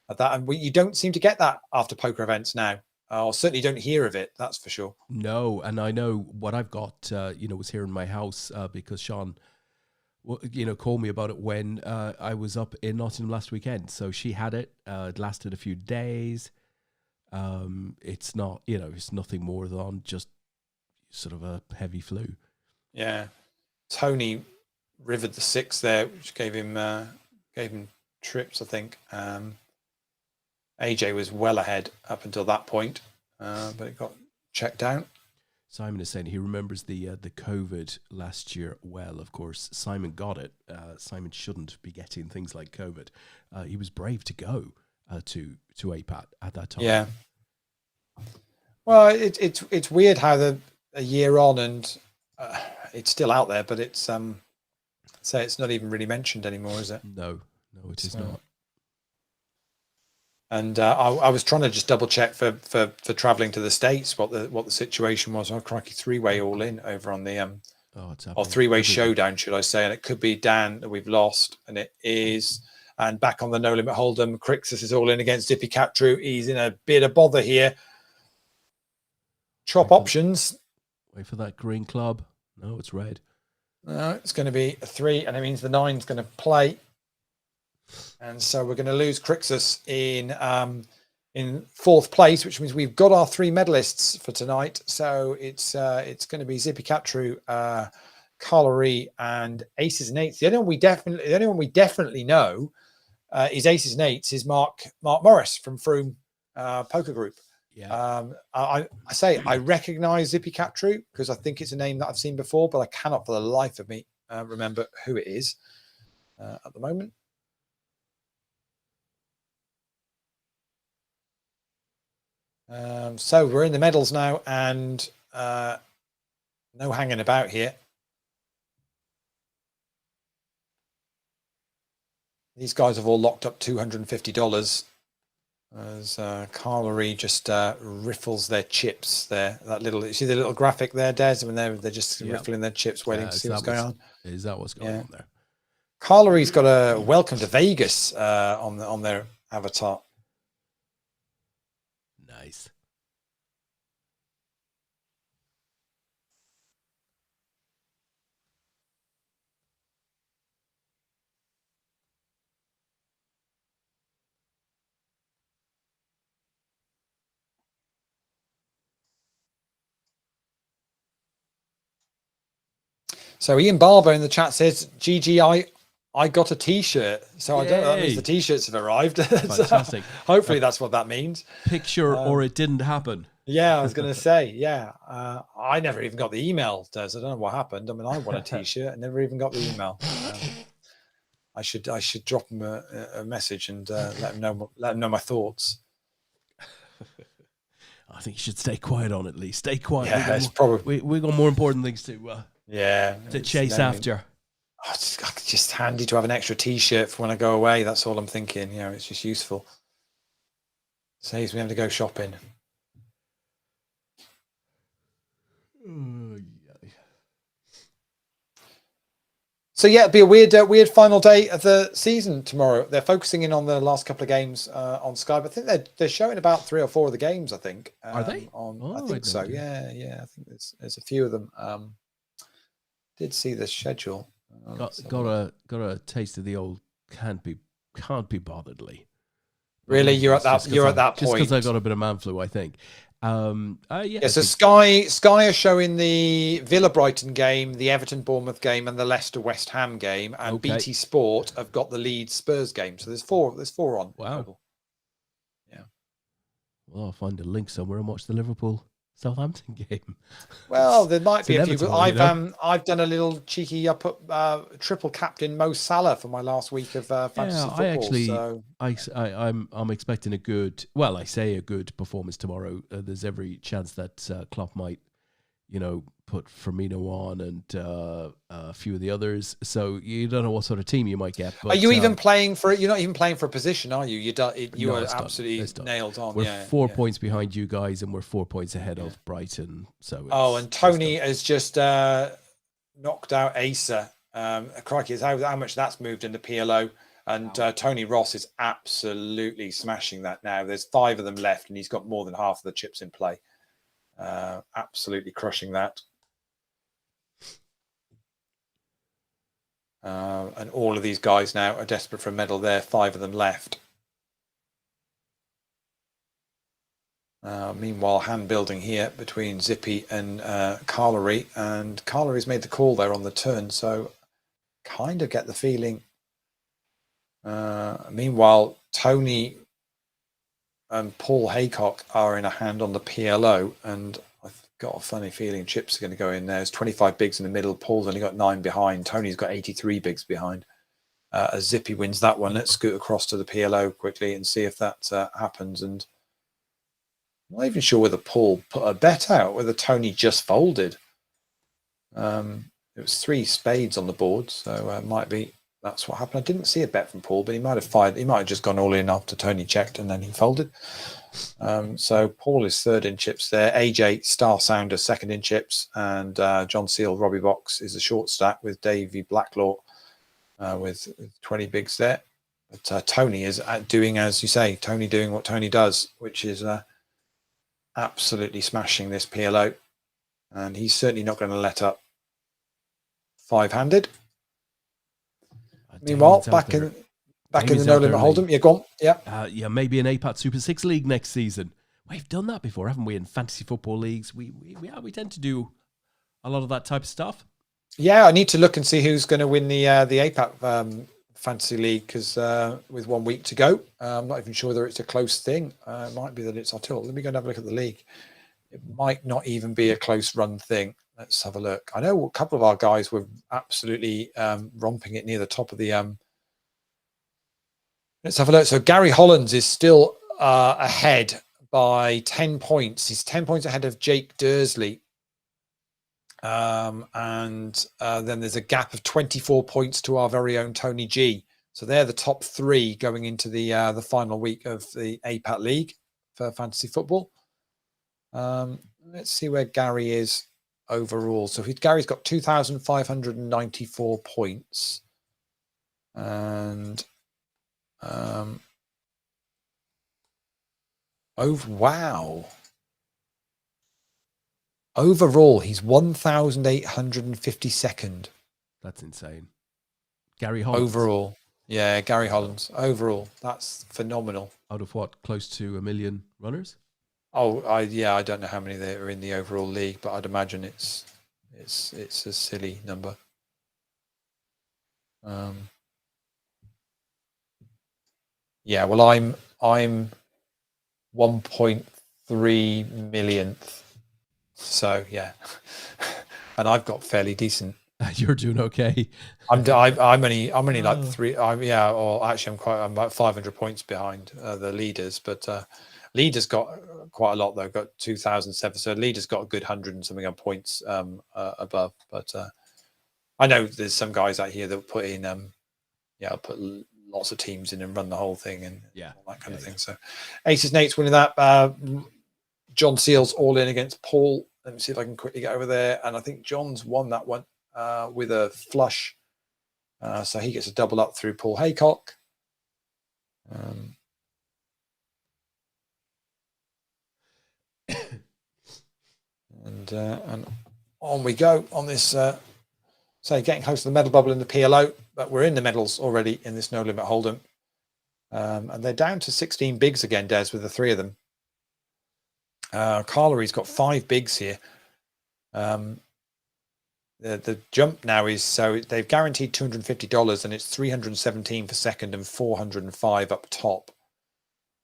at that, and you don't seem to get that after poker events now, or certainly don't hear of it. That's for sure. No, and I know what I've got. Was here in my house because Sean, called me about it when I was up in Nottingham last weekend. So she had it. It lasted a few days. It's not, it's nothing more than just sort of a heavy flu. Yeah, Tony rivered the 6 there, which gave him trips, I think. AJ was well ahead up until that point, but it got checked down. Simon is saying he remembers the COVID last year well. Of course, Simon got it. Simon shouldn't be getting things like COVID. He was brave to go to APAT at that time. Yeah. Well, it's weird how a year on and it's still out there, but it's it's not even really mentioned anymore, is it? No, it is not. And I was trying to just double check for traveling to the States what the situation was. Oh, crikey, 3-way all in over on the or 3-way showdown, should I say? And it could be Dan that we've lost, and it is. And back on the No Limit Hold'em, Crixus is all in against Zippy Catru. He's in a bit of bother here. Chop options. Wait for that green club. No, it's red. No, it's going to be a 3, and it means the 9's going to play. And so we're going to lose Crixus in 4th place, which means we've got our 3 medalists for tonight. So it's going to be Zippy Catru, Carlery, and Aces and Eights. The only one we definitely know is Aces and Eights is Mark Morris from Froome Poker Group. Yeah. I recognise Zippy Catru because I think it's a name that I've seen before, but I cannot for the life of me remember who it is at the moment. So we're in the medals now, and no hanging about here. These guys have all locked up $250 as Carlery just riffles their chips there. That little, you see the little graphic there, Des, when they're just riffling their chips, waiting to see what's going on. Is that what's going on there? Carlery's got a welcome to Vegas on their avatar. Nice. So Ian Barber in the chat says, GG, I got a t-shirt. So I don't know, that means the t-shirts have arrived. Fantastic. So hopefully that's what that means. Picture or it didn't happen. Yeah, I was going to say, yeah. I never even got the email, Des. I don't know what happened. I mean, I want a t-shirt. I never even got the email. I should drop him a message and let him know my thoughts. I think you should stay quiet on it, Leigh. Stay quiet. Yeah, it's probably we got more important things to chase after. Oh, it's just handy to have an extra t-shirt for when I go away. That's all I'm thinking. You know, it's just useful. Saves me having to go shopping. So yeah, it'll be a weird final day of the season tomorrow. They're focusing in on the last couple of games on Sky, but I think they're showing about 3 or 4 of the games. I think are they? I think so. Yeah. I think there's a few of them. Did see the schedule. Got a taste of the old can't be bothered, Leigh. Really, you're at that point. Just because I got a bit of man flu, I think. So Sky are showing the Villa Brighton game, the Everton Bournemouth game, and the Leicester West Ham game, and BT Sport have got the Leeds Spurs game. So there's four on. Wow. Yeah. Well, I'll find a link somewhere and watch the Liverpool Southampton game. Well, there might be a few. I've done a little cheeky. I put triple captain Mo Salah for my last week of fantasy football. I'm expecting a good. Well, I say a good performance tomorrow. There's every chance that Klopp might, put Firmino on and a few of the others. So you don't know what sort of team you might get. But, are you even playing for it? You're not even playing for a position, are you? You are absolutely nailed on. We're 4 points behind you guys, and we're 4 points ahead of Brighton. So and Tony has just knocked out Asa. Crikey, is how much that's moved in the PLO. And Tony Ross is absolutely smashing that now. There's 5 of them left, and he's got more than half of the chips in play. Absolutely crushing that. And all of these guys now are desperate for a medal. There, 5 of them left. Meanwhile, hand building here between Zippy and Carlery, and Carlery's made the call there on the turn, so kind of get the feeling. Meanwhile, Tony and Paul Haycock are in a hand on the PLO, and I've got a funny feeling chips are going to go in there. There's 25 bigs in the middle. Paul's only got 9 behind. Tony's got 83 bigs behind. As Zippy wins that one, let's scoot across to the PLO quickly and see if that happens. And I'm not even sure whether Paul put a bet out, whether Tony just folded. It was 3 spades on the board, so it might be that's what happened. I didn't see a bet from Paul, but he might have fired. He might have just gone all in after Tony checked and then he folded. So Paul is 3rd in chips there. AJ Star Sounder 2nd in chips, and John Seal Robbie Box is a short stack with Davey Blacklaw with 20 bigs there. But Tony is doing, as you say, Tony doing what Tony does, which is absolutely smashing this PLO, and he's certainly not going to let up. 5-handed. Meanwhile, back in the No Limit Hold'em. Yeah, go on. Yeah, maybe an APAT Super 6 league next season. We've done that before, haven't we? In fantasy football leagues, we tend to do a lot of that type of stuff. Yeah, I need to look and see who's going to win the APAT fantasy league, because with 1 week to go, I'm not even sure whether it's a close thing. It might be that it's our tilt. Let me go and have a look at the league. It might not even be a close run thing. Let's have a look. I know a couple of our guys were absolutely romping it near the top of the. Let's have a look. So Gary Hollands is still ahead by 10 points. He's 10 points ahead of Jake Dursley. And then there's a gap of 24 points to our very own Tony G. So they're the top 3 going into the final week of the APAT League for fantasy football. Let's see where Gary is overall. So Gary's got 2,594 points. And wow. Overall, he's 1,852nd. That's insane. Gary Hollands. Overall. Yeah, Gary Hollands. Overall. That's phenomenal. Out of what? Close to 1 million runners? Oh, I don't know how many there are in the overall league, but I'd imagine it's a silly number. Yeah, well, I'm 1.3 millionth. So yeah, and I've got fairly decent. You're doing okay. I'm only like 3. I'm about 500 points behind the leaders, but leaders got quite a lot though. Got 2,007. So leaders got a good 100 and something on points above. But I know there's some guys out here that put in I'll put lots of teams in and run the whole thing and all that kind of thing. So Aces Nate's winning that. John Seals all in against Paul. Let me see if I can quickly get over there. And I think John's won that one with a flush. So he gets a double up through Paul Haycock. And on we go on this. Getting close to the medal bubble in the PLO, but we're in the medals already in this No Limit Hold'em. And they're down to 16 bigs again, Des, with the 3 of them. Carlary's got 5 bigs here. The jump now is, so they've guaranteed $250 and it's 317 for second and 405 up top.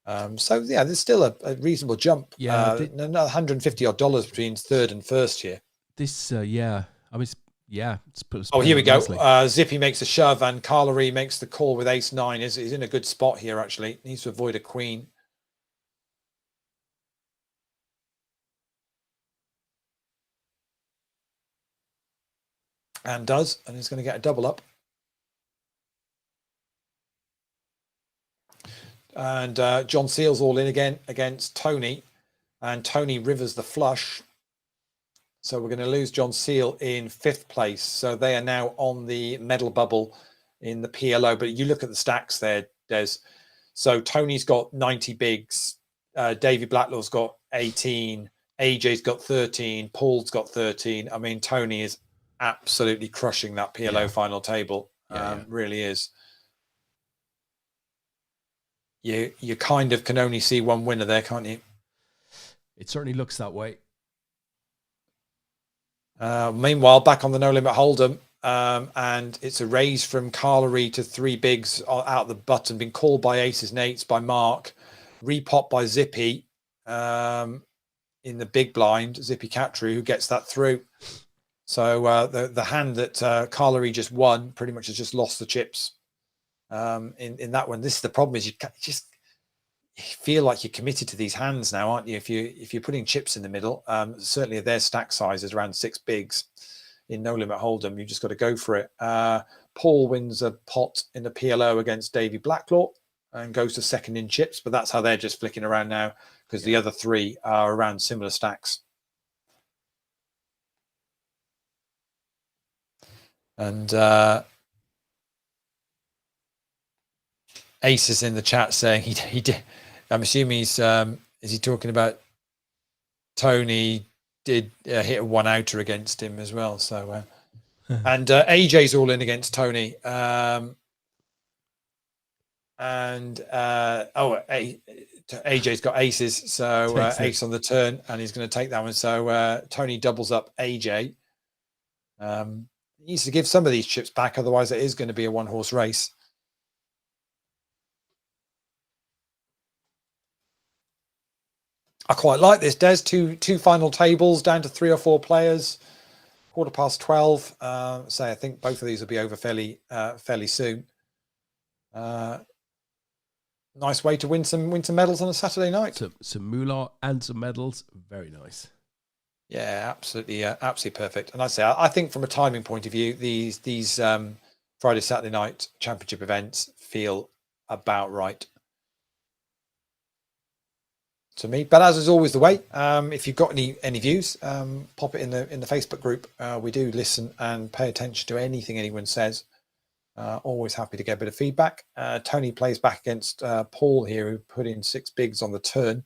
There's still a reasonable jump. Yeah, another $150 odd between third and first here. This, here we go. Zippy makes a shove and Carlary makes the call with ace 9. He's in a good spot here, actually. Needs to avoid a queen. And does, and he's going to get a double up. And John Seals all in again against Tony. And Tony rivers the flush. So we're going to lose John Seal in 5th place. So they are now on the medal bubble in the PLO. But you look at the stacks there, Des. So Tony's got 90 bigs. Davey Blacklaw's got 18. AJ's got 13. Paul's got 13. I mean, Tony is absolutely crushing that PLO final table. Really is. You kind of can only see one winner there, can't you? It certainly looks that way. Meanwhile, back on the No Limit Hold'em, and it's a raise from Carlary to 3 bigs out the button, been called by Aces and Eights by Mark, repop by Zippy in the big blind, Zippy Catru, who gets that through. So the hand that Carlary just won pretty much has just lost the chips in that one. This is the problem, is you just feel like you're committed to these hands now, aren't you? If you're putting chips in the middle, certainly their stack size is around 6 bigs in No Limit Hold'em. You just got to go for it. Paul wins a pot in the PLO against Davey Blacklaw and goes to 2nd in chips, but that's how they're just flicking around now, because the other 3 are around similar stacks. And Ace is in the chat saying he did. I'm assuming he's is he talking about Tony did hit a 1-outer against him as well. So and AJ's all in against Tony. AJ's got aces, so ace on the turn, and he's going to take that one. So Tony doubles up AJ. He needs to give some of these chips back, otherwise it is going to be a 1-horse race. I quite like this, Des. Two final tables down to 3 or 4 players. 12:15. So I think both of these will be over fairly soon. Nice way to win some medals on a Saturday night. Some moolah and some medals. Very nice. Yeah, absolutely perfect. And I think from a timing point of view, these Friday, Saturday night championship events feel about right to me. But as is always the way, if you've got any views, pop it in the Facebook group. We do listen and pay attention to anything anyone says. Always happy to get a bit of feedback. Tony plays back against Paul here, who put in 6 bigs on the turn.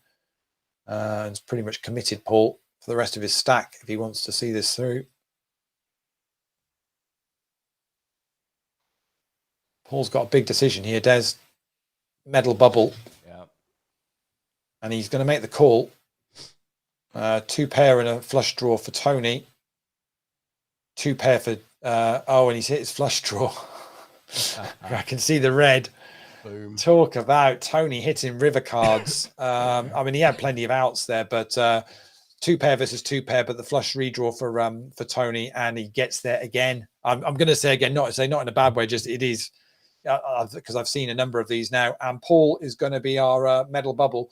And it's pretty much committed Paul for the rest of his stack if he wants to see this through. Paul's got a big decision here, Des. Medal bubble. Yeah. And he's going to make the call. 2 pair and a flush draw for Tony. 2 pair for... and he's hit his flush draw. I can see the red. Boom. Talk about Tony hitting river cards. I mean, he had plenty of outs there, but 2 pair versus 2 pair, but the flush redraw for Tony, and he gets there again. I'm going to say again, not in a bad way, just it is, because I've seen a number of these now. And Paul is going to be our medal bubble,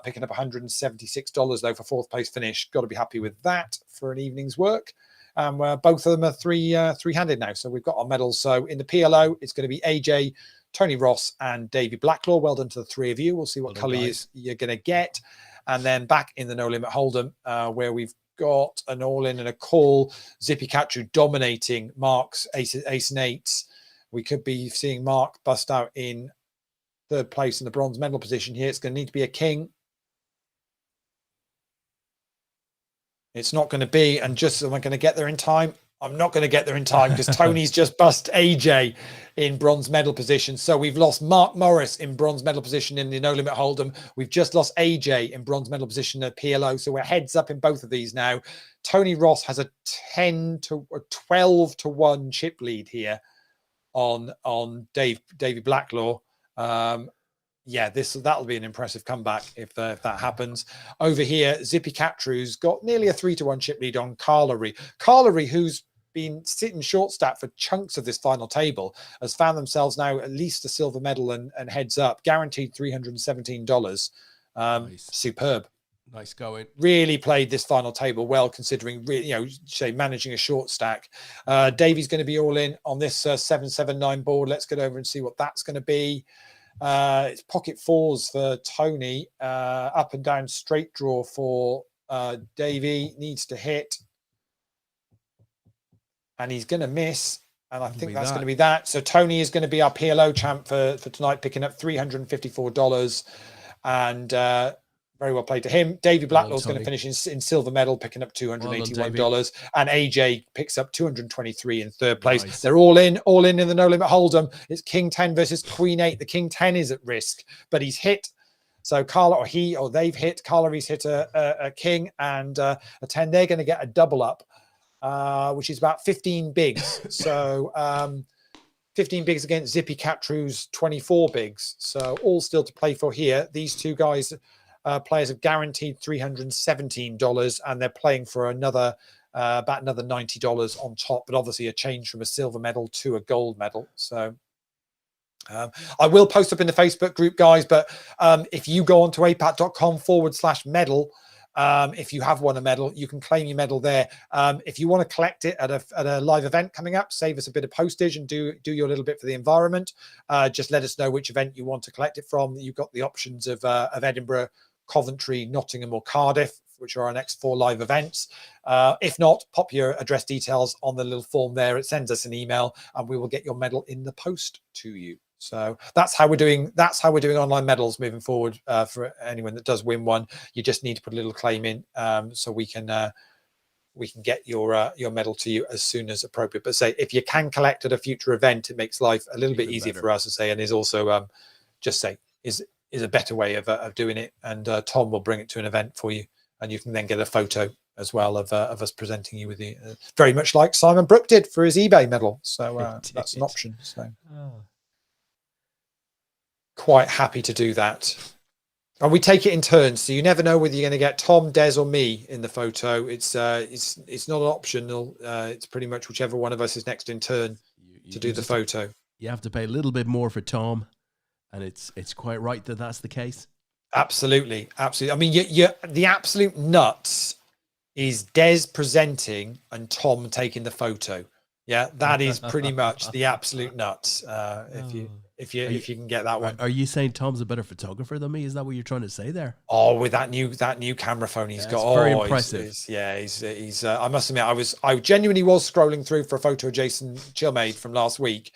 picking up $176 though for 4th place finish. Got to be happy with that for an evening's work. Both of them are three-handed now, so we've got our medals. So in the PLO, it's going to be AJ, Tony Ross, and Davey Blacklaw. Well done to the 3 of you. We'll see what colour you're going to get. And then back in the No Limit Hold'em, where we've got an all-in and a call. Zippy Katru dominating Mark's ace and 8s. We could be seeing Mark bust out in 3rd place in the bronze medal position here. It's going to need to be a king. It's not going to be, and just am I going to get there in time? I'm not going to get there in time because Tony's just bust AJ in bronze medal position. So we've lost Mark Morris in bronze medal position in the No Limit Hold'em. We've just lost AJ in bronze medal position at PLO. So we're heads up in both of these now. Tony Ross has a 12 to 1 chip lead here on Davey Blacklaw. That'll be an impressive comeback if that happens. Over here, Zippy Katru's got nearly a 3 to 1 chip lead on Carlery. Carlery, who's been sitting short stack for chunks of this final table, has found themselves now at least a silver medal and heads up, guaranteed $317. Nice. Superb. Nice going. Really played this final table well, considering, managing a short stack. Davey's going to be all in on this 779 board. Let's get over and see what that's going to be. It's pocket 4s for Tony, up and down straight draw for Davey, needs to hit, and he's going to miss, and I think that's going to be that. So Tony is going to be our PLO champ for tonight, picking up $354, and very well played to him. Davey Blacklaw's going to finish in silver medal, picking up $281, and AJ picks up $223 in 3rd place. Nice. They're all in the No Limit Hold'em. It's King 10 versus Queen 8. The King 10 is at risk, but he's hit. So they've hit. Carlery's hit a king and a 10. They're going to get a double up, which is about 15 bigs. So 15 bigs against Zippy Katru's 24 bigs. So all still to play for here. These 2 guys. Players have guaranteed $317, and they're playing for about another $90 on top, but obviously a change from a silver medal to a gold medal. So I will post up in the Facebook group, guys, but if you go on to apat.com/medal, if you have won a medal, you can claim your medal there. If you want to collect it at a live event coming up, save us a bit of postage and do your little bit for the environment. Just let us know which event you want to collect it from. You've got the options of Edinburgh, Coventry, Nottingham, or Cardiff, which are our next 4 live events. If not, pop your address details on the little form there. It sends us an email, and we will get your medal in the post to you. So that's how we're doing. That's how we're doing online medals moving forward. For anyone that does win one, you just need to put a little claim in, so we can get your medal to you as soon as appropriate. But say if you can collect at a future event, it makes life a little bit easier for us to say, and is also is a better way of doing it. And Tom will bring it to an event for you, and you can then get a photo as well of us presenting you with the very much like Simon Brooke did for his eBay medal. So that's an option. So quite happy to do that. And we take it in turns, so you never know whether you're going to get Tom, Des, or me in the photo. It's not optional. It's pretty much whichever one of us is next in turn to do the photo. You have to pay a little bit more for Tom, and it's quite right that that's the case. Absolutely. I mean, the absolute nuts is Des presenting and Tom taking the photo. Yeah, that is pretty much the absolute nuts. If you can get that one. Are you saying Tom's a better photographer than me? Is that what you're trying to say there? Oh, with that new camera phone he's got. It's very impressive. He's I must admit, I genuinely was scrolling through for a photo of Jason Chillmaid from last week.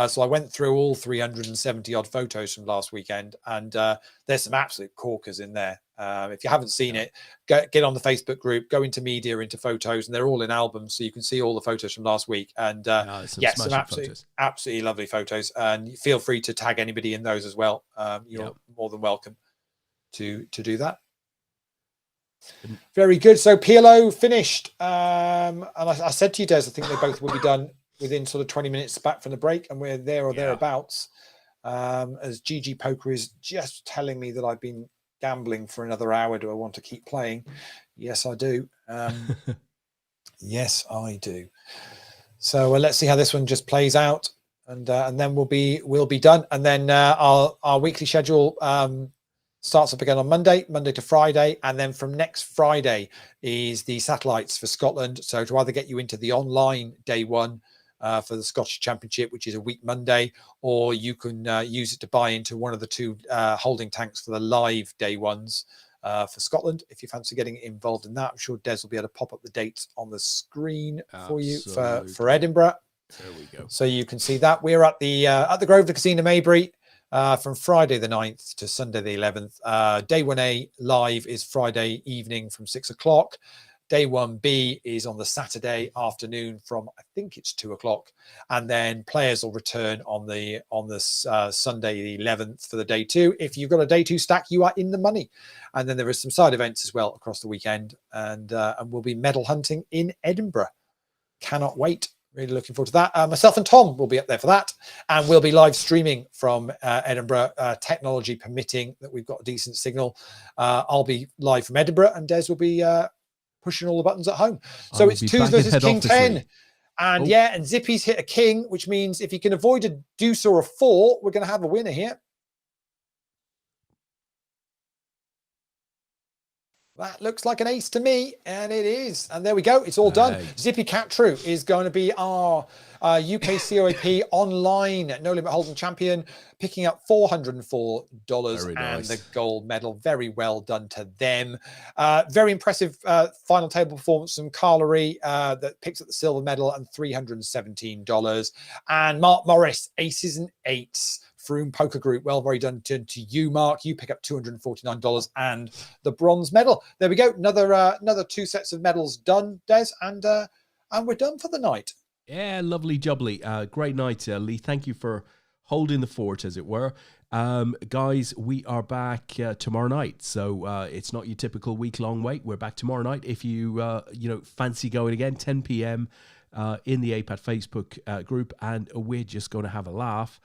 So I went through all 370 odd photos from last weekend, and there's some absolute corkers in there. If you haven't seen it, get on the Facebook group, go into media, into photos, and they're all in albums, so you can see all the photos from last week. And yes, some absolutely lovely photos. And feel free to tag anybody in those as well. You're more than welcome to do that. Very good. So PLO finished, and I said to you, Des, I think they both will be done within sort of 20 minutes back from the break, and we're there or thereabouts. As GG Poker is just telling me that I've been gambling for another hour. Do I want to keep playing? Yes, I do. Yes, I do. So let's see how this one just plays out, and then we'll be done. And then our weekly schedule starts up again on Monday to Friday, and then from next Friday is the satellites for Scotland. So to either get you into the online day one for the Scottish Championship, which is a week Monday, or you can use it to buy into one of the two holding tanks for the live day ones for Scotland. If you fancy getting involved in that, I'm sure Des will be able to pop up the dates on the screen for you for Edinburgh. There we go. So you can see that we're at the Grosvenor Casino Maybury from Friday the 9th to Sunday the 11th. Day 1A live is Friday evening from 6 o'clock. Day 1B is on the Saturday afternoon from, I think it's 2 o'clock. And then players will return on the Sunday the 11th for the day 2. If you've got a day 2 stack, you are in the money. And then there is some side events as well across the weekend. And we'll be medal hunting in Edinburgh. Cannot wait. Really looking forward to that. Myself and Tom will be up there for that. And we'll be live streaming from Edinburgh, technology permitting that we've got a decent signal. I'll be live from Edinburgh, and Des will be pushing all the buttons at home. So it's 2s versus King 10. And and Zippy's hit a king, which means if he can avoid a deuce or a 4, we're going to have a winner here. That looks like an ace to me, and it is. And there we go. It's all done. Zippy Cattrue is going to be our UKCOAP online No Limit Hold'em champion, picking up $404 and the gold medal. Very well done to them. Very impressive final table performance from Carla Ree that picks up the silver medal and $317. And Mark Morris, aces and eights. Froome Poker Group, well, very done to you, Mark. You pick up $249 and the bronze medal. There we go. Another 2 sets of medals done, Des, and we're done for the night. Yeah, lovely jubbly. Great night, Leigh. Thank you for holding the fort, as it were. Guys, we are back tomorrow night. So it's not your typical week-long wait. We're back tomorrow night. If you fancy going again, 10 p.m. In the APAT Facebook group, and we're just going to have a laugh.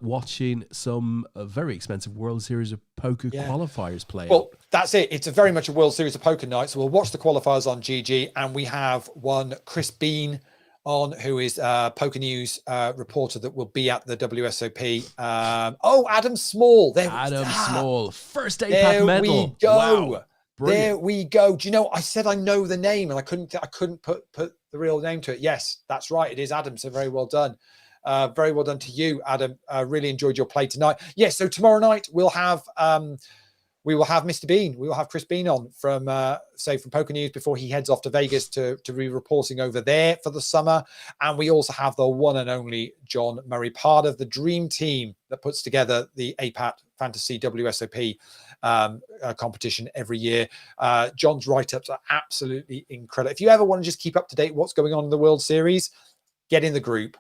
Watching some very expensive World Series of Poker qualifiers play. Well, that's it. It's very much a World Series of Poker night. So we'll watch the qualifiers on GG, and we have one Chris Bean on, who is Poker News reporter that will be at the WSOP. Adam Small. Small. First APAT medal. There we go. Wow. There we go. Do you know, I said I know the name, and I couldn't put the real name to it. Yes, that's right. It is Adam. So very well done. Very well done to you, Adam. Really enjoyed your play tonight. Yes, so tomorrow night we'll have Mr. Bean. We will have Chris Bean on from Poker News before he heads off to Vegas to be reporting over there for the summer. And we also have the one and only John Murray, part of the dream team that puts together the APAT Fantasy WSOP competition every year. John's write-ups are absolutely incredible. If you ever want to just keep up to date what's going on in the World Series, get in the group.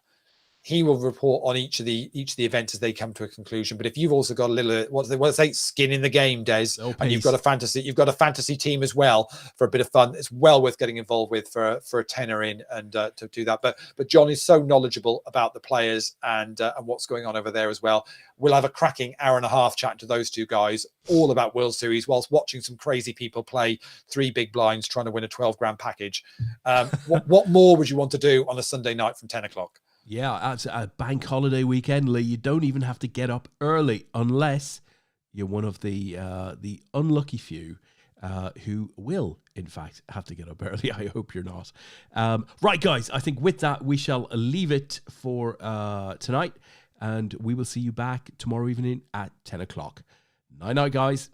He will report on each of the events as they come to a conclusion. But if you've also got a little, what do they say, skin in the game, Des, and you've got a fantasy team as well for a bit of fun, it's well worth getting involved with for a tenner in and to do that. But John is so knowledgeable about the players and what's going on over there as well. We'll have a cracking hour and a half chat to those two guys, all about World Series, whilst watching some crazy people play 3 big blinds trying to win a 12-grand package. What more would you want to do on a Sunday night from 10 o'clock? Yeah, it's a bank holiday weekend, Leigh. You don't even have to get up early unless you're one of the unlucky few who will, in fact, have to get up early. I hope you're not. Right, guys, I think with that, we shall leave it for tonight, and we will see you back tomorrow evening at 10 o'clock. Night-night, guys.